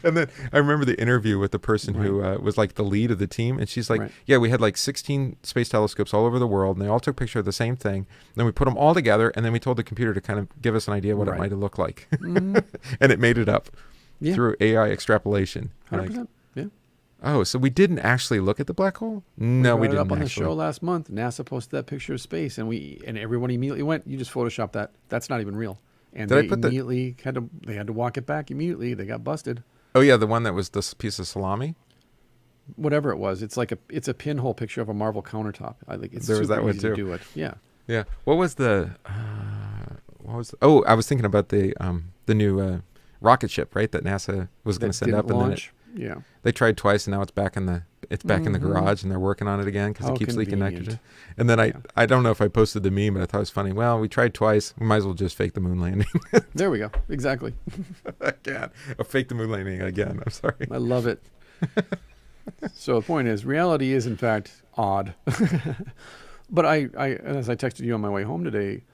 And then I remember the interview with the person who was like the lead of the team. And she's like, yeah, we had like 16 space telescopes all over the world. And they all took a picture of the same thing. Then we put them all together. And then we told the computer to kind of give us an idea what it might have looked like. Mm-hmm. And it made it up through AI extrapolation. 100%. Like, yeah. Oh, so we didn't actually look at the black hole? No, we didn't. Up on the show last month. NASA posted that picture of space, and everyone immediately went, "You just photoshopped that. That's not even real." And they immediately had to walk it back immediately. They got busted. Oh yeah, the one that was this piece of salami. Whatever it was, it's a pinhole picture of a marble countertop. I think it's super easy to do it. Yeah. Yeah. What was the? Oh, I was thinking about the new rocket ship, right? That NASA was going to send up, launch. And then they tried twice, and now it's back in the in the garage, and they're working on it again because it keeps leaking nitrogen. And then I don't know if I posted the meme, but I thought it was funny. Well, we tried twice. We might as well just fake the moon landing. There we go. Exactly. Again, fake the moon landing again. I'm sorry. I love it. So the point is, reality is in fact odd. But as I texted you on my way home today,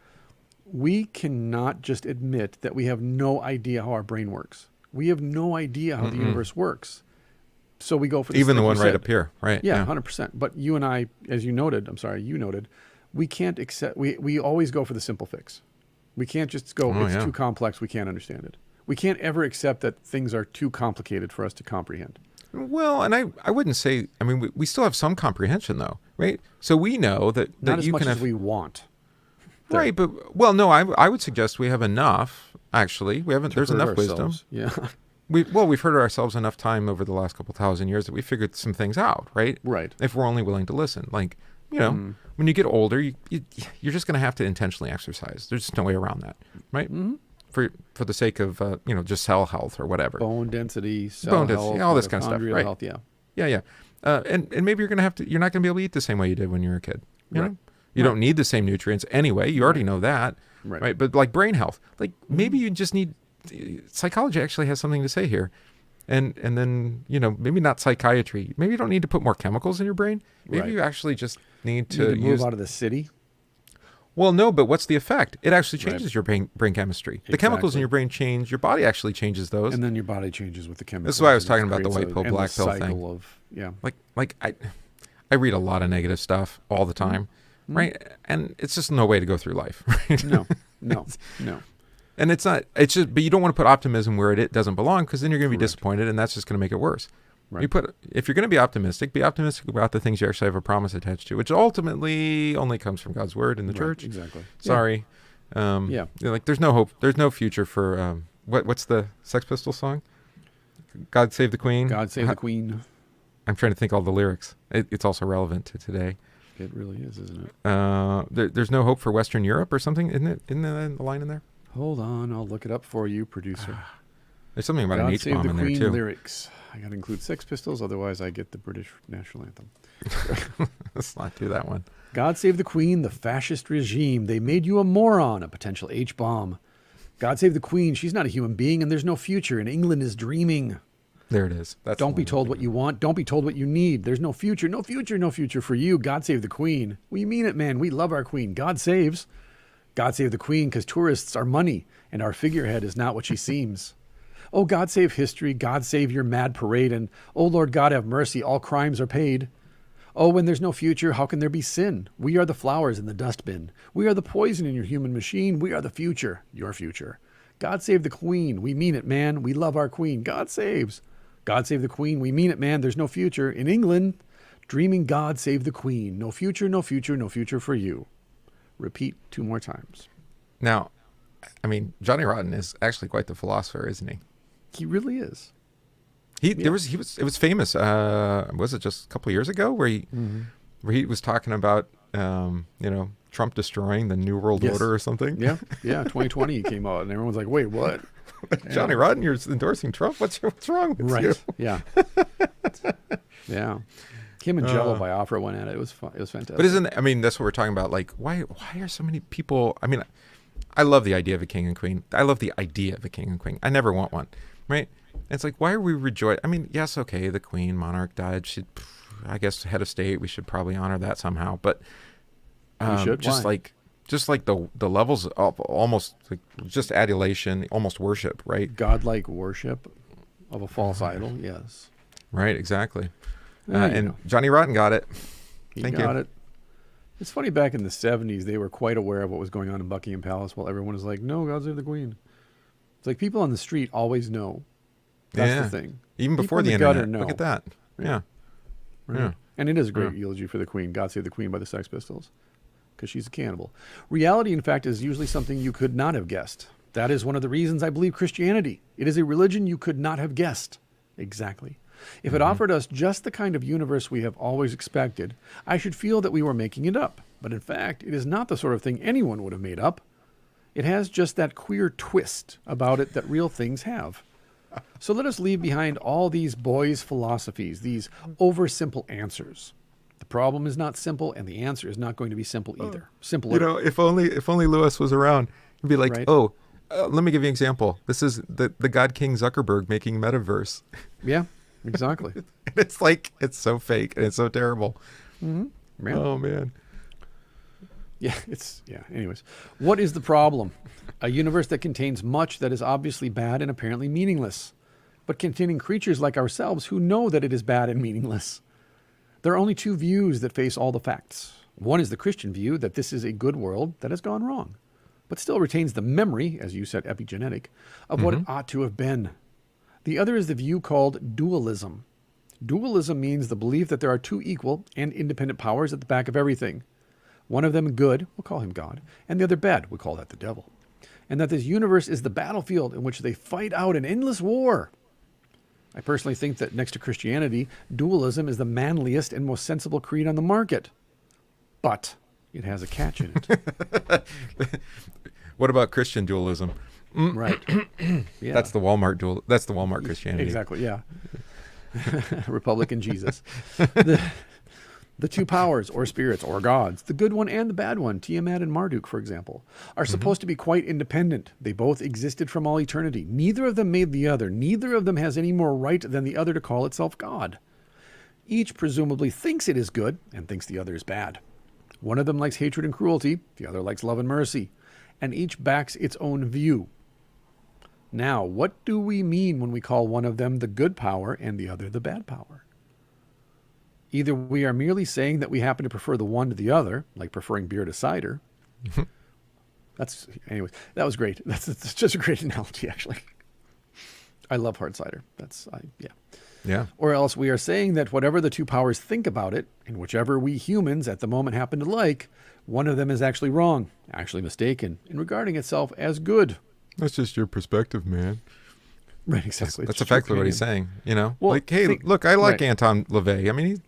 we cannot just admit that we have no idea how our brain works. We have no idea how the universe works. So we go for even the one right up here, right? Yeah, 100%. But you and I, as you noted, we can't accept. We always go for the simple fix. We can't just go, Oh, it's yeah. too complex, we can't understand it. We can't ever accept that things are too complicated for us to comprehend. Well, and I wouldn't say, I mean, we still have some comprehension though, right? So we know that Not as you much can as have, we want. There. right, but, well, no, I would suggest we have enough, actually. There's Hurt enough wisdom. ourselves. Yeah. We've heard ourselves enough time over the last couple thousand years that we figured some things out, right? Right. If we're only willing to listen. Like, when you get older, you're just going to have to intentionally exercise. There's just no way around that, right? For the sake of, just cell health or whatever. Bone density, cell Bone health, density, all this kind of stuff, mitochondrial right? health, yeah. Yeah. And maybe you're not going to be able to eat the same way you did when you were a kid. You Right. know? You don't need the same nutrients anyway. You already know that, Right. But like brain health, like maybe you just need, psychology actually has something to say here. And then, maybe not psychiatry. Maybe you don't need to put more chemicals in your brain. Maybe Right. you actually just need You need to to move out of the city. Well, no, but what's the effect? It actually Right. changes your brain chemistry. The chemicals in Exactly. your brain change. Your body actually changes those. And then your body changes with the chemicals. This is why I was and talking it about the creates white pill, an black endless pill thing. cycle of, yeah. Like I read a lot of negative stuff all the time, right? And it's just no way to go through life, right? No. And it's just, but you don't want to put optimism where it doesn't belong, because then you're going to be Correct. disappointed, and that's just going to make it worse. Right. If you're going to be optimistic about the things you actually have a promise attached to, which ultimately only comes from God's word and the Right, church. exactly. Sorry. Yeah. Like there's no hope. There's no future for, what's the Sex Pistols song? God Save the Queen. God save the Queen. I'm trying to think all the lyrics. It's also relevant to today. It really is, isn't it? There's no hope for Western Europe or something, isn't it? Isn't the line in there? Hold on, I'll look it up for you, producer. There's something about an God H save bomb the in there Queen too. lyrics. I got to include Sex Pistols, otherwise I get the British national anthem. Let's not do that one. God save the Queen, the fascist regime. They made you a moron, a potential H-bomb. God save the Queen. She's not a human being, and there's no future, and England is dreaming. There it is. That's Don't the be one. told what you want. Don't be told what you need. There's no future, no future, no future for you. God save the Queen. We mean it, man. We love our Queen. God saves. God save the Queen, because tourists are money, and our figurehead is not what she seems. Oh, God save history. God save your mad parade. And, oh, Lord God, have mercy. All crimes are paid. Oh, when there's no future, how can there be sin? We are the flowers in the dustbin. We are the poison in your human machine. We are the future, your future. God save the Queen. We mean it, man. We love our Queen. God saves. God save the Queen. We mean it, man. There's no future. In England, dreaming God save the Queen. No future, no future, no future for you. Repeat 2 more times. Now, I mean, Johnny Rotten is actually quite the philosopher, isn't he? He really is. It was famous. Was it just a couple of years ago where he was talking about Trump destroying the New World Yes. Order or something? Yeah. 2020 he came out, and everyone's like, wait, what? Johnny Rotten, you're endorsing Trump? What's wrong with you? Right. Yeah. Yeah. Him and Jello by Opera went at it. It was fun. It was fantastic. But that's what we're talking about. Like, why are so many people? I mean, I love the idea of a king and queen. I love the idea of a king and queen. I never want one, right? And it's like, why are we rejoicing? I mean, yes, okay, the queen, monarch died. She, I guess, head of state. We should probably honor that somehow. But We should. just Why? like the levels of almost like just adulation, almost worship, right? Godlike worship of a false idol. Yes. Right, exactly. There you And go. Johnny Rotten got it. He Thank got you. it. It's funny, back in the 70s, they were quite aware of what was going on in Buckingham Palace, while everyone was like, no, God save the Queen. It's like people on the street always know. That's the thing. Even People before in the the gutter internet. Look know. at that. Yeah. Right? Yeah. And it is a great Yeah. eulogy for the Queen. God save the Queen by the Sex Pistols. Because she's a cannibal. Reality, in fact, is usually something you could not have guessed. That is one of the reasons I believe Christianity. It is a religion you could not have guessed. Exactly. If it offered us just the kind of universe we have always expected, I should feel that we were making it up. But in fact, it is not the sort of thing anyone would have made up. It has just that queer twist about it that real things have. So let us leave behind all these boys' philosophies, these oversimple answers. The problem is not simple, and the answer is not going to be simple either. Simpler. If only Lewis was around, he'd be like, Right. "Oh, let me give you an example. This is the God King Zuckerberg making metaverse." Yeah, exactly. And it's like, it's so fake and it's so terrible. Yeah. Oh man. Anyways, what is the problem? A universe that contains much that is obviously bad and apparently meaningless, but containing creatures like ourselves who know that it is bad and meaningless. There are only 2 views that face all the facts. One is the Christian view that this is a good world that has gone wrong. but still retains the memory, as you said, epigenetic, of what it ought to have been. The other is the view called dualism. Dualism means the belief that there are two equal and independent powers at the back of everything. One of them good, we'll call him God, and the other bad, we call that the devil. And that this universe is the battlefield in which they fight out an endless war. I personally think that next to Christianity, dualism is the manliest and most sensible creed on the market. But it has a catch in it. What about Christian dualism? Right. Yeah. That's the Walmart dual. That's the Walmart Christianity. Exactly. Yeah. Republican Jesus. The two powers, or spirits, or gods, the good one and the bad one, Tiamat and Marduk, for example, are supposed to be quite independent. They both existed from all eternity. Neither of them made the other. Neither of them has any more right than the other to call itself God. Each presumably thinks it is good and thinks the other is bad. One of them likes hatred and cruelty. The other likes love and mercy. And each backs its own view. Now, what do we mean when we call one of them the good power and the other the bad power? Either we are merely saying that we happen to prefer the one to the other, like preferring beer to cider. Anyways, that was great. That's just a great analogy, actually. I love hard cider. Yeah. Or else we are saying that whatever the two powers think about it, and whichever we humans at the moment happen to like, one of them is actually wrong, actually mistaken, in regarding itself as good. That's just your perspective, man. Right, exactly. That's effectively what he's saying. Well, like, hey, look, I like right. Anton LaVey. I mean,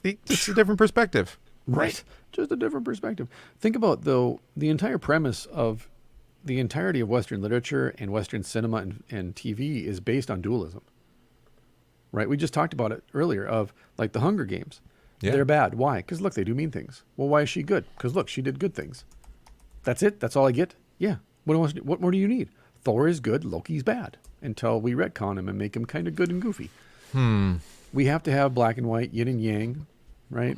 it's a different perspective. Right. Just a different perspective. Think about, though, the entire premise of the entirety of Western literature and Western cinema and TV is based on dualism. Right? We just talked about it earlier of, like, the Hunger Games. Yeah. They're bad. Why? Because, look, they do mean things. Well, why is she good? Because, look, she did good things. That's it? That's all I get? Yeah. What more do you need? Thor is good, Loki's bad. Until we retcon him and make him kind of good and goofy. We have to have black and white, yin and yang, right?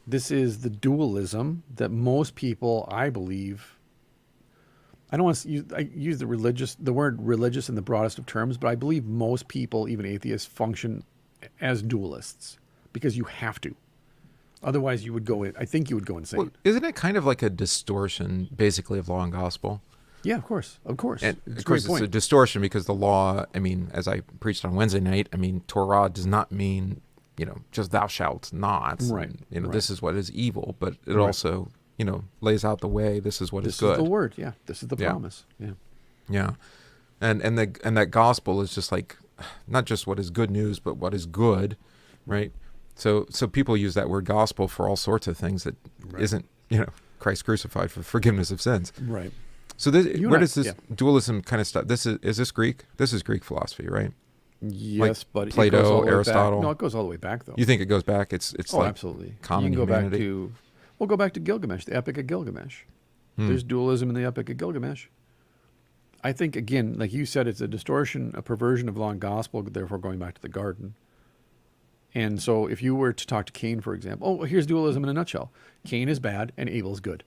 This is the dualism that most people, I believe, I don't want to use the word religious in the broadest of terms, but I believe most people, even atheists, function as dualists because you have to. Otherwise, I think you would go insane. Well, isn't it kind of like a distortion, basically, of law and gospel? Yeah, of course. And of course, it's a distortion because the law, I mean, as I preached on Wednesday night, I mean, Torah does not mean, just thou shalt not. Right. This is what is evil, but it also, lays out the way. This is what is good. This is the word. Yeah. This is the promise. Yeah. Yeah. And that gospel is just like, not just what is good news, but what is good. Right. So people use that word gospel for all sorts of things that isn't, Christ crucified for the forgiveness of sins. Right. So where does this dualism kind of start? Is this Greek? This is Greek philosophy, right? Yes, like but Plato, it goes all the way Aristotle. Back. No, it goes all the way back, though. You think it goes back? It's like absolutely. Common you can go humanity. We'll go back to Gilgamesh, the Epic of Gilgamesh. There's dualism in the Epic of Gilgamesh. I think, again, like you said, it's a distortion, a perversion of law and gospel, therefore going back to the garden. And so if you were to talk to Cain, for example, here's dualism in a nutshell. Cain is bad and Abel's good.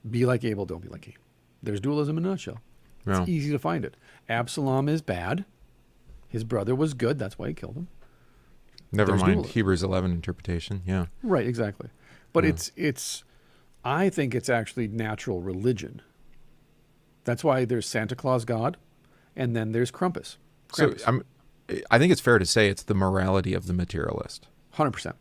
Be like Abel, don't be like Cain. There's dualism in a nutshell. It's easy to find it. Absalom is bad. His brother was good. That's why he killed him. Never mind dualism. Hebrews 11 interpretation. Yeah. Right, exactly. But I think it's actually natural religion. That's why there's Santa Claus God, and then there's Krampus. So I think it's fair to say it's the morality of the materialist. 100%.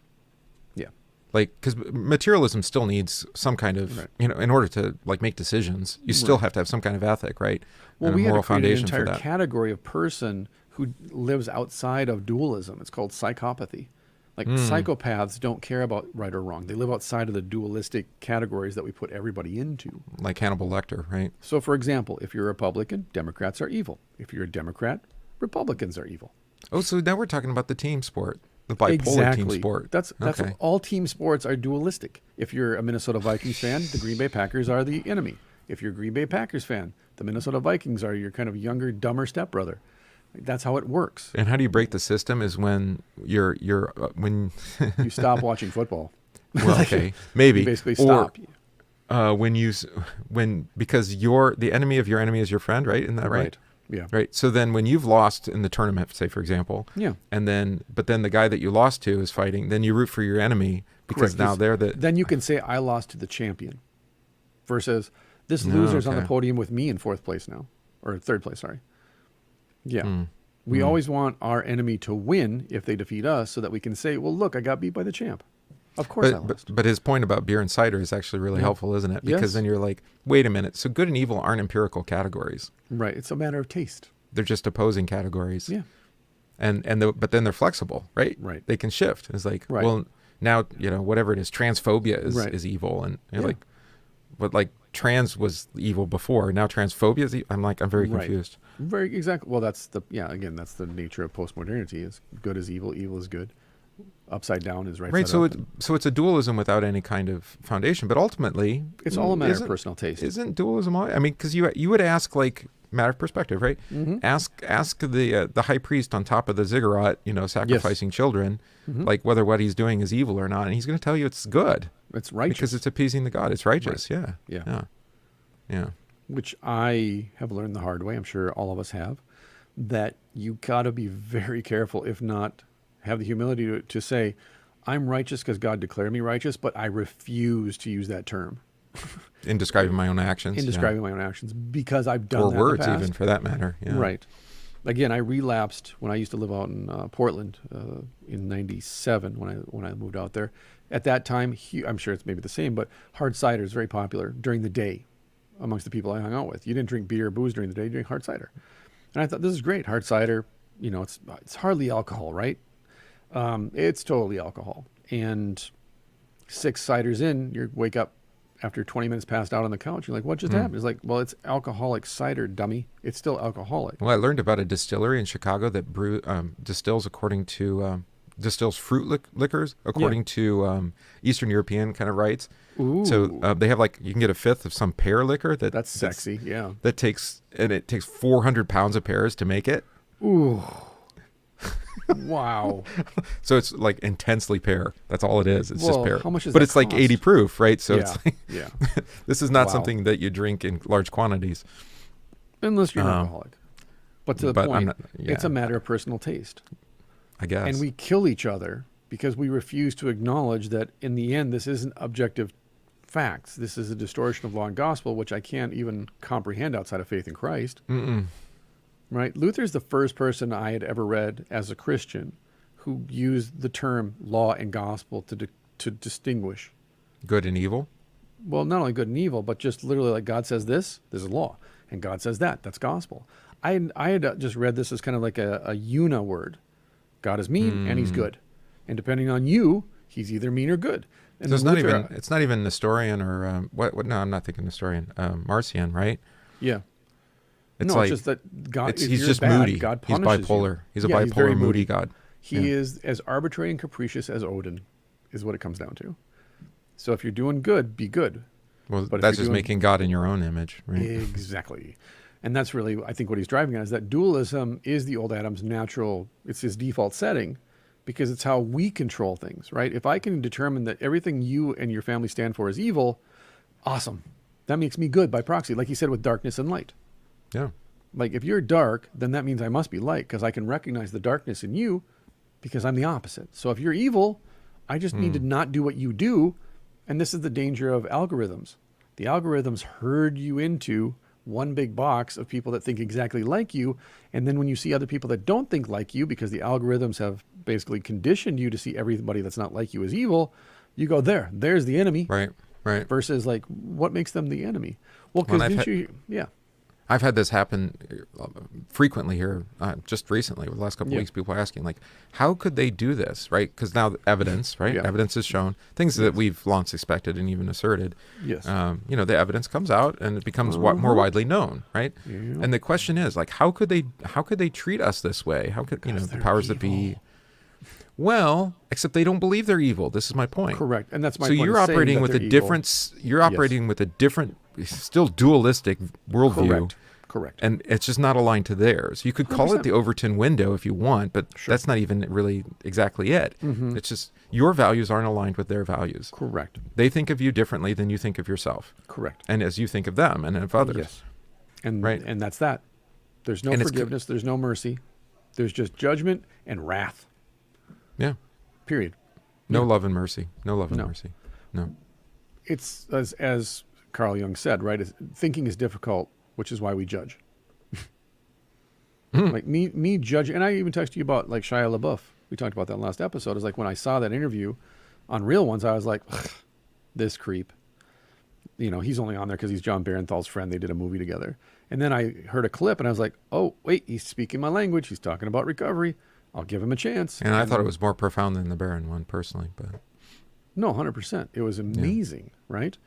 Yeah. Like, because materialism still needs some kind of, in order to make decisions, you still have to have some kind of ethic, right? Well, and we a moral had to create foundation an for entire that. category of person who lives outside of dualism. It's called psychopathy. Like psychopaths don't care about right or wrong. They live outside of the dualistic categories that we put everybody into. Like Hannibal Lecter, right? So, for example, if you're a Republican, Democrats are evil. If you're a Democrat, Republicans are evil. Oh, so now we're talking about the team sport, the bipolar team sport. That's okay. All team sports are dualistic. If you're a Minnesota Vikings fan, the Green Bay Packers are the enemy. If you're a Green Bay Packers fan, the Minnesota Vikings are your kind of younger, dumber stepbrother. That's how it works. And how do you break the system? Is when when you stop watching football. Well, okay, maybe you basically stop. Because the enemy of your enemy is your friend, right? Isn't that right? Yeah. Right. So then when you've lost in the tournament, say, for example, but then the guy that you lost to is fighting, then you root for your enemy because now they're the... Then you can say, I lost to the champion versus This No, loser's on the okay. podium with me in fourth place now, or third place, sorry. Yeah. Mm. We always want our enemy to win if they defeat us so that we can say, well, look, I got beat by the champ. Of course I lost. But his point about beer and cider is actually really helpful, isn't it? Because then you're like, wait a minute. So good and evil aren't empirical categories. Right. It's a matter of taste. They're just opposing categories. Yeah. But then they're flexible, right? Right. They can shift. It's like, Right. well, now, whatever it is, transphobia is evil. And you're like, but like trans was evil before. Now transphobia is I'm very confused. Very exactly. Well, that's the nature of postmodernity is good is evil, evil is good. Upside down is right. Right. So it's a dualism without any kind of foundation. But ultimately, it's all a matter of personal taste. Isn't dualism? Because you would ask, like, matter of perspective, right? Mm-hmm. Ask the high priest on top of the ziggurat, sacrificing children, like whether what he's doing is evil or not, and he's going to tell you it's good. It's righteous because it's appeasing the God. It's righteous. Right. Yeah. Which I have learned the hard way. I'm sure all of us have. That you got to be very careful, if not have the humility to say, I'm righteous because God declared me righteous, but I refuse to use that term. In describing my own actions. My own actions, because I've done or that words, in the past. even for that matter. Yeah. Right. Again, I relapsed when I used to live out in Portland in '97 when I moved out there. At that time, I'm sure it's maybe the same, but hard cider is very popular during the day amongst the people I hung out with. You didn't drink beer or booze during the day; you drink hard cider. And I thought, this is great. Hard cider, it's hardly alcohol, right? It's totally alcohol. And 6 ciders in, you wake up after 20 minutes passed out on the couch. You're like, what just happened? It's like, well, it's alcoholic cider, dummy. It's still alcoholic. Well, I learned about a distillery in Chicago that distills distills fruit liquors according to Eastern European kind of rites. Ooh. So they have, like, you can get a fifth of some pear liquor that's sexy. Yeah. It takes 400 pounds of pears to make it. Ooh. Wow. So it's like intensely pear. That's all it is. It's just pear. How much does but that it's like cost? 80 proof, right? So it's like, yeah. this is not Wow. something that you drink in large quantities. Unless you're an alcoholic. But to the but point, I'm not- yeah. it's a matter of personal taste. I guess. And we kill each other because we refuse to acknowledge that in the end, this isn't objective facts. This is a distortion of law and gospel, which I can't even comprehend outside of faith in Christ. Mm-mm. Right? Luther's the first person I had ever read as a Christian who used the term law and gospel to distinguish. Good and evil. Well, not only good and evil, but just literally like God says this is law, and God says that's gospel. I had just read this as kind of like a una word. God is mean and he's good. And depending on you, he's either mean or good. And So it's then not even Nestorian or what? No, I'm not thinking Nestorian. Marcion, right? Yeah. It's no, like it's just that God. If he's you're just bad, moody. God He's punishes bipolar. you. He's a Yeah, very bipolar, moody God. He is as arbitrary and capricious as Odin, is what it comes down to. So if you're doing good, be good. Well, But if that's you're just doing- making God in your own image, right? Exactly. And that's really, I think, what he's driving at is that dualism is the old Adam's natural, it's his default setting because it's how we control things, right? If I can determine that everything you and your family stand for is evil, awesome. That makes me good by proxy, like he said with darkness and light. Yeah. Like if you're dark, then that means I must be light because I can recognize the darkness in you because I'm the opposite. So if you're evil, I just need to not do what you do. And this is the danger of algorithms. The algorithms herd you into one big box of people that think exactly like you. And then when you see other people that don't think like you, because the algorithms have basically conditioned you to see everybody that's not like you as evil, you go, there's the enemy. Right. Versus like, what makes them the enemy? Well, because I've had this happen frequently here, just recently, over the last couple of weeks, people are asking, like, how could they do this, right? Because now the evidence, right? Yeah. Evidence is shown, things that we've long suspected and even asserted. Yes. The evidence comes out and it becomes more widely known, right? Yeah. And the question is, like, how could they treat us this way? How could, the powers that be... Well, except they don't believe they're evil. This is my point. Correct. And that's my so point. you're operating with a different, still dualistic worldview. Correct. And it's just not aligned to theirs. You could call 100%. It the Overton window if you want, but that's not even really exactly it. Mm-hmm. It's just your values aren't aligned with their values. Correct. They think of you differently than you think of yourself. Correct. And as you think of them and of others. Yes. And that's that. There's no forgiveness. There's no mercy. There's just judgment and wrath. Yeah. Period. No love and mercy. No love and mercy. No. It's as Carl Jung said, right? Thinking is difficult, which is why we judge. Like me judging, and I even texted you about like Shia LaBeouf. We talked about that in the last episode. Is like when I saw that interview on Real Ones, I was like, this creep. You know, he's only on there because he's John Barenthal's friend. They did a movie together. And then I heard a clip and I was like, oh, wait, he's speaking my language. He's talking about recovery. I'll give him a chance. And I thought it was more profound than the Baron one personally, but no, 100%. It was amazing, right?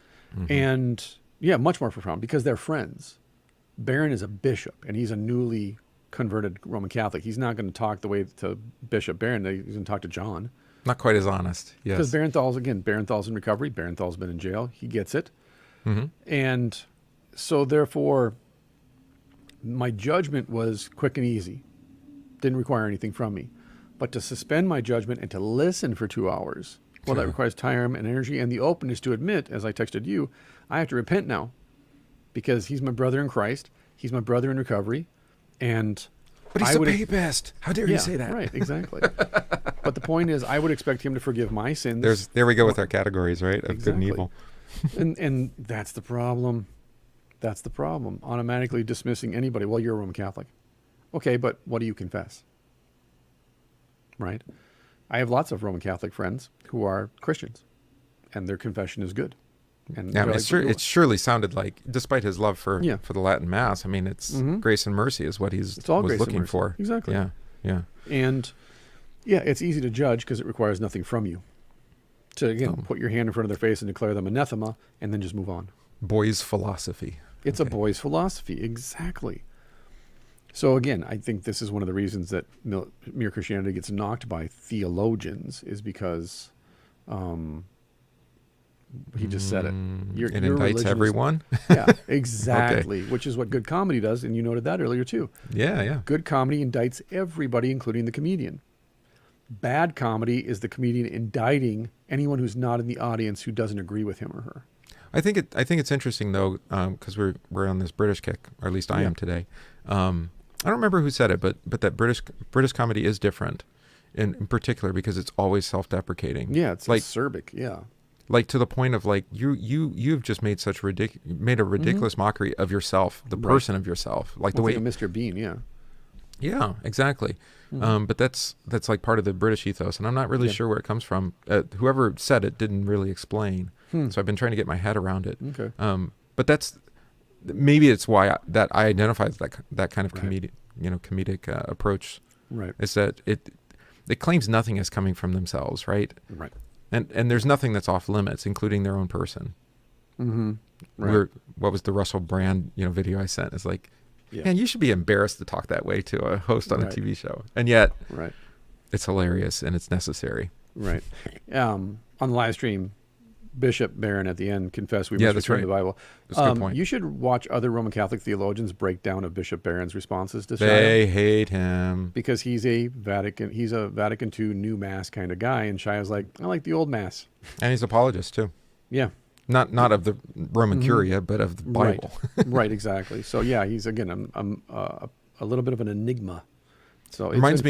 And yeah, much more profound because they're friends. Baron is a bishop and he's a newly converted Roman Catholic. He's not going to talk the way to Bishop Baron. He's going to talk to John. not quite as honest. Yes. Because Barenthal's in recovery. Barenthal's been in jail. He gets it. And so therefore, my judgment was quick and easy. Didn't require anything from me. But to suspend my judgment and to listen for 2 hours, well, that requires time and energy and the openness to admit, as I texted you, I have to repent now because he's my brother in Christ. He's my brother in recovery. And but he's a papist. How dare you say that? Right, exactly. But the point is, I would expect him to forgive my sins. There we go with our categories, right? Of good and evil. And that's the problem. That's the problem. Automatically dismissing anybody. Well, you're a Roman Catholic. Okay, but what do you confess? Right? I have lots of Roman Catholic friends who are Christians, and their confession is good. And yeah, it surely sounded like, despite his love for the Latin Mass, I mean, it's grace and mercy is what was looking for. Exactly. Yeah. And yeah, it's easy to judge because it requires nothing from you. To, again, put your hand in front of their face and declare them anathema, and then just move on. Boys' philosophy. It's a boys' philosophy, exactly. So again, I think this is one of the reasons that mere Christianity gets knocked by theologians is because he just said it. It indicts everyone? Yeah, exactly, which is what good comedy does, and you noted that earlier too. Yeah. Good comedy indicts everybody, including the comedian. Bad comedy is the comedian indicting anyone who's not in the audience who doesn't agree with him or her. I think it's interesting though, because we're on this British kick, or at least I am today. I don't remember who said it, but that British comedy is different, in particular because it's always self-deprecating. Yeah, it's like acerbic. Yeah, like to the point of like you've just made such a ridiculous mockery of yourself, the person of yourself, like the way Mr. Bean. Yeah, exactly. But that's like part of the British ethos, and I'm not really sure where it comes from. Whoever said it didn't really explain, so I've been trying to get my head around it. Okay. But maybe it's why I identify as that kind of comedic approach. Right. Is that it claims nothing is coming from themselves, right? Right. And there's nothing that's off limits, including their own person. Right. What was the Russell Brand video I sent? It's like, man, you should be embarrassed to talk that way to a host on a TV show. And yet, it's hilarious and it's necessary. Right. On the live stream, Bishop Barron at the end confessed we must return to the Bible. That's a good point. You should watch other Roman Catholic theologians break down of Bishop Barron's responses to Shia. They hate him. Because he's a Vatican II new Mass kind of guy, and Shia's like, I like the old Mass. And he's an apologist too. Yeah. Not of the Roman Curia, but of the Bible. Right, exactly. So yeah, he's again a little bit of an enigma. So it reminds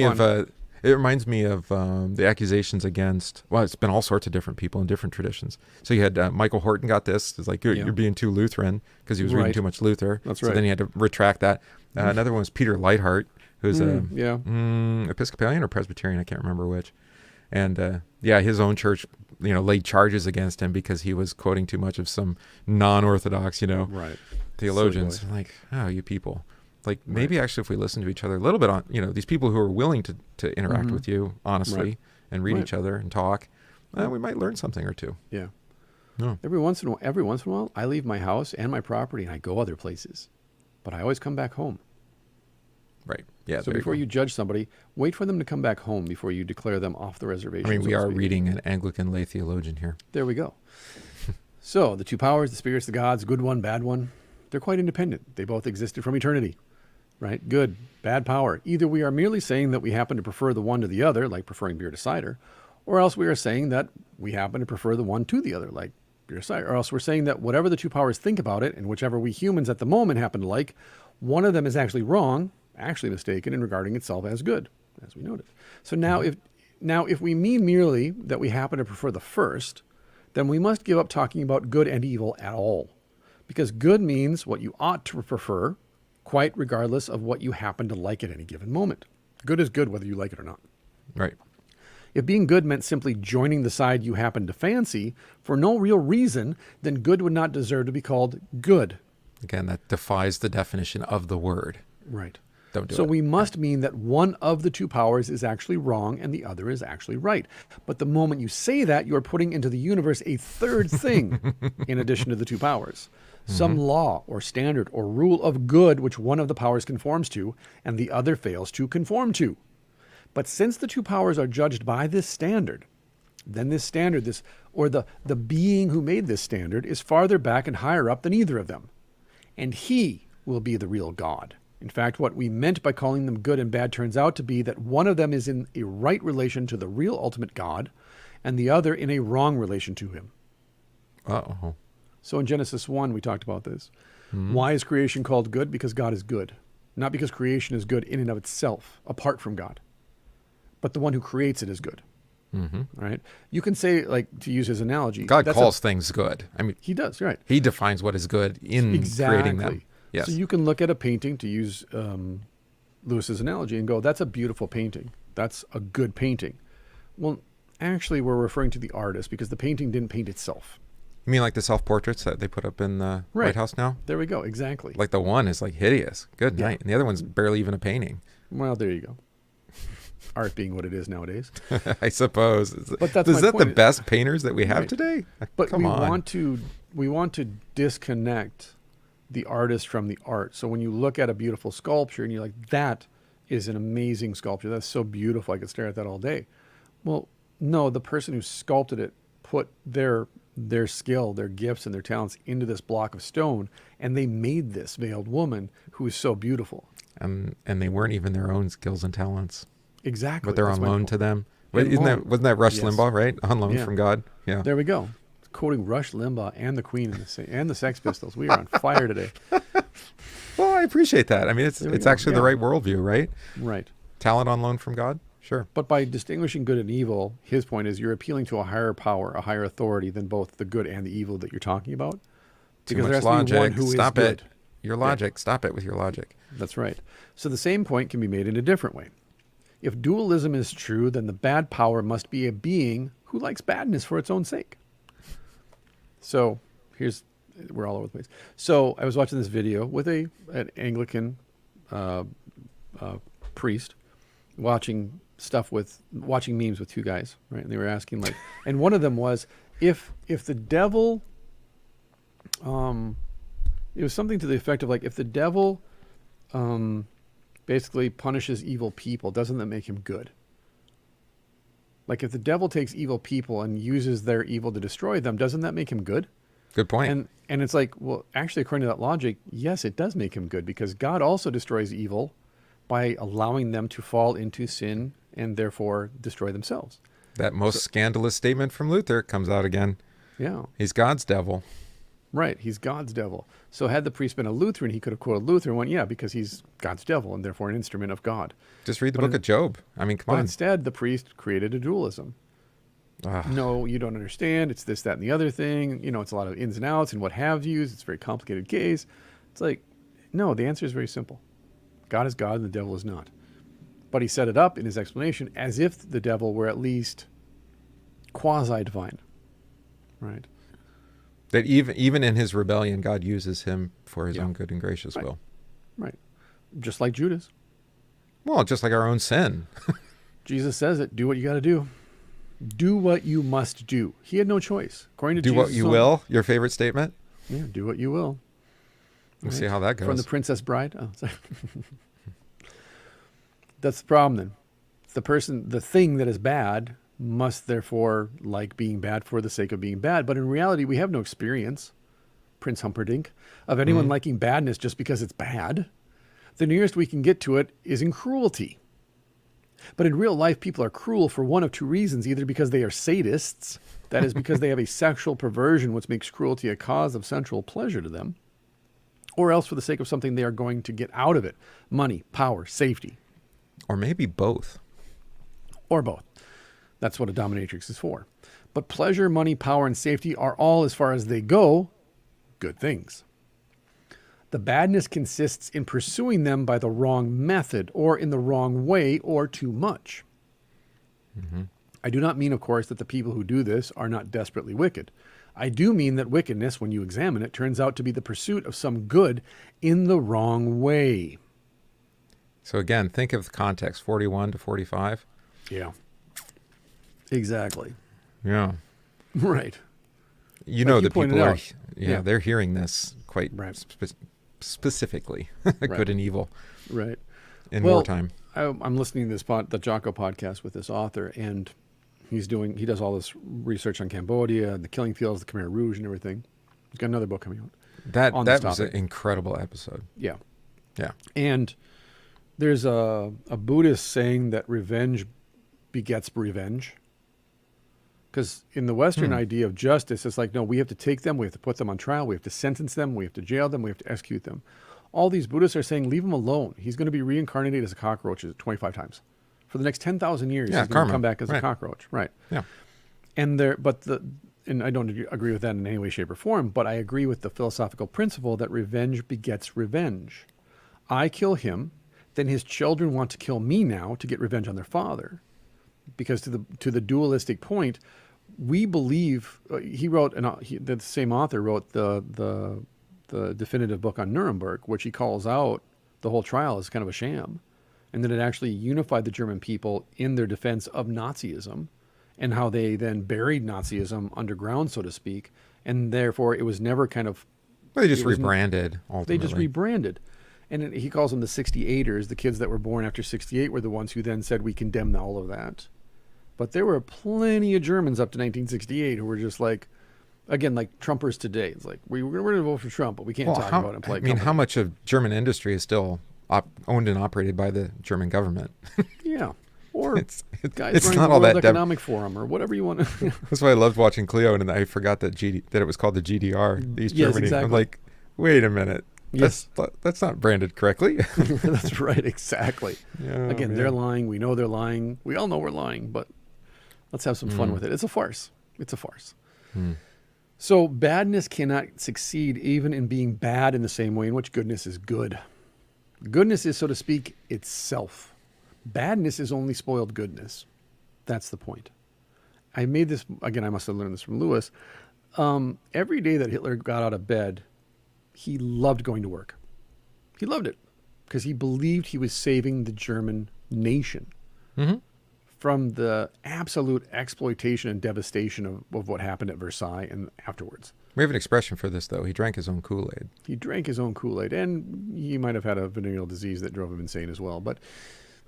me of the accusations against. Well, it's been all sorts of different people in different traditions. So you had Michael Horton got this. It's like you're being too Lutheran because he was reading too much Luther. That's so right. Then he had to retract that. Another one was Peter Leithart, who's Episcopalian or Presbyterian. I can't remember which. And his own church, laid charges against him because he was quoting too much of some non-Orthodox, theologians. So like, oh, you people. Like maybe actually if we listen to each other a little bit on, these people who are willing to interact with you honestly and read each other and talk, we might learn something or two. Yeah. No. Every once in a while, I leave my house and my property and I go other places, but I always come back home. Right. Yeah. So before you judge somebody, wait for them to come back home before you declare them off the reservation. I mean, we are reading an Anglican lay theologian here. There we go. So the two powers, the spirits, the gods, good one, bad one, they're quite independent. They both existed from eternity, right? Good, bad power. Either we are merely saying that we happen to prefer the one to the other, like preferring beer to cider, or else we are saying that we happen to prefer the one to the other, like beer to cider, or else we're saying that whatever the two powers think about it, and whichever we humans at the moment happen to like, one of them is actually wrong, actually mistaken in regarding itself as good, as we noted. So now if we mean merely that we happen to prefer the first, then we must give up talking about good and evil at all. because good means what you ought to prefer, quite regardless of what you happen to like at any given moment. Good is good whether you like it or not. Right. If being good meant simply joining the side you happen to fancy for no real reason, then good would not deserve to be called good. Again, that defies the definition of the word. Right. Don't do So it. we must mean that one of the two powers is actually wrong and the other is actually right. But the moment you say that, you're putting into the universe a third thing in addition to the two powers. Some law or standard or rule of good which one of the powers conforms to and the other fails to conform to. But since the two powers are judged by this standard, then this standard, the being who made this standard, is farther back and higher up than either of them. And he will be the real God. In fact, what we meant by calling them good and bad turns out to be that one of them is in a right relation to the real ultimate God, and the other in a wrong relation to him. Uh-oh. So in Genesis 1, we talked about this. Why is creation called good? Because God is good. Not because creation is good in and of itself, apart from God. But the one who creates it is good. Right? You can say, like, to use his analogy, God calls things good. I mean, he does, right? he defines what is good in creating them. Yes. So you can look at a painting, to use Lewis's analogy, and go, that's a beautiful painting. That's a good painting. Well, actually, we're referring to the artist because the painting didn't paint itself. You mean like the self-portraits that they put up in the White House now? There we go. Exactly. Like the one is like hideous. Good night. And the other one's barely even a painting. Well, there you go. Art being what it is nowadays. I suppose. But that's is my that the point. best painters that we have today? But Come on. we want to disconnect the artist from the art. So when you look at a beautiful sculpture and you're like, that is an amazing sculpture. That's so beautiful. I could stare at that all day. Well, no, the person who sculpted it put their skill, their gifts, and their talents into this block of stone, and they made this veiled woman who is so beautiful. And they weren't even their own skills and talents. Exactly. But they're That's on my loan point. to them. And Wasn't that Rush Yes. Limbaugh, right? On loan Yeah. from God. Yeah. There we go. Quoting Rush Limbaugh and the Queen and the Sex Pistols. We are on fire today. Well, I appreciate that. I mean, it's There we go. actually the right worldview, right? Right. Talent on loan from God. Sure. But by distinguishing good and evil, his point is you're appealing to a higher power, a higher authority than both the good and the evil that you're talking about. Too Because there much has to be one logic. who is Stop good. it. Your logic. Stop it with your logic. That's right. So the same point can be made in a different way. If dualism is true, then the bad power must be a being who likes badness for its own sake. So we're all over the place. So I was watching this video with an Anglican priest, watching memes with two guys, right? And they were asking, like, and one of them was, if the devil, it was something to the effect of, like, if the devil basically punishes evil people, doesn't that make him good? Like, if the devil takes evil people and uses their evil to destroy them, doesn't that make him good? Good point. And it's like, well, actually, according to that logic, yes, it does make him good, because God also destroys evil by allowing them to fall into sin and therefore destroy themselves. That most scandalous statement from Luther comes out again. Yeah. He's God's devil. Right. He's God's devil. So had the priest been a Lutheran, he could have quoted Luther and went, yeah, because he's God's devil and therefore an instrument of God. Just read the book of Job. I mean, come But on. instead, the priest created a dualism. No, you don't understand. It's this, that, and the other thing. You know, it's a lot of ins and outs and what have yous. It's a very complicated case. It's like, no, the answer is very simple. God is God and the devil is not. But he set it up in his explanation as if the devil were at least quasi-divine. Right? That even in his rebellion, God uses him for his own good and gracious will. Right. Just like Judas. Well, just like our own sin. Jesus says it. Do what you got to do. Do what you must do. He had no choice. According to Do Jesus' what you own- will. Your favorite statement. Yeah, do what you will. We'll see how that goes. From the Princess Bride. Oh, sorry. That's the problem then. The thing that is bad must therefore like being bad for the sake of being bad. But in reality, we have no experience, Prince Humperdinck, of anyone liking badness just because it's bad. The nearest we can get to it is in cruelty. But in real life, people are cruel for one of two reasons, either because they are sadists, that is because they have a sexual perversion which makes cruelty a cause of sensual pleasure to them, or else for the sake of something they are going to get out of it, money, power, safety, Or maybe both. or both. That's what a dominatrix is for. But pleasure, money, power, and safety are all, as far as they go, good things. The badness consists in pursuing them by the wrong method or in the wrong way or too much. Mm-hmm. I do not mean, of course, that the people who do this are not desperately wicked. I do mean that wickedness, when you examine it, turns out to be the pursuit of some good in the wrong way. So again, think of the context, 41 to 45. Yeah. Exactly. Yeah. Right. You Like know, you the people pointed are, out. Yeah. they're hearing this quite Right. specifically, Right. good and evil Right. in Well, wartime. I'm listening to the Jocko podcast with this author, and he does all this research on Cambodia, the killing fields, the Khmer Rouge, and everything. He's got another book coming out. That on this was an topic. incredible episode. Yeah. Yeah. And there's a Buddhist saying that revenge begets revenge. Because in the Western idea of justice, it's like, no, we have to take them, we have to put them on trial, we have to sentence them, we have to jail them, we have to execute them. All these Buddhists are saying, leave him alone. He's going to be reincarnated as a cockroach 25 times. For the next 10,000 years, Yeah, he's going to karma. come back as a Right. cockroach. Right. Yeah. And I don't agree with that in any way, shape, or form, but I agree with the philosophical principle that revenge begets revenge. I kill him, then his children want to kill me now to get revenge on their father. Because to the dualistic point, we believe he wrote, the same author wrote the definitive book on Nuremberg, which he calls out the whole trial as kind of a sham, and that it actually unified the German people in their defense of Nazism, and how they then buried Nazism underground, so to speak, and therefore it was never kind of. Well, they just it was rebranded ultimately. They just rebranded. And he calls them the 68ers. The kids that were born after 68 were the ones who then said, we condemn all of that. But there were plenty of Germans up to 1968 who were just like, again, like Trumpers today. It's like, we're going to vote for Trump, but we can't talk about it. I mean, how much of German industry is still owned and operated by the German government? Yeah. Or it's guys running not the all World that Economic Forum or whatever you want to. That's why I loved watching Cleo, and I forgot that it was called the GDR, East Yes, Germany. exactly. I'm like, wait a minute. Yes. That's not branded correctly. That's right. Exactly. Yeah, Again, man. they're lying. We know they're lying. We all know we're lying, but let's have some fun with it. It's a farce. It's a farce. So badness cannot succeed even in being bad in the same way in which goodness is good. Goodness is, so to speak, itself. Badness is only spoiled goodness. That's the point. I made this, again, I must have learned this from Lewis. Every day that Hitler got out of bed, he loved going to work. He loved it because he believed he was saving the German nation from the absolute exploitation and devastation of what happened at Versailles and afterwards. We have an expression for this, though. He drank his own Kool-Aid. He drank his own Kool-Aid, and he might have had a venereal disease that drove him insane as well. But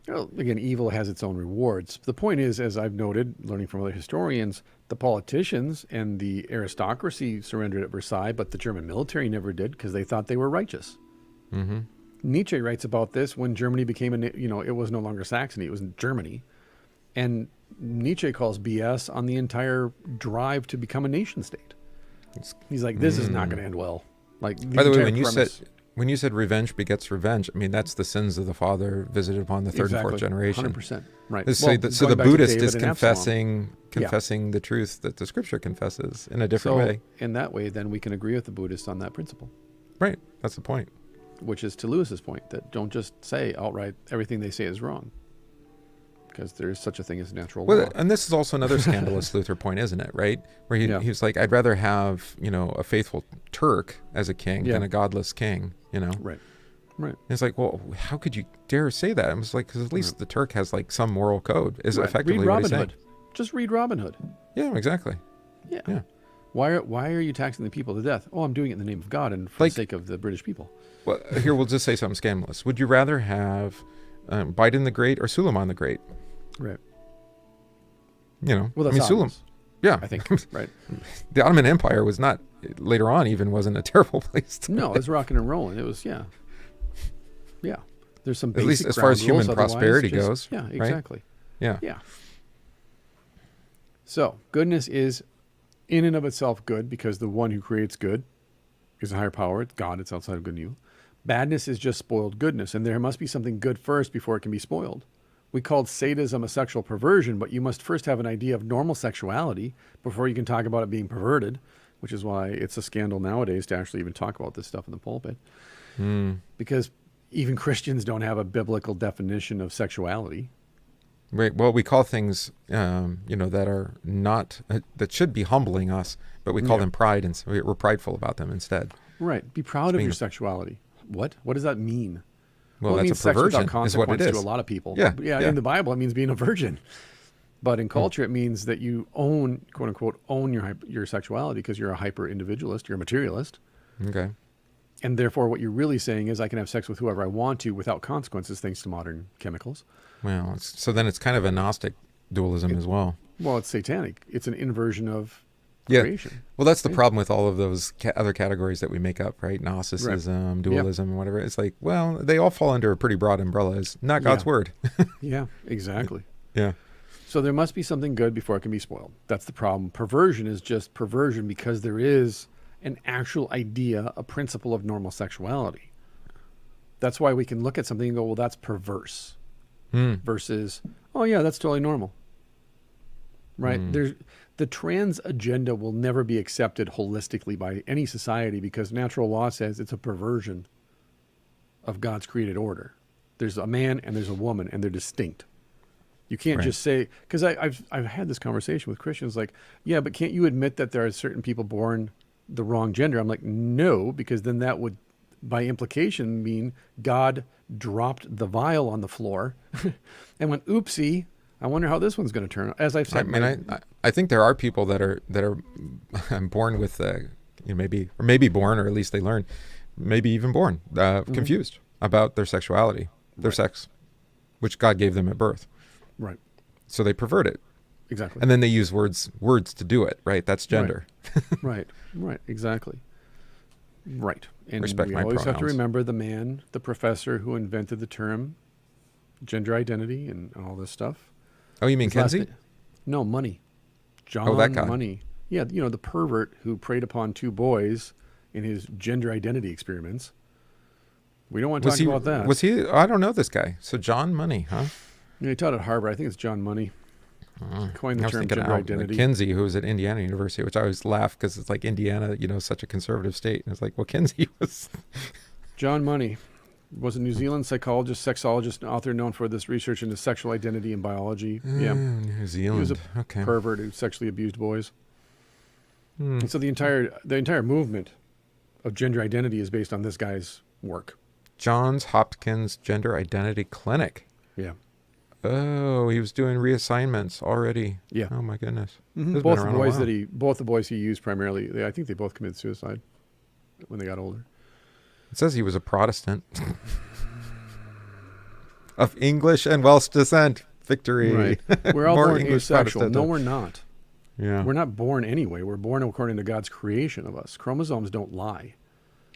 again, evil has its own rewards. The point is, as I've noted, learning from other historians, the politicians and the aristocracy surrendered at Versailles, but the German military never did because they thought they were righteous. Nietzsche writes about this when Germany became it was no longer Saxony, it was Germany. And Nietzsche calls BS on the entire drive to become a nation state. He's like, this is not going to end well. Like, By the way, entire when you said revenge begets revenge, I mean, that's the sins of the father visited upon the third and fourth generation. 100%. Right. So, Well, so the going back to Buddhist David is and Absalom. confessing the truth that the scripture confesses in a different way. In that way, then we can agree with the Buddhist on that principle, Right. That's the point. which is to Lewis's point, that don't just say outright everything they say is wrong, because there is such a thing as natural law. Well, and this is also another scandalous Luther point, isn't it? Right, where he was like, "I'd rather have a faithful Turk as a king than a godless king." Right. Right. And it's like, well, how could you dare say that? I was like, because at least the Turk has like some moral code. Is Right. effectively Read what Robin he's saying. Hood. Just read Robin Hood. Yeah, exactly. Yeah. Yeah. Why are you taxing the people to death? Oh, I'm doing it in the name of God and for the sake of the British people. Well, here we'll just say something scandalous. Would you rather have Biden the Great or Suleiman the Great? Right. Well, that's Suleiman. obvious, Yeah, I think. Right. The Ottoman Empire was not later on even wasn't a terrible place to No, it was rocking and rolling. It was yeah. There's some at basic least as far as ground human rules, otherwise prosperity just- goes. Yeah, right? exactly. Yeah. Yeah. So goodness is in and of itself good because the one who creates good is a higher power. It's God. It's outside of good and evil. Badness is just spoiled goodness, and there must be something good first before it can be spoiled. We called sadism a sexual perversion, but you must first have an idea of normal sexuality before you can talk about it being perverted, which is why it's a scandal nowadays to actually even talk about this stuff in the pulpit. Because even Christians don't have a biblical definition of sexuality. Right. Well, we call things, that are not, that should be humbling us, but we call them pride, and so we're prideful about them instead. Right. Be proud of your sexuality. What? What does that mean? Well, it that's means a sex without perversion, is what it consequence is. to a lot of people. Yeah. In the Bible, it means being a virgin. But in culture, it means that you own, quote unquote, own your sexuality because you're a hyper individualist, you're a materialist. Okay. And therefore, what you're really saying is I can have sex with whoever I want to without consequences, thanks to modern chemicals. Well, so then it's kind of a Gnostic dualism as well. Well, it's satanic. It's an inversion of creation. Well, that's the problem with all of those other categories that we make up, right? Gnosticism, dualism, and whatever. It's like, well, they all fall under a pretty broad umbrella. It's not God's word. Yeah, exactly. Yeah. So there must be something good before it can be spoiled. That's the problem. Perversion is just perversion because there is an actual idea, a principle of normal sexuality. That's why we can look at something and go, well, that's perverse. Versus, oh yeah, that's totally normal. Right? The trans agenda will never be accepted holistically by any society because natural law says it's a perversion of God's created order. There's a man and there's a woman and they're distinct. You can't just say, because I've had this conversation with Christians like, yeah, but can't you admit that there are certain people born the wrong gender? I'm like, no, because then that would by implication mean God dropped the vial on the floor and went, oopsie, I wonder how this one's going to turn out. As I've said, I think there are people that are born with maybe born, or at least they learn, maybe even born confused about their sexuality, their sex, which God gave them at birth. Right. So they pervert it. Exactly. And then they use words to do it, right? That's gender. Right. Exactly. Right. And Respect we my always have to pronouns. remember the professor who invented the term gender identity and all this stuff. Oh, you mean His last Kinsey? name- No, Money. John that guy. Money. Yeah, the pervert who preyed upon two boys in his gender identity experiments. We don't want to talk about that. Was he? I don't know this guy. So John Money, huh? He taught at Harvard. I think it's John Money. Coined the I was term thinking gender Al identity. Kinsey, who was at Indiana University, which I always laugh because it's like Indiana, such a conservative state. And it's like, well, Kinsey was. John Money was a New Zealand psychologist, sexologist, and author known for this research into sexual identity and biology. New Zealand. He was a pervert who sexually abused boys. And so the entire movement of gender identity is based on this guy's work. Johns Hopkins Gender Identity Clinic. Yeah. Oh, he was doing reassignments already. Yeah. Oh my goodness. Both the boys he used primarily, I think they both committed suicide when they got older. It says he was a Protestant of English and Welsh descent. Victory. Right. We're all More born English asexual. Protestant. No, we're not. Yeah. We're not born anyway. We're born according to God's creation of us. Chromosomes don't lie.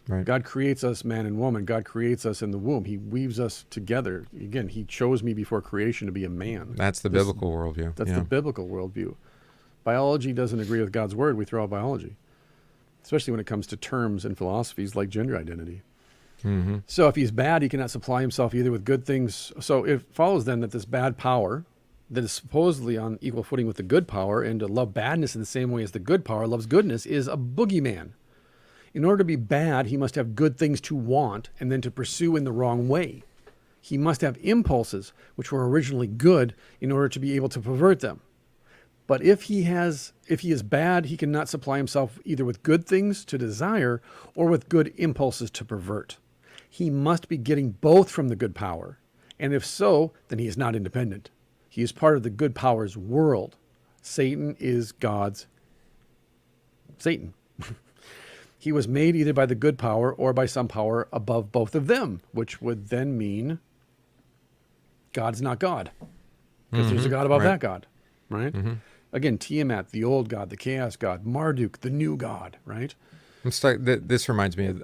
Right. God creates us man and woman. God creates us in the womb. He weaves us together. Again, he chose me before creation to be a man. That's the biblical worldview. That's the biblical worldview. Biology doesn't agree with God's word. We throw out biology, especially when it comes to terms and philosophies like gender identity. Mm-hmm. So if he's bad, he cannot supply himself either with good things. So it follows then that this bad power that is supposedly on equal footing with the good power and to love badness in the same way as the good power loves goodness is a boogeyman. In order to be bad, he must have good things to want and then to pursue in the wrong way. He must have impulses, which were originally good, in order to be able to pervert them. But if he is bad, he cannot supply himself either with good things to desire or with good impulses to pervert. He must be getting both from the good power. And if so, then he is not independent. He is part of the good power's world. Satan is God's Satan. He was made either by the good power or by some power above both of them, which would then mean God's not God. Because there's a God above that God, right? Mm-hmm. Again, Tiamat, the old God, the chaos God, Marduk, the new God, right? This reminds me of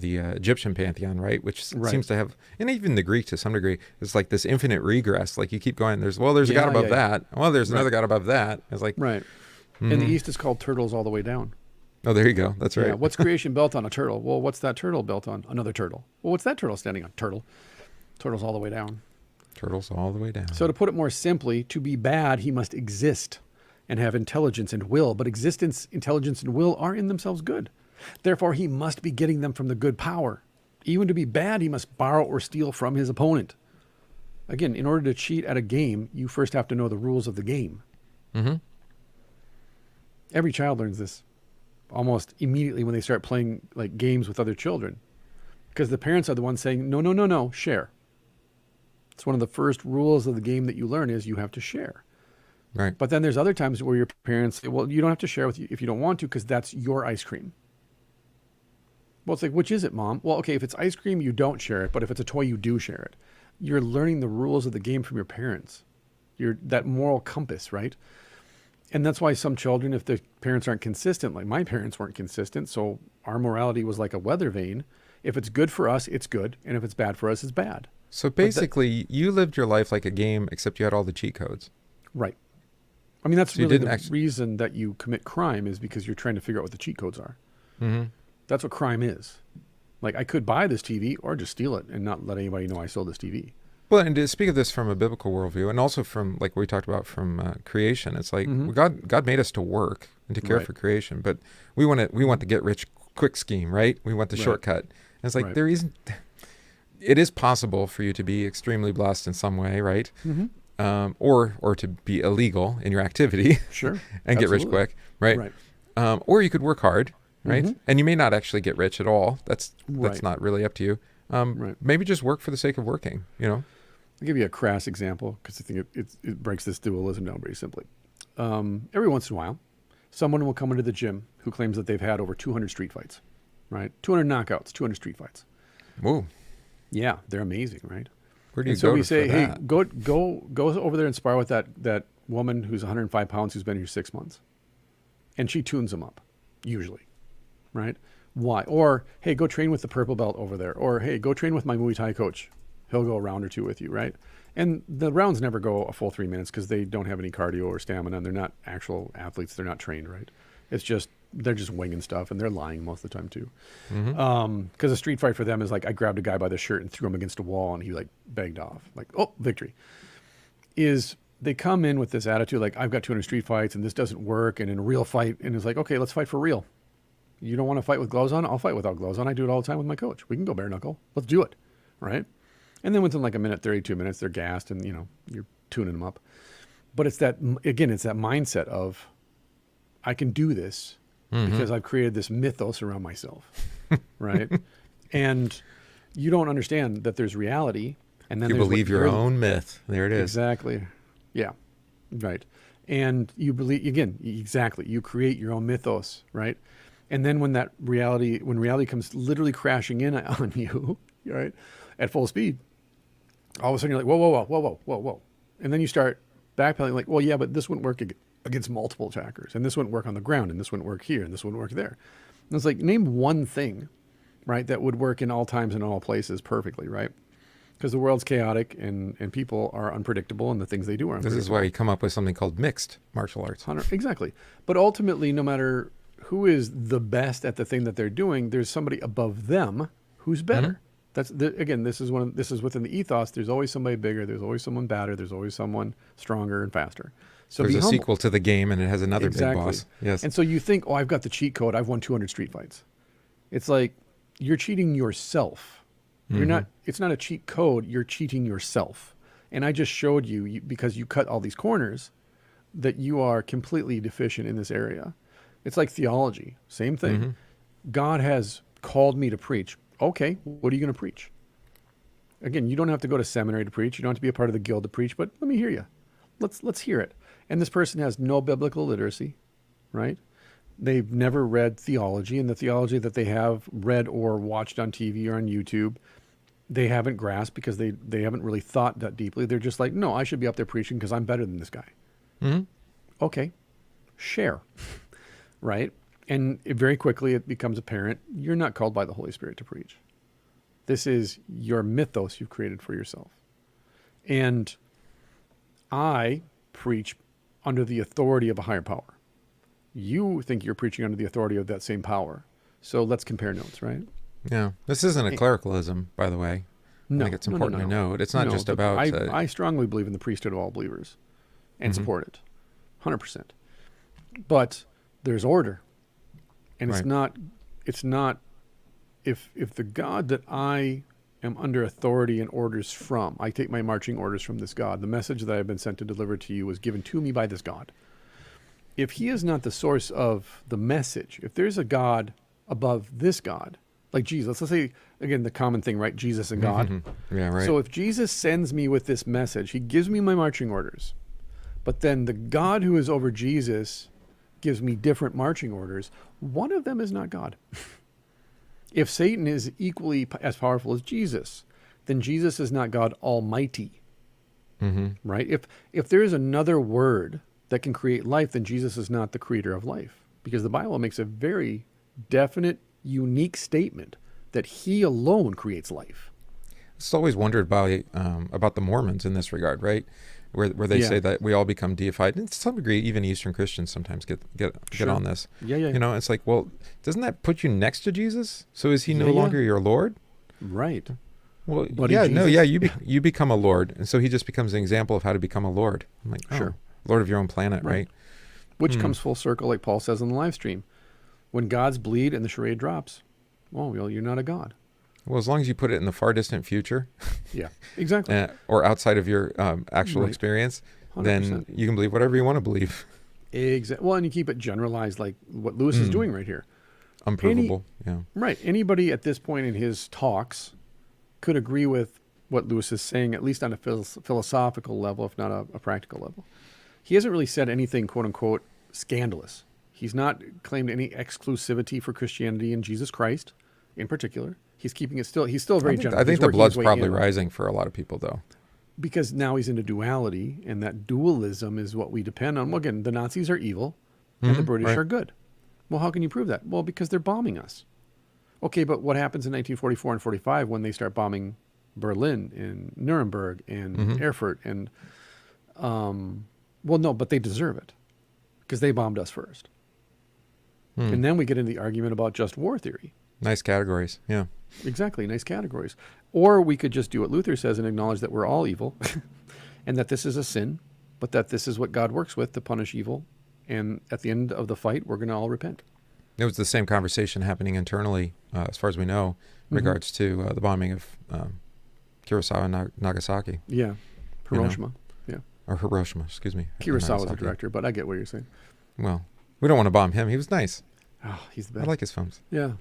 the Egyptian pantheon, right? Which seems to have, and even the Greek to some degree, is like this infinite regress. Like you keep going, there's a God above that. Well, there's another God above that. It's like right. In the East, it's called turtles all the way down. Oh, there you go. That's right. Yeah. What's creation built on? A turtle. Well, what's that turtle built on? Another turtle. Well, what's that turtle standing on? Turtle. Turtles all the way down. Turtles all the way down. So to put it more simply, to be bad, he must exist and have intelligence and will. But existence, intelligence, and will are in themselves good. Therefore, he must be getting them from the good power, Even to be bad, he must borrow or steal from his opponent. Again, in order to cheat at a game, you first have to know the rules of the game. Mm-hmm. Every child learns this almost immediately when they start playing like games with other children, because the parents are the ones saying, no, no, no, no, share. It's one of the first rules of the game that you learn is you have to share. Right. But then there's other times where your parents say, well, you don't have to share with you if you don't want to, because that's your ice cream. Well, it's like, which is it, Mom? Well, okay, if it's ice cream, you don't share it. But if it's a toy, you do share it. You're learning the rules of the game from your parents. You're that moral compass, right? And that's why some children, if the parents aren't consistent, like my parents weren't consistent, so our morality was like a weather vane. If it's good for us, it's good. And if it's bad for us, it's bad. So basically, you lived your life like a game, except you had all the cheat codes. Right. I mean, that's So you really didn't the reason that you commit crime is because you're trying to figure out what the cheat codes are. Mm-hmm. That's what crime is. Like, I could buy this TV or just steal it and not let anybody know I sold this TV. Well, and to speak of this from a biblical worldview, and also from, like we talked about, from creation, it's like God made us to work and to care for creation, but we want the get rich quick scheme, right? We want the shortcut. And it's like it is possible for you to be extremely blessed in some way, right? Mm-hmm. Or to be illegal in your activity, sure, and get rich quick, right? Or you could work hard, right? Mm-hmm. And you may not actually get rich at all. That's not really up to you. Maybe just work for the sake of working, you know? I'll give you a crass example because I think it breaks this dualism down very simply. Every once in a while, someone will come into the gym who claims that they've had over 200 street fights, right? 200 knockouts, 200 street fights. Whoa. Yeah, they're amazing, right? Where do you go? So we say, hey, that? go over there and spar with that woman who's 105 pounds who's been here 6 months. And she tunes them up, usually, right? Why? Or, hey, go train with the purple belt over there. Or, hey, go train with my Muay Thai coach. He'll go a round or two with you, right? And the rounds never go a full 3 minutes because they don't have any cardio or stamina, and they're not actual athletes. They're not trained, right? It's just, they're just winging stuff, and they're lying most of the time, too. Because a street fight for them is like, I grabbed a guy by the shirt and threw him against a wall, and he, like, begged off. Like, oh, victory. They come in with this attitude, like, I've got 200 street fights, and this doesn't work, and in a real fight, and it's like, okay, let's fight for real. You don't want to fight with gloves on? I'll fight without gloves on. I do it all the time with my coach. We can go bare knuckle. Let's do it, right? And then within like a minute, 32 minutes, they're gassed and, you're tuning them up. But it's that mindset of, I can do this because I've created this mythos around myself, right? And you don't understand that there's reality. And then you believe your own myth. There it is. Exactly. Yeah. Right. And you believe, again, exactly. You create your own mythos, right? And then when reality comes literally crashing in on you, right, at full speed, all of a sudden you're like, whoa. And then you start backpedaling like, well, yeah, but this wouldn't work against multiple attackers. And this wouldn't work on the ground. And this wouldn't work here. And this wouldn't work there. And it's like, name one thing, right, that would work in all times and all places perfectly, right? Because the world's chaotic and people are unpredictable and the things they do are unpredictable. This is why you come up with something called mixed martial arts. Exactly. But ultimately, no matter who is the best at the thing that they're doing, there's somebody above them who's better. This is within the ethos. There's always somebody bigger. There's always someone badder. There's always someone stronger and faster. So there's a sequel to the game, and it has another big boss. Yes. And so you think, oh, I've got the cheat code. I've won 200 street fights. It's like you're cheating yourself. You're not. It's not a cheat code. You're cheating yourself. And I just showed you because you cut all these corners that you are completely deficient in this area. It's like theology. Same thing. God has called me to preach. Okay, what are you going to preach? Again, you don't have to go to seminary to preach. You don't have to be a part of the guild to preach, but let me hear you. Let's hear it. And this person has no biblical literacy, right? They've never read theology, and the theology that they have read or watched on TV or on YouTube, they haven't grasped because they haven't really thought that deeply. They're just like, no, I should be up there preaching because I'm better than this guy. Okay, share, right? And very quickly it becomes apparent you're not called by the Holy Spirit to preach. This is your mythos you've created for yourself. And I preach under the authority of a higher power. You think you're preaching under the authority of that same power. So let's compare notes, right? Yeah. This isn't a clericalism, by the way. I think it's important to note. It's not just about... I strongly believe in the priesthood of all believers and support it. 100%. But there's order. And it's if the God that I am under authority and orders from, I take my marching orders from this God. The message that I've been sent to deliver to you was given to me by this God. If he is not the source of the message, if there's a God above this God, like Jesus, let's say, again, the common thing, right? Jesus and God. Mm-hmm. Yeah, right. So if Jesus sends me with this message, he gives me my marching orders, but then the God who is over Jesus gives me different marching orders. One of them is not God. If Satan is equally as powerful as Jesus, then Jesus is not God Almighty, right? If there is another word that can create life, then Jesus is not the creator of life, because the Bible makes a very definite, unique statement that he alone creates life. It's always wondered about the Mormons in this regard, right? Where they say that we all become deified. And to some degree, even Eastern Christians sometimes get on this. Yeah. You know, it's like, well, doesn't that put you next to Jesus? So is he no longer your Lord? Right. Well, Buddy yeah, Jesus. no, yeah, you become a Lord. And so he just becomes an example of how to become a Lord. I'm like, Sure. Lord of your own planet, right? Which comes full circle, like Paul says in the live stream. When gods bleed and the charade drops, well, you're not a god. Well, as long as you put it in the far distant future, Yeah, exactly. or outside of your actual Right. experience, 100%. then you can believe whatever you want to believe. Exactly. Well, and you keep it generalized, like what Lewis is doing right here. Unprovable. Yeah. Right. Anybody at this point in his talks could agree with what Lewis is saying, at least on a philosophical level, if not a practical level. He hasn't really said anything, quote unquote, scandalous. He's not claimed any exclusivity for Christianity and Jesus Christ in particular. He's keeping it still. He's still very generous. I think He's the working blood's his way probably in. rising for a lot of people, though. Because now he's into duality, and that dualism is what we depend on. Well, again, the Nazis are evil, and the British right. are good. Well, how can you prove that? Well, because they're bombing us. Okay, but what happens in 1944 and 45 when they start bombing Berlin and Nuremberg and Erfurt? And, well, no, but they deserve it because they bombed us first. And then we get into the argument about just war theory. Nice categories. Yeah. Exactly, nice categories. Or we could just do what Luther says and acknowledge that we're all evil and that this is a sin, but that this is what God works with to punish evil. And at the end of the fight, we're going to all repent. It was the same conversation happening internally, as far as we know, in regards to the bombing of Kurosawa and Nagasaki. Yeah, Hiroshima. Yeah, Or Hiroshima, excuse me. Kurosawa was the Nagasaki. director, but I get what you're saying. Well, we don't want to bomb him. He was nice. Oh, he's the I best. like his films. Yeah.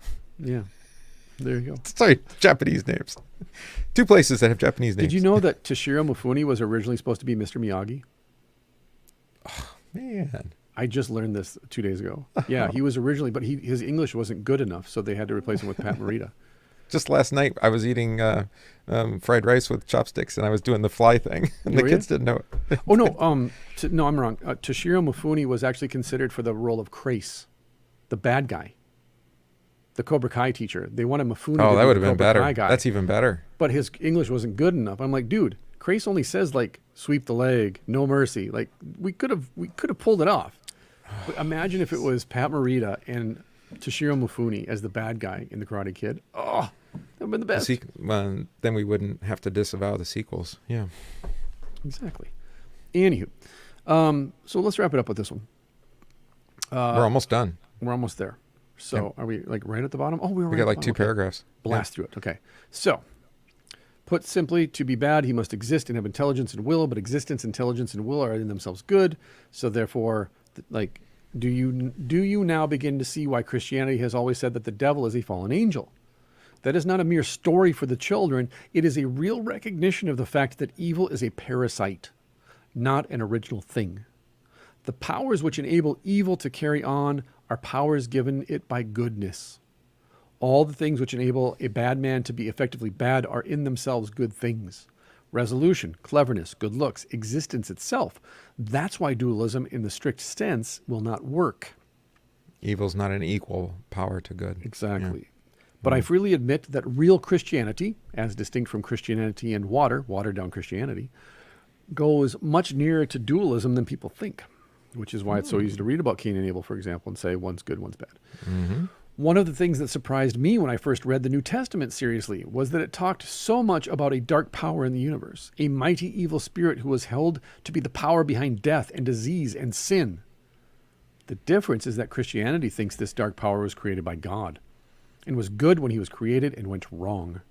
There you go. Sorry, Japanese names. Two places that have Japanese names. Did you know that Toshiro Mifune was originally supposed to be Mr. Miyagi? Man. I just learned this 2 days ago. Yeah, he was originally, but his English wasn't good enough, so they had to replace him with Pat Morita. Just last night, I was eating fried rice with chopsticks, and I was doing the fly thing, and the Were kids you? didn't know it. Oh, no, no, I'm wrong. Toshiro Mifune was actually considered for the role of Krace, the bad guy, the Cobra Kai teacher. They wanted Mifune Oh, to that be would the have been Cobra better. Kai guy, That's even better. but his English wasn't good enough. I'm like, dude, Krace only says like sweep the leg, no mercy. Like we could have pulled it off. But imagine if it was Pat Morita and Toshiro Mifune as the bad guy in The Karate Kid. Oh, that would have been the best. Then we wouldn't have to disavow the sequels. Yeah. Exactly. Anywho, so let's wrap it up with this one. We're almost done. We're almost there. So are we like right at the bottom? Oh, we were We right got at like the two bottom. Okay. paragraphs. Blast through it. Okay. So, put simply, to be bad, he must exist and have intelligence and will, but existence, intelligence, and will are in themselves good. So therefore, like, do you now begin to see why Christianity has always said that the devil is a fallen angel? That is not a mere story for the children. It is a real recognition of the fact that evil is a parasite, not an original thing. The powers which enable evil to carry on are powers given it by goodness. All the things which enable a bad man to be effectively bad are in themselves good things. Resolution, cleverness, good looks, existence itself. That's why dualism in the strict sense will not work. Evil's not an equal power to good. Exactly. Yeah. But I freely admit that real Christianity, as distinct from Christianity and watered down Christianity, goes much nearer to dualism than people think, which is why it's so easy to read about Cain and Abel, for example, and say one's good, one's bad. One of the things that surprised me when I first read the New Testament seriously was that it talked so much about a dark power in the universe, a mighty evil spirit who was held to be the power behind death and disease and sin. The difference is that Christianity thinks this dark power was created by God. and was good when he was created and went wrong.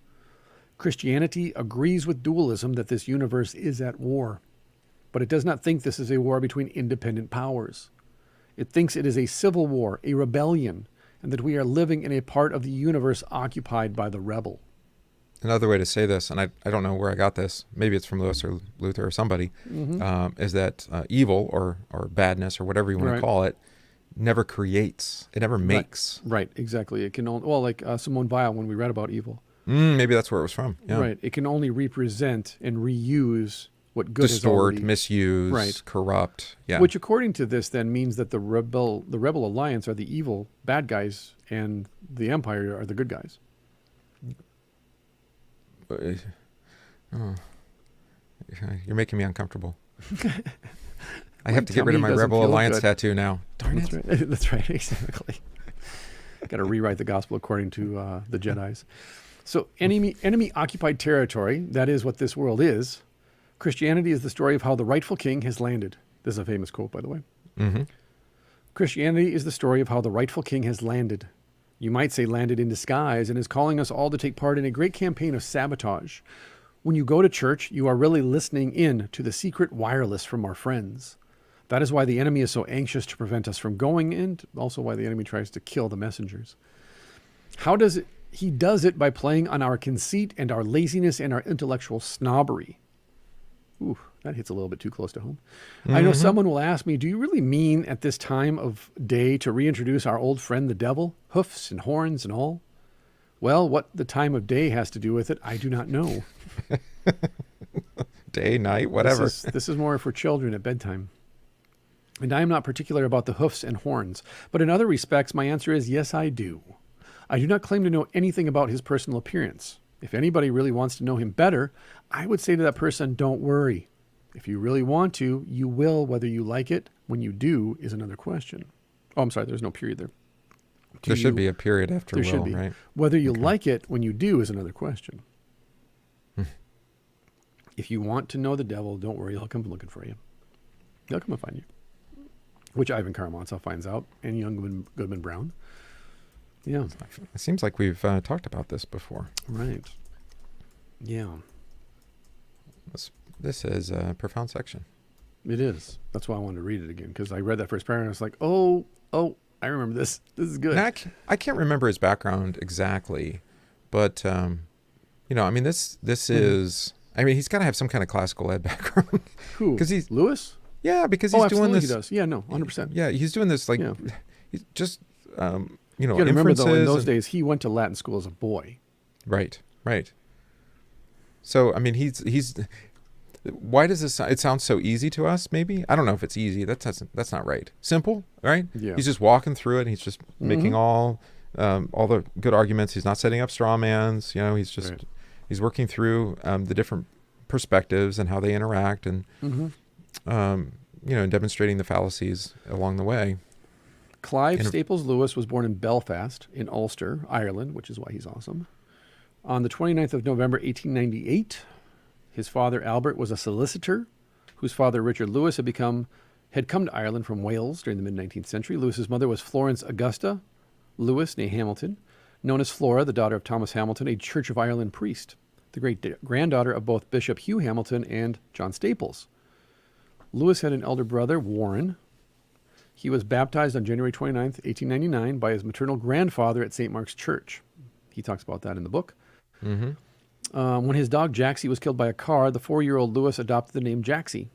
Christianity agrees with dualism that this universe is at war, but it does not think this is a war between independent powers. It thinks it is a civil war, a rebellion, and that we are living in a part of the universe occupied by the rebel. Another way to say this, and I don't know where I got this, maybe it's from Lewis or Luther or somebody, is that evil or badness or whatever you want to call it never creates. It never makes. Right, exactly. It can only, well, like Simone Weil when we read about evil. Maybe that's where it was from. Yeah. Right. It can only represent and reuse what good Distort, has already... misuse, corrupt. Yeah. Which, according to this, then means that the rebel alliance are the evil bad guys, and the empire are the good guys. You're making me uncomfortable. I have to get rid of my Rebel Alliance tattoo now. Darn it. Right. That's right, exactly. Got to rewrite the gospel according to the Jedis. So enemy-occupied territory, that is what this world is. Christianity is the story of how the rightful king has landed. This is a famous quote, by the way. Mm-hmm. Christianity is the story of how the rightful king has landed. You might say landed in disguise, and is calling us all to take part in a great campaign of sabotage. When you go to church, you are really listening in to the secret wireless from our friends. That is why the enemy is so anxious to prevent us from going, and also why the enemy tries to kill the messengers. How does it? He does it by playing on our conceit and our laziness and our intellectual snobbery. Ooh, that hits a little bit too close to home. I know someone will ask me, do you really mean at this time of day to reintroduce our old friend the devil, hoofs and horns and all? Well, what the time of day has to do with it, I do not know. Day, night, whatever. This is more for children at bedtime. And I am not particular about the hoofs and horns, but in other respects, my answer is yes, I do. I do not claim to know anything about his personal appearance. If anybody really wants to know him better, I would say to that person, don't worry. If you really want to, you will, whether you like it. When you do is another question. Oh, I'm sorry, there's no period there. There should be a period after there will, should be. Right? Whether you like it when you do is another question. If you want to know the devil, don't worry, he'll come looking for you. He'll come and find you. Which Ivan Karamazov finds out, and young Goodman Brown. Yeah. It seems like we've talked about this before. Right. Yeah. This is a profound section. It is. That's why I wanted to read it again, because I read that first paragraph and I was like, oh, I remember this. This is good. I can't remember his background exactly, but, I mean, this is, I mean, he's got to have some kind of classical ed background. Who? Because he's Lewis? Yeah, because he's doing this. He does. Yeah, no, 100%. Yeah, he's doing this he's just, You got to remember, though, in those days, he went to Latin school as a boy. Right. So, I mean, he's. Why does this? It sounds so easy to us. Maybe I don't know if it's easy. That's not right. Simple, right? Yeah. He's just walking through it. And he's just making all the good arguments. He's not setting up straw mans. He's just he's working through the different perspectives and how they interact, and demonstrating the fallacies along the way. Clive Staples Lewis was born in Belfast in Ulster, Ireland, which is why he's awesome. On the 29th of November, 1898, his father Albert was a solicitor, whose father Richard Lewis had come to Ireland from Wales during the mid-19th century. Lewis's mother was Florence Augusta Lewis, née Hamilton, known as Flora, the daughter of Thomas Hamilton, a Church of Ireland priest, the great-granddaughter of both Bishop Hugh Hamilton and John Staples. Lewis had an elder brother, Warren. He was baptized on January 29th, 1899, by his maternal grandfather at St. Mark's Church. He talks about that in the book. When his dog Jaxie was killed by a car, the 4-year-old Lewis adopted the name Jaxie.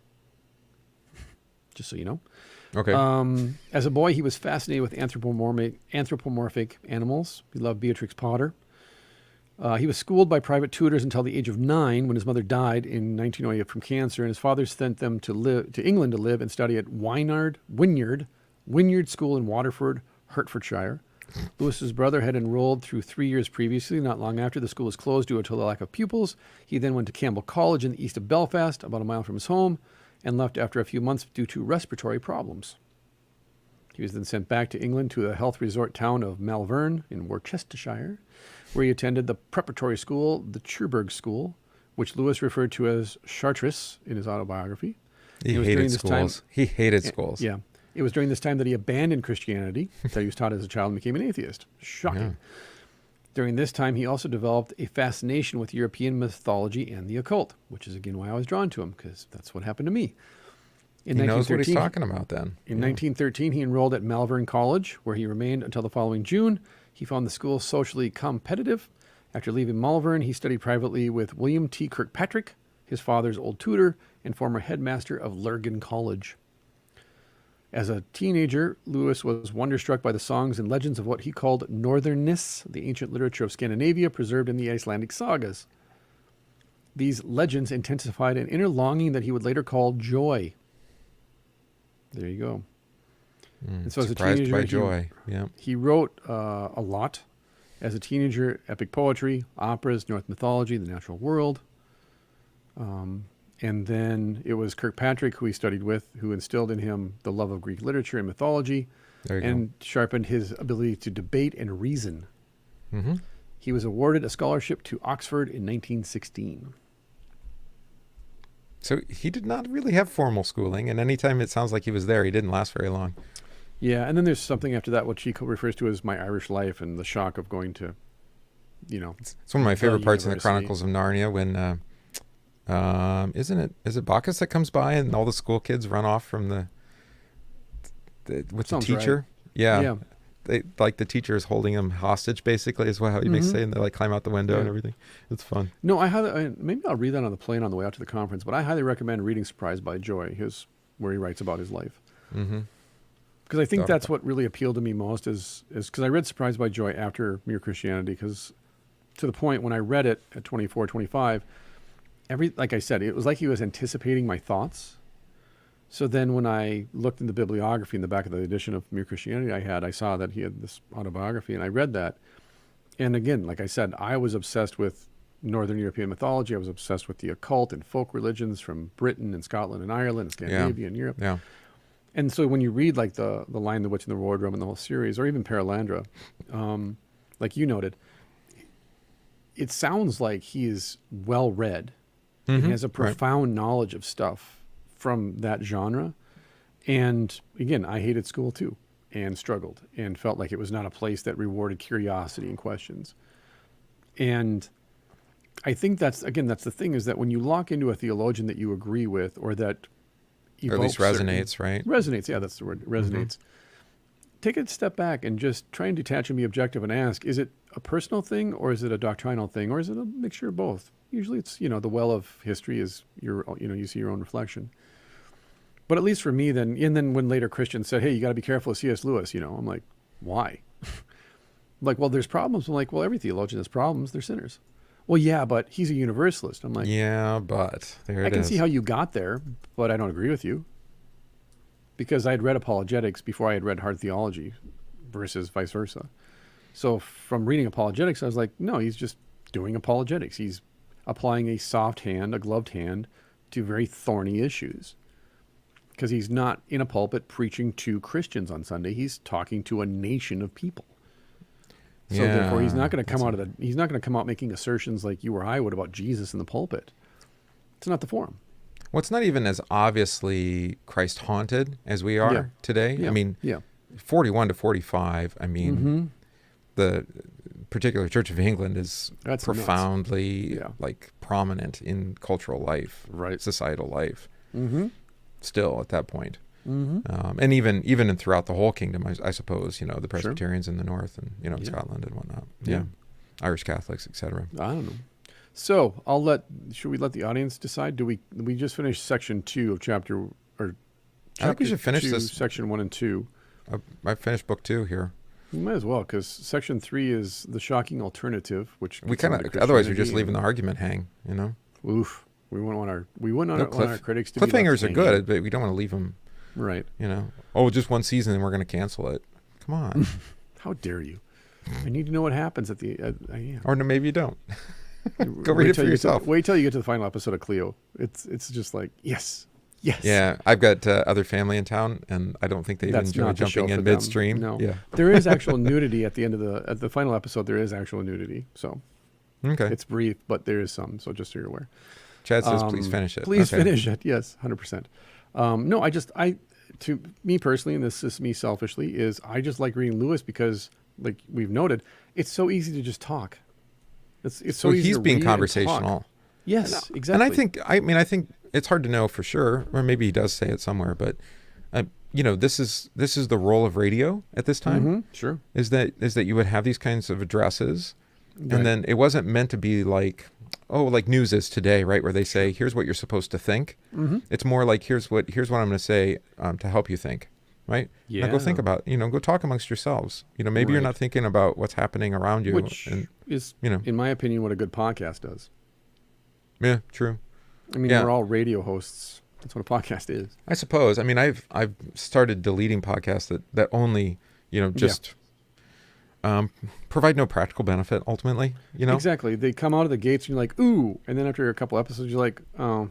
Just so you know. Okay. As a boy, he was fascinated with anthropomorphic animals. He loved Beatrix Potter. He was schooled by private tutors until the age of 9, when his mother died in 1908 from cancer, and his father sent them to England to live and study at Wynyard School in Waterford, Hertfordshire. Lewis's brother had enrolled through 3 years previously. Not long after, the school was closed due to the lack of pupils. He then went to Campbell College in the east of Belfast, about a mile from his home, and left after a few months due to respiratory problems. He was then sent back to England to the health resort town of Malvern in Worcestershire, where he attended the preparatory school, the Cherbourg School, which Lewis referred to as Chartres in his autobiography. He hated schools. He hated schools. Yeah. It was during this time that he abandoned Christianity, that he was taught as a child and became an atheist. Shocking. During this time, he also developed a fascination with European mythology and the occult, which is again why I was drawn to him, because that's what happened to me. He knows what he's talking about then. In 1913, he enrolled at Malvern College, where he remained until the following June. He found the school socially competitive. After leaving Malvern, he studied privately with William T. Kirkpatrick, his father's old tutor and former headmaster of Lurgan College. As a teenager, Lewis was wonderstruck by the songs and legends of what he called Northernness, the ancient literature of Scandinavia preserved in the Icelandic sagas. These legends intensified an inner longing that he would later call joy. There you go. And so as a teenager, by joy. He wrote a lot. As a teenager, epic poetry, operas, Norse mythology, the natural world. And then it was Kirkpatrick, who he studied with, who instilled in him the love of Greek literature and mythology and sharpened his ability to debate and reason. Mm-hmm. He was awarded a scholarship to Oxford in 1916. So he did not really have formal schooling, and anytime it sounds like he was there, he didn't last very long. Yeah, and then there's something after that, what she refers to as my Irish life and the shock of going to, It's one of my favorite parts in the Chronicles of Narnia when, is it Bacchus that comes by and all the school kids run off from with the teacher? Right. Yeah. They, like the teacher is holding them hostage, basically, is how you may say, and they like climb out the window and everything. It's fun. No, maybe I'll read that on the plane on the way out to the conference, but I highly recommend reading Surprised by Joy, where he writes about his life. Mm-hmm. Because I think that's what really appealed to me most is because I read Surprised by Joy after Mere Christianity, because to the point when I read it at 24, 25, like I said, it was like he was anticipating my thoughts. So then when I looked in the bibliography in the back of the edition of Mere Christianity I saw that he had this autobiography, and I read that. And again, like I said, I was obsessed with Northern European mythology. I was obsessed with the occult and folk religions from Britain and Scotland and Ireland and Scandinavia and Europe. Yeah. And so when you read like the Lion, the Witch, and the Wardrobe and the whole series, or even Paralandra, like you noted, it sounds like he is well read and has a profound knowledge of stuff from that genre. And again, I hated school too, and struggled, and felt like it was not a place that rewarded curiosity and questions. And I think that's the thing, is that when you lock into a theologian that you agree with, or that or at least resonates, right? Resonates, yeah, that's the word, resonates. Take a step back and just try and detach and be objective and ask, is it a personal thing, or is it a doctrinal thing, or is it a mixture of both? Usually it's, the well of history is you see your own reflection. But at least for me then, and then when later Christians said, hey, you got to be careful of C.S. Lewis, I'm like, why? Like, well, there's problems. I'm like, well, every theologian has problems. They're sinners. Well, yeah, but he's a universalist. I'm like, yeah, but there it is. I can see how you got there, but I don't agree with you. Because I had read apologetics before I had read hard theology versus vice versa. So from reading apologetics, I was like, no, he's just doing apologetics. He's applying a soft hand, a gloved hand to very thorny issues. Because he's not in a pulpit preaching to Christians on Sunday. He's talking to a nation of people. So therefore, he's not going to come out making assertions like you or I would about Jesus in the pulpit. It's not the forum. Well, it's not even as obviously Christ haunted as we are today. Yeah. I mean, 41 to 45. I mean, the particular Church of England is profoundly like prominent in cultural life, societal life. Still at that point. And even throughout the whole kingdom, I suppose, the Presbyterians in the north and, in Scotland and whatnot. Yeah. Irish Catholics, etc. I don't know. So should we let the audience decide? Do we just finished section 2 of chapter, or I think we should finish this. Section 1 and 2. I finished book 2 here. You might as well, because section 3 is the shocking alternative, which we otherwise we're just leaving the argument hang, Oof. We wouldn't want our critics to cliffhangers are good, but we don't want to leave them. Right. Just one season and we're going to cancel it. Come on. How dare you? I need to know what happens at the. Or no, maybe you don't. Go read it for yourself. Wait till you get to the final episode of Cleo. It's just like yes. Yeah, I've got other family in town, and I don't think they enjoy jumping in midstream. No. Yeah. There is actual nudity at the end of the final episode. There is actual nudity. So. Okay. It's brief, but there is some. So just so you're aware. Chad says, please finish it. Please finish it. Yes, 100%. No, to me personally, and this is me selfishly, is I just like reading Lewis because, like we've noted, it's so easy to just talk. It's so easy he's to being read and conversational. talk. Yes, exactly. And I think it's hard to know for sure, or maybe he does say it somewhere, but this is the role of radio at this time. Mm-hmm. Sure. Is that you would have these kinds of addresses, Right. and then it wasn't meant to be like news is today, right? Where they say, here's what you're supposed to think. Mm-hmm. It's more like, here's what I'm going to say to help you think, right? Yeah. Now go think about, go talk amongst yourselves. Maybe you're Right. not thinking about what's happening around you. Which and, is, in my opinion, what a good podcast does. Yeah, true. I mean, Yeah. we're all radio hosts. That's what a podcast is. I suppose. I mean, I've started deleting podcasts that only, just provide no practical benefit ultimately, Exactly. They come out of the gates and you're like, ooh. And then after a couple episodes, you're like, oh.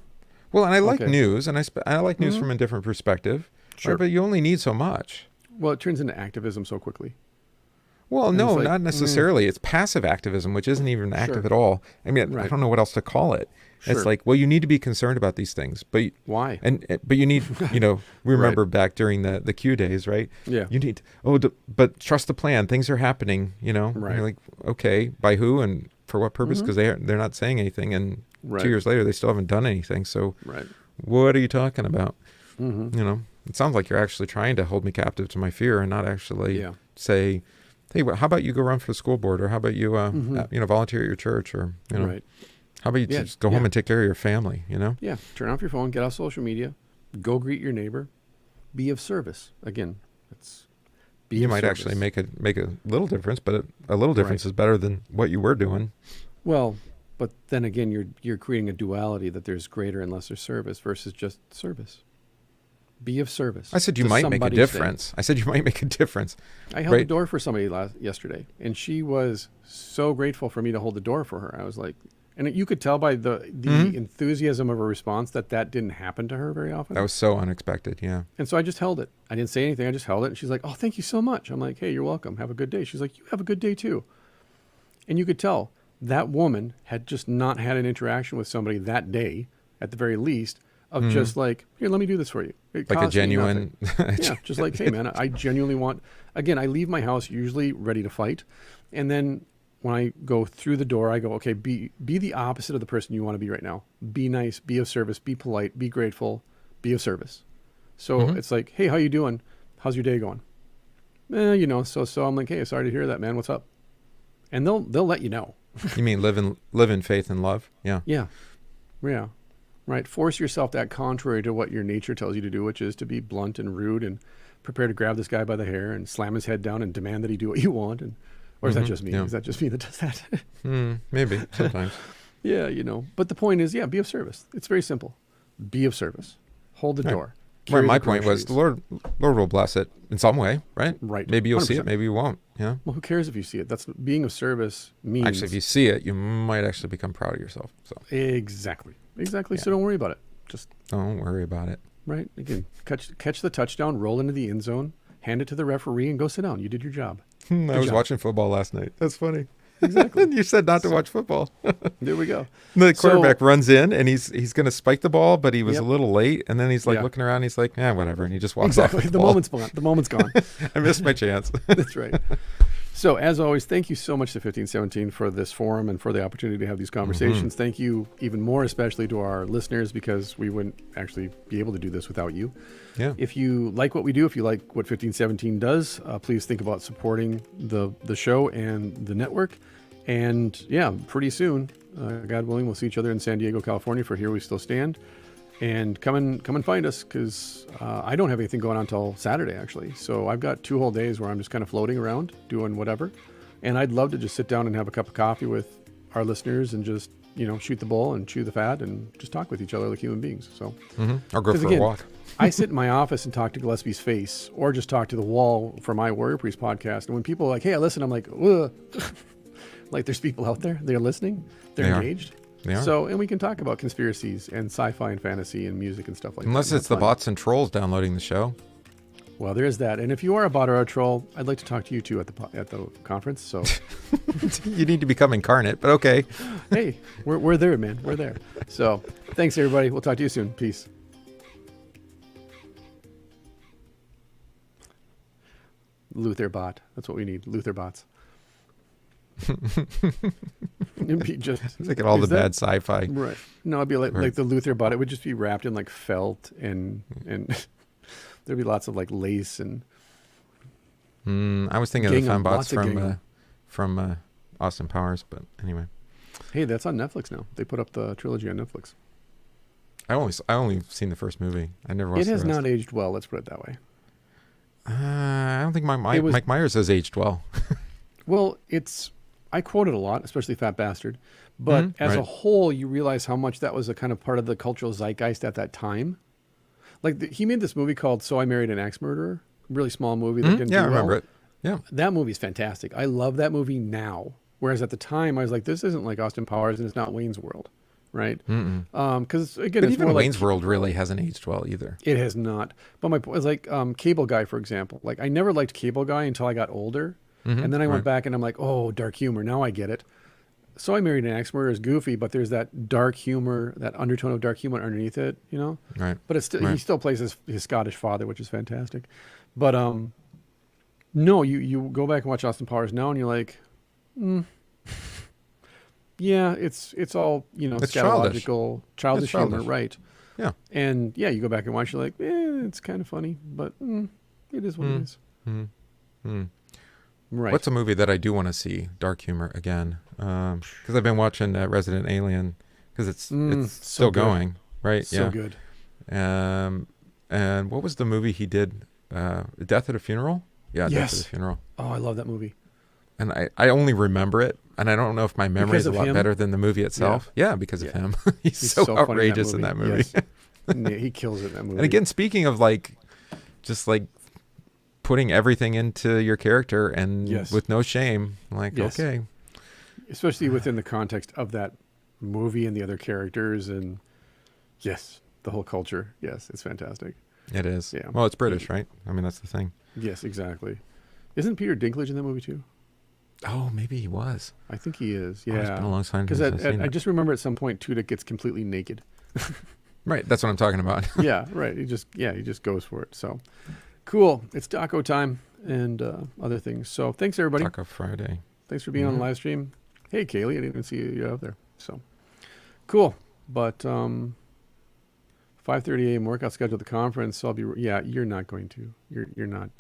Well, and I like Okay. news, and I like news from a different perspective. Sure. Right? But you only need so much. Well, it turns into activism so quickly. Well, And no, it's like, not necessarily. It's passive activism, which isn't even active Sure. at all. I mean, I Right. don't know what else to call it. Sure. It's like, well, you need to be concerned about these things, but Why? but you need, we remember back during the Q days, right? Yeah. You need, but trust the plan. Things are happening, And Right. you're like, okay, by who and for what purpose? Because they're not saying anything, and Right. 2 years later they still haven't done anything. So Right. what are you talking about? Mm-hmm. It sounds like you're actually trying to hold me captive to my fear and not actually Yeah. say, hey, how about you go run for the school board, or how about you, volunteer at your church, or Right. how about you Yeah, just go home and take care of your family, Yeah. Turn off your phone, get off social media, go greet your neighbor, be of service. Again, it's be You of might service. actually make a little difference, but a little difference is better than what you were doing. Well, but then again, you're creating a duality that there's greater and lesser service versus just service. Be of service. I said you to might make a somebody's difference. I said you might make a difference. I held the Right. door for somebody yesterday, and she was so grateful for me to hold the door for her. I was like, and you could tell by the enthusiasm of her response that didn't happen to her very often. That was so unexpected. Yeah. And so I just held it. I didn't say anything. I just held it. And she's like, oh, thank you so much. I'm like, hey, you're welcome. Have a good day. She's like, you have a good day too. And you could tell that woman had just not had an interaction with somebody that day, at the very least, of just like, here, let me do this for you. It Like a costs me genuine. nothing. Yeah, just like, hey, man, I genuinely want, again, I leave my house usually ready to fight. And then when I go through the door, I go, okay, be the opposite of the person you want to be right now. Be nice, be of service, be polite, be grateful, be of service. So it's like, hey, how you doing? How's your day going? So I'm like, hey, sorry to hear that, man. What's up? And they'll let you know. You mean live in faith and love? Yeah. Yeah. Yeah. Right. Force yourself to act contrary to what your nature tells you to do, which is to be blunt and rude and prepare to grab this guy by the hair and slam his head down and demand that he do what you want. Or is that just me? Yeah. Is that just me that does that? Maybe sometimes. Yeah, But the point is, be of service. It's very simple. Be of service. Hold the Right. door. Right, Carry my the point was the groceries. Lord will bless it in some way, right? Right. Maybe you'll see 100%. it, maybe you won't. Yeah. Well, who cares if you see it? That's being of service means. Actually, if you see it, you might actually become proud of yourself. So Exactly. So Yeah. don't worry about it. Just don't worry about it. right. Again, catch the touchdown, roll into the end zone, hand it to the referee, and go sit down. You did your job. I was job. watching football last night. That's funny. Exactly. You said not to watch football. There we go. The So- quarterback runs in and he's going to spike the ball, but he was Yep. a little late. And then he's like Yeah. looking around. He's like, whatever. And he just walks Exactly. off. The The ball. moment's gone. The moment's gone. I missed my chance. That's right. So, as always, thank you so much to 1517 for this forum and for the opportunity to have these conversations. Thank you even more, especially to our listeners, because we wouldn't actually be able to do this without you. Yeah. If you like what we do, if you like what 1517 does, please think about supporting the show and the network. And yeah, pretty soon, God willing, we'll see each other in San Diego, California for Here We Still Stand. And come and find us, because I don't have anything going on until Saturday, actually. So I've got 2 whole days where I'm just kind of floating around doing whatever. And I'd love to just sit down and have a cup of coffee with our listeners and just, shoot the bull and chew the fat and just talk with each other like human beings. So Or go 'cause for again, a walk. I sit in my office and talk to Gillespie's face, or just talk to the wall for my Warrior Priest podcast. And when people are like, hey, I listen, I'm like, ugh. Like there's people out there, they're listening, they're They are. engaged. They are. So, and we can talk about conspiracies and sci-fi and fantasy and music and stuff like Unless that. it's the bots and trolls downloading the show. Well, there is that. And if you are a bot or a troll, I'd like to talk to you too at the conference. So, You need to become incarnate, but okay. hey, we're there, man. We're there. So, thanks everybody. We'll talk to you soon. Peace. Luther bot. That's what we need. Luther bots. It'd be just Look at all the bad sci-fi. right. No, it'd be like the Luther bot. It would just be wrapped in like felt and there'd be lots of like lace and. I was thinking of the Gingham, fembots lots of gingham. from Austin Powers, but anyway. Hey, that's on Netflix now. They put up the trilogy on Netflix. I only seen the first movie. I never watched It has the rest. not aged well. Let's put it that way. I don't think Mike Myers has aged well. Well, I quote it a lot, especially Fat Bastard. But as a whole, you realize how much that was a kind of part of the cultural zeitgeist at that time. Like he made this movie called So I Married an Axe Murderer. Really small movie that didn't do I well. remember it. Yeah. That movie's fantastic. I love that movie now. Whereas at the time, I was like, this isn't like Austin Powers and it's not Wayne's World. Right? Because again, But it's even more Wayne's like, World really hasn't aged well either. It has not. But my point is like Cable Guy, for example. Like I never liked Cable Guy until I got older. And then I went back and I'm like, oh, dark humor. Now I get it. So I Married an Axe Murderer is goofy, but there's that dark humor, that undertone of dark humor underneath it, you know? Right. But it's still, he still plays his Scottish father, which is fantastic. But no, you go back and watch Austin Powers now and you're like, yeah, it's all, It's scatological, childish humor, childish. right? Yeah. And yeah, you go back and watch, you're like, it's kind of funny, but it is what it is. Right. What's a movie that I do want to see? Dark humor again, because I've been watching Resident Alien because it's still so good. going, right? So good. And what was the movie he did? Death at a Funeral. Yeah, Yes. Death at a Funeral. Oh, I love that movie. And I only remember it, and I don't know if my memory Because is a of lot him? better than the movie itself. Yeah, because of him. He's so funny outrageous in that movie. Yes. Yeah, he kills it in that movie. And again, speaking of just putting everything into your character and with no shame, okay. Especially within the context of that movie and the other characters and yes, the whole culture. Yes, it's fantastic. It is. Yeah. Well, it's British, right? I mean, that's the thing. Yes, exactly. Isn't Peter Dinklage in that movie too? Oh, maybe he was. I think he is. Oh, Yeah. it's been a long time Because since I've seen I it. just remember at some point Tudyk gets completely naked. Right, that's what I'm talking about. Yeah, right. He just goes for it. So cool. It's taco time and other things. So thanks everybody. Taco Friday. Thanks for being on the live stream. Hey Kaylee, I didn't even see you out there. So cool. But 5:30 a.m. workout schedule at the conference. So I'll be. Yeah, you're not going to. You're not.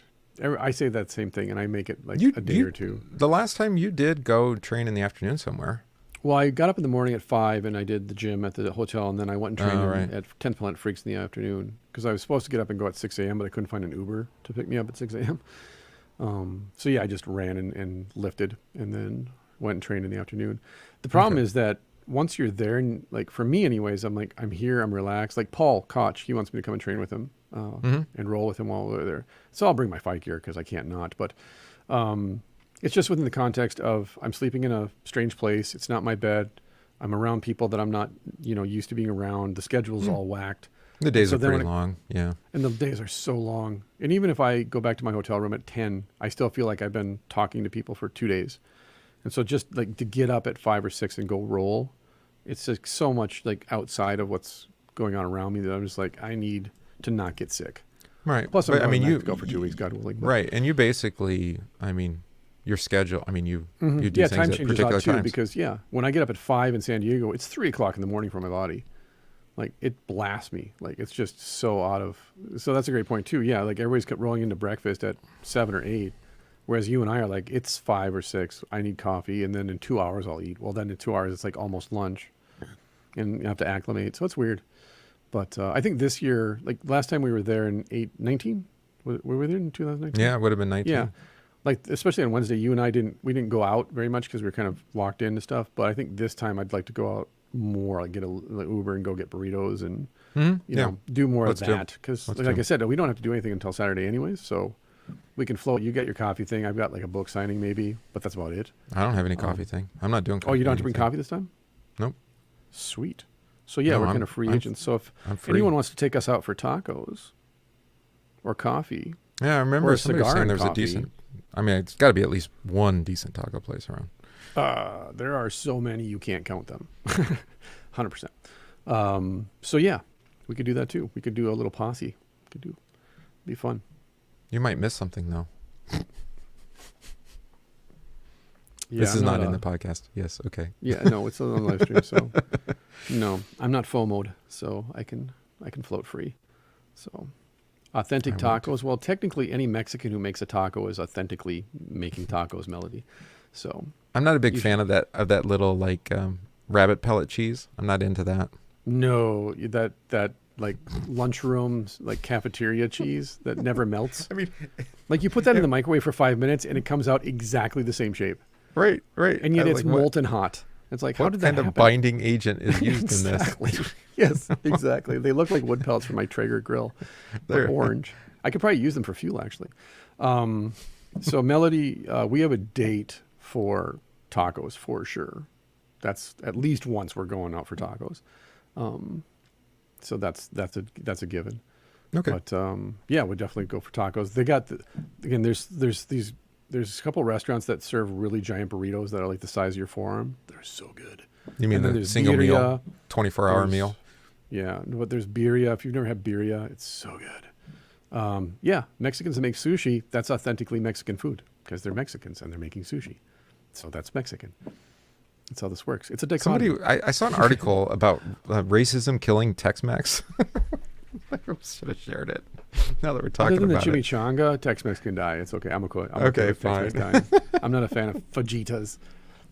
I say that same thing, and I make it like a day or two. The last time you did go train in the afternoon somewhere. Well, I got up in the morning at 5 and I did the gym at the hotel, and then I went and trained at 10th Planet Freaks in the afternoon because I was supposed to get up and go at 6 a.m., but I couldn't find an Uber to pick me up at 6 a.m. So yeah, I just ran and lifted and then went and trained in the afternoon. The problem is that once you're there, and like for me anyways, I'm here, I'm relaxed. Like Paul Koch, he wants me to come and train with him and roll with him while we're there. So I'll bring my fight gear because I can't not. But it's just within the context of I'm sleeping in a strange place. It's not my bed. I'm around people that I'm not, used to being around. The schedule's all whacked. The days are pretty long. Yeah. And the days are so long. And even if I go back to my hotel room at 10, I still feel like I've been talking to people for 2 days. And so just like to get up at 5 or 6 and go roll, it's just so much like outside of what's going on around me that I'm just like, I need to not get sick. Right. Plus, I mean, you to go for 2 weeks, God willing. But. Right. And you basically, your schedule, you do time things at changes particular out too times. because when I get up at 5 in San Diego, it's 3 o'clock in the morning for my body. Like it blasts me. Like it's just so out of. So that's a great point too. Yeah, like everybody's kept rolling into breakfast at 7 or 8, whereas you and I are like it's 5 or 6. I need coffee, and then in 2 hours I'll eat. Well, then in 2 hours it's like almost lunch, and you have to acclimate. So it's weird. But I think this year, like last time we were there in 19, were we there in 2019? Yeah, it would have been 19. Yeah. Like, especially on Wednesday, you and I we didn't go out very much because we were kind of locked into stuff. But I think this time I'd like to go out more, like get like Uber and go get burritos and, do more of that. Because like I said, we don't have to do anything until Saturday anyways. So we can float. You get your coffee thing. I've got like a book signing maybe, but that's about it. I don't have any coffee thing. I'm not doing coffee. Oh, you don't have to bring coffee this time? Nope. Sweet. So yeah, we're kind of free agents. So if anyone wants to take us out for tacos or coffee. Yeah, I remember somebody saying there was coffee. a decent. It's got to be at least one decent taco place around. There are so many you can't count them. 100%. So yeah, we could do that too. We could do a little posse. Be fun. You might miss something though. Yeah, This is I'm not in the podcast. Yes. Okay. Yeah, no, it's on live stream. So no, I'm not FOMO'd, so I can float free. So authentic tacos. Well, technically, any Mexican who makes a taco is authentically making tacos, Melody. So I'm not a big fan of that little like rabbit pellet cheese. I'm not into that. No, that like lunchroom, like cafeteria cheese that never melts. I mean, like you put that in the microwave for 5 minutes and it comes out exactly the same shape. right. And yet it's molten hot. It's like, how did that happen? What kind of binding agent is used in this? Yes, exactly. They look like wood pellets from my Traeger grill. They're orange. I could probably use them for fuel, actually. So, Melody, we have a date for tacos for sure. That's at least once we're going out for tacos. So that's a given. Okay. But yeah, we'd definitely go for tacos. They got again. There's a couple restaurants that serve really giant burritos that are like the size of your forearm. They're so good. You mean the single meal, 24-hour meal? Yeah, but there's birria. If you've never had birria, it's so good. Yeah, Mexicans that make sushi, that's authentically Mexican food because they're Mexicans and they're making sushi. So that's Mexican. That's how this works. It's a dichotomy. I saw an article about racism killing Tex-Mex. I should have shared it. Now that we're talking Other than about the chimichanga, Tex-Mex can die. It's okay. I'm okay with fine. Tex-Mex dying. I'm not a fan of fajitas.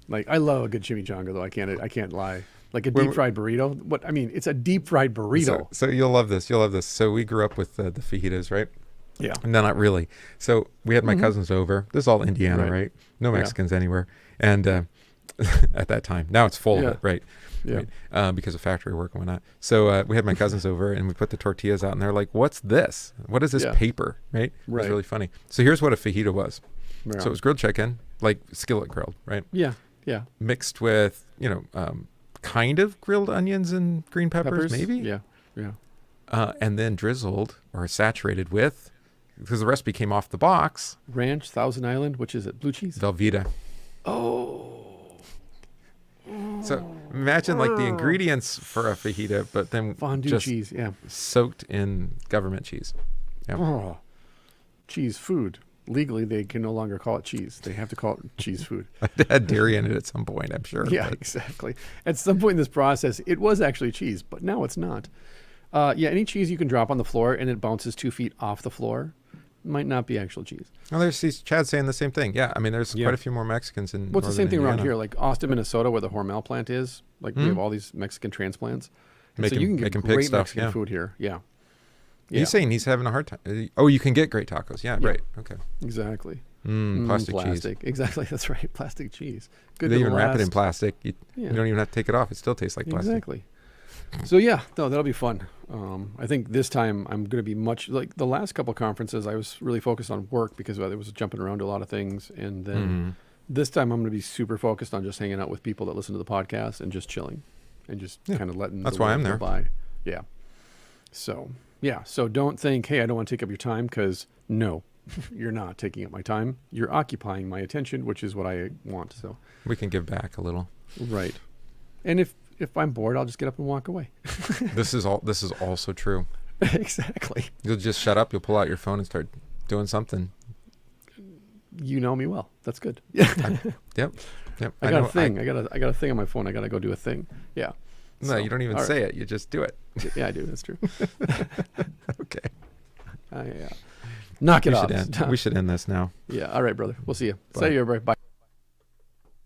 Like I love a good chimichanga though. I can't lie. Like a deep fried burrito. What I mean, it's a deep fried burrito. So you'll love this. You'll love this. So we grew up with the fajitas, right? Yeah. No, not really. So we had my cousins over. This is all Indiana, right? No Mexicans anywhere. And at that time, now it's full of it, right? Yeah. Right? Because of factory work and whatnot. So we had my cousins over, and we put the tortillas out, and they're like, "What's this? What is this paper?" Right? It was really funny. So here's what a fajita was. Yeah. So it was grilled chicken, like skillet grilled, right? Yeah. Yeah. Mixed with kind of grilled onions and green peppers. Maybe. Yeah. Yeah. And then drizzled or saturated with, because the recipe came off the box, ranch, Thousand Island, which is it? Blue cheese? Velveeta. Oh. So imagine like the ingredients for a fajita, but then fondue just cheese, soaked in government cheese. Yeah. Oh, cheese food. Legally, they can no longer call it cheese. They have to call it cheese food. It had dairy in it at some point, I'm sure. Yeah, exactly. At some point in this process, it was actually cheese, but now it's not. Yeah, any cheese you can drop on the floor and it bounces 2 feet off the floor might not be actual cheese. Well, there's Chad saying the same thing. Yeah, I mean, there's quite a few more Mexicans in. Well, it's the same thing Indiana. around here, like Austin, Minnesota, where the Hormel plant is. Like we have all these Mexican transplants. So you can get great Mexican food here. Yeah. He's saying he's having a hard time. Oh, you can get great tacos. Yeah. Right. Okay. Exactly. Plastic cheese. Exactly. That's right. Plastic cheese. Good. They even wrap it in plastic. You don't even have to take it off. It still tastes like plastic. Exactly. So yeah, no, that'll be fun. I think this time I'm going to be much like the last couple conferences. I was really focused on work because I was jumping around to a lot of things, and then this time I'm going to be super focused on just hanging out with people that listen to the podcast and just chilling, and just kind of letting. That's why I'm there. By. Yeah. So yeah, so don't think, hey, I don't want to take up your time, because no, you're not taking up my time. You're occupying my attention, which is what I want. So we can give back a little. Right. And if I'm bored, I'll just get up and walk away. This is also true. Exactly. You'll just shut up. You'll pull out your phone and start doing something. You know me well. That's good. Yeah. Yep. I got a thing. I got a thing on my phone. I got to go do a thing. Yeah. No, you don't even say it. You just do it. Yeah, I do. That's true. Okay. Yeah. Knock it off. We should end this now. Yeah. All right, brother. We'll see you. Bye. See you, everybody. Bye.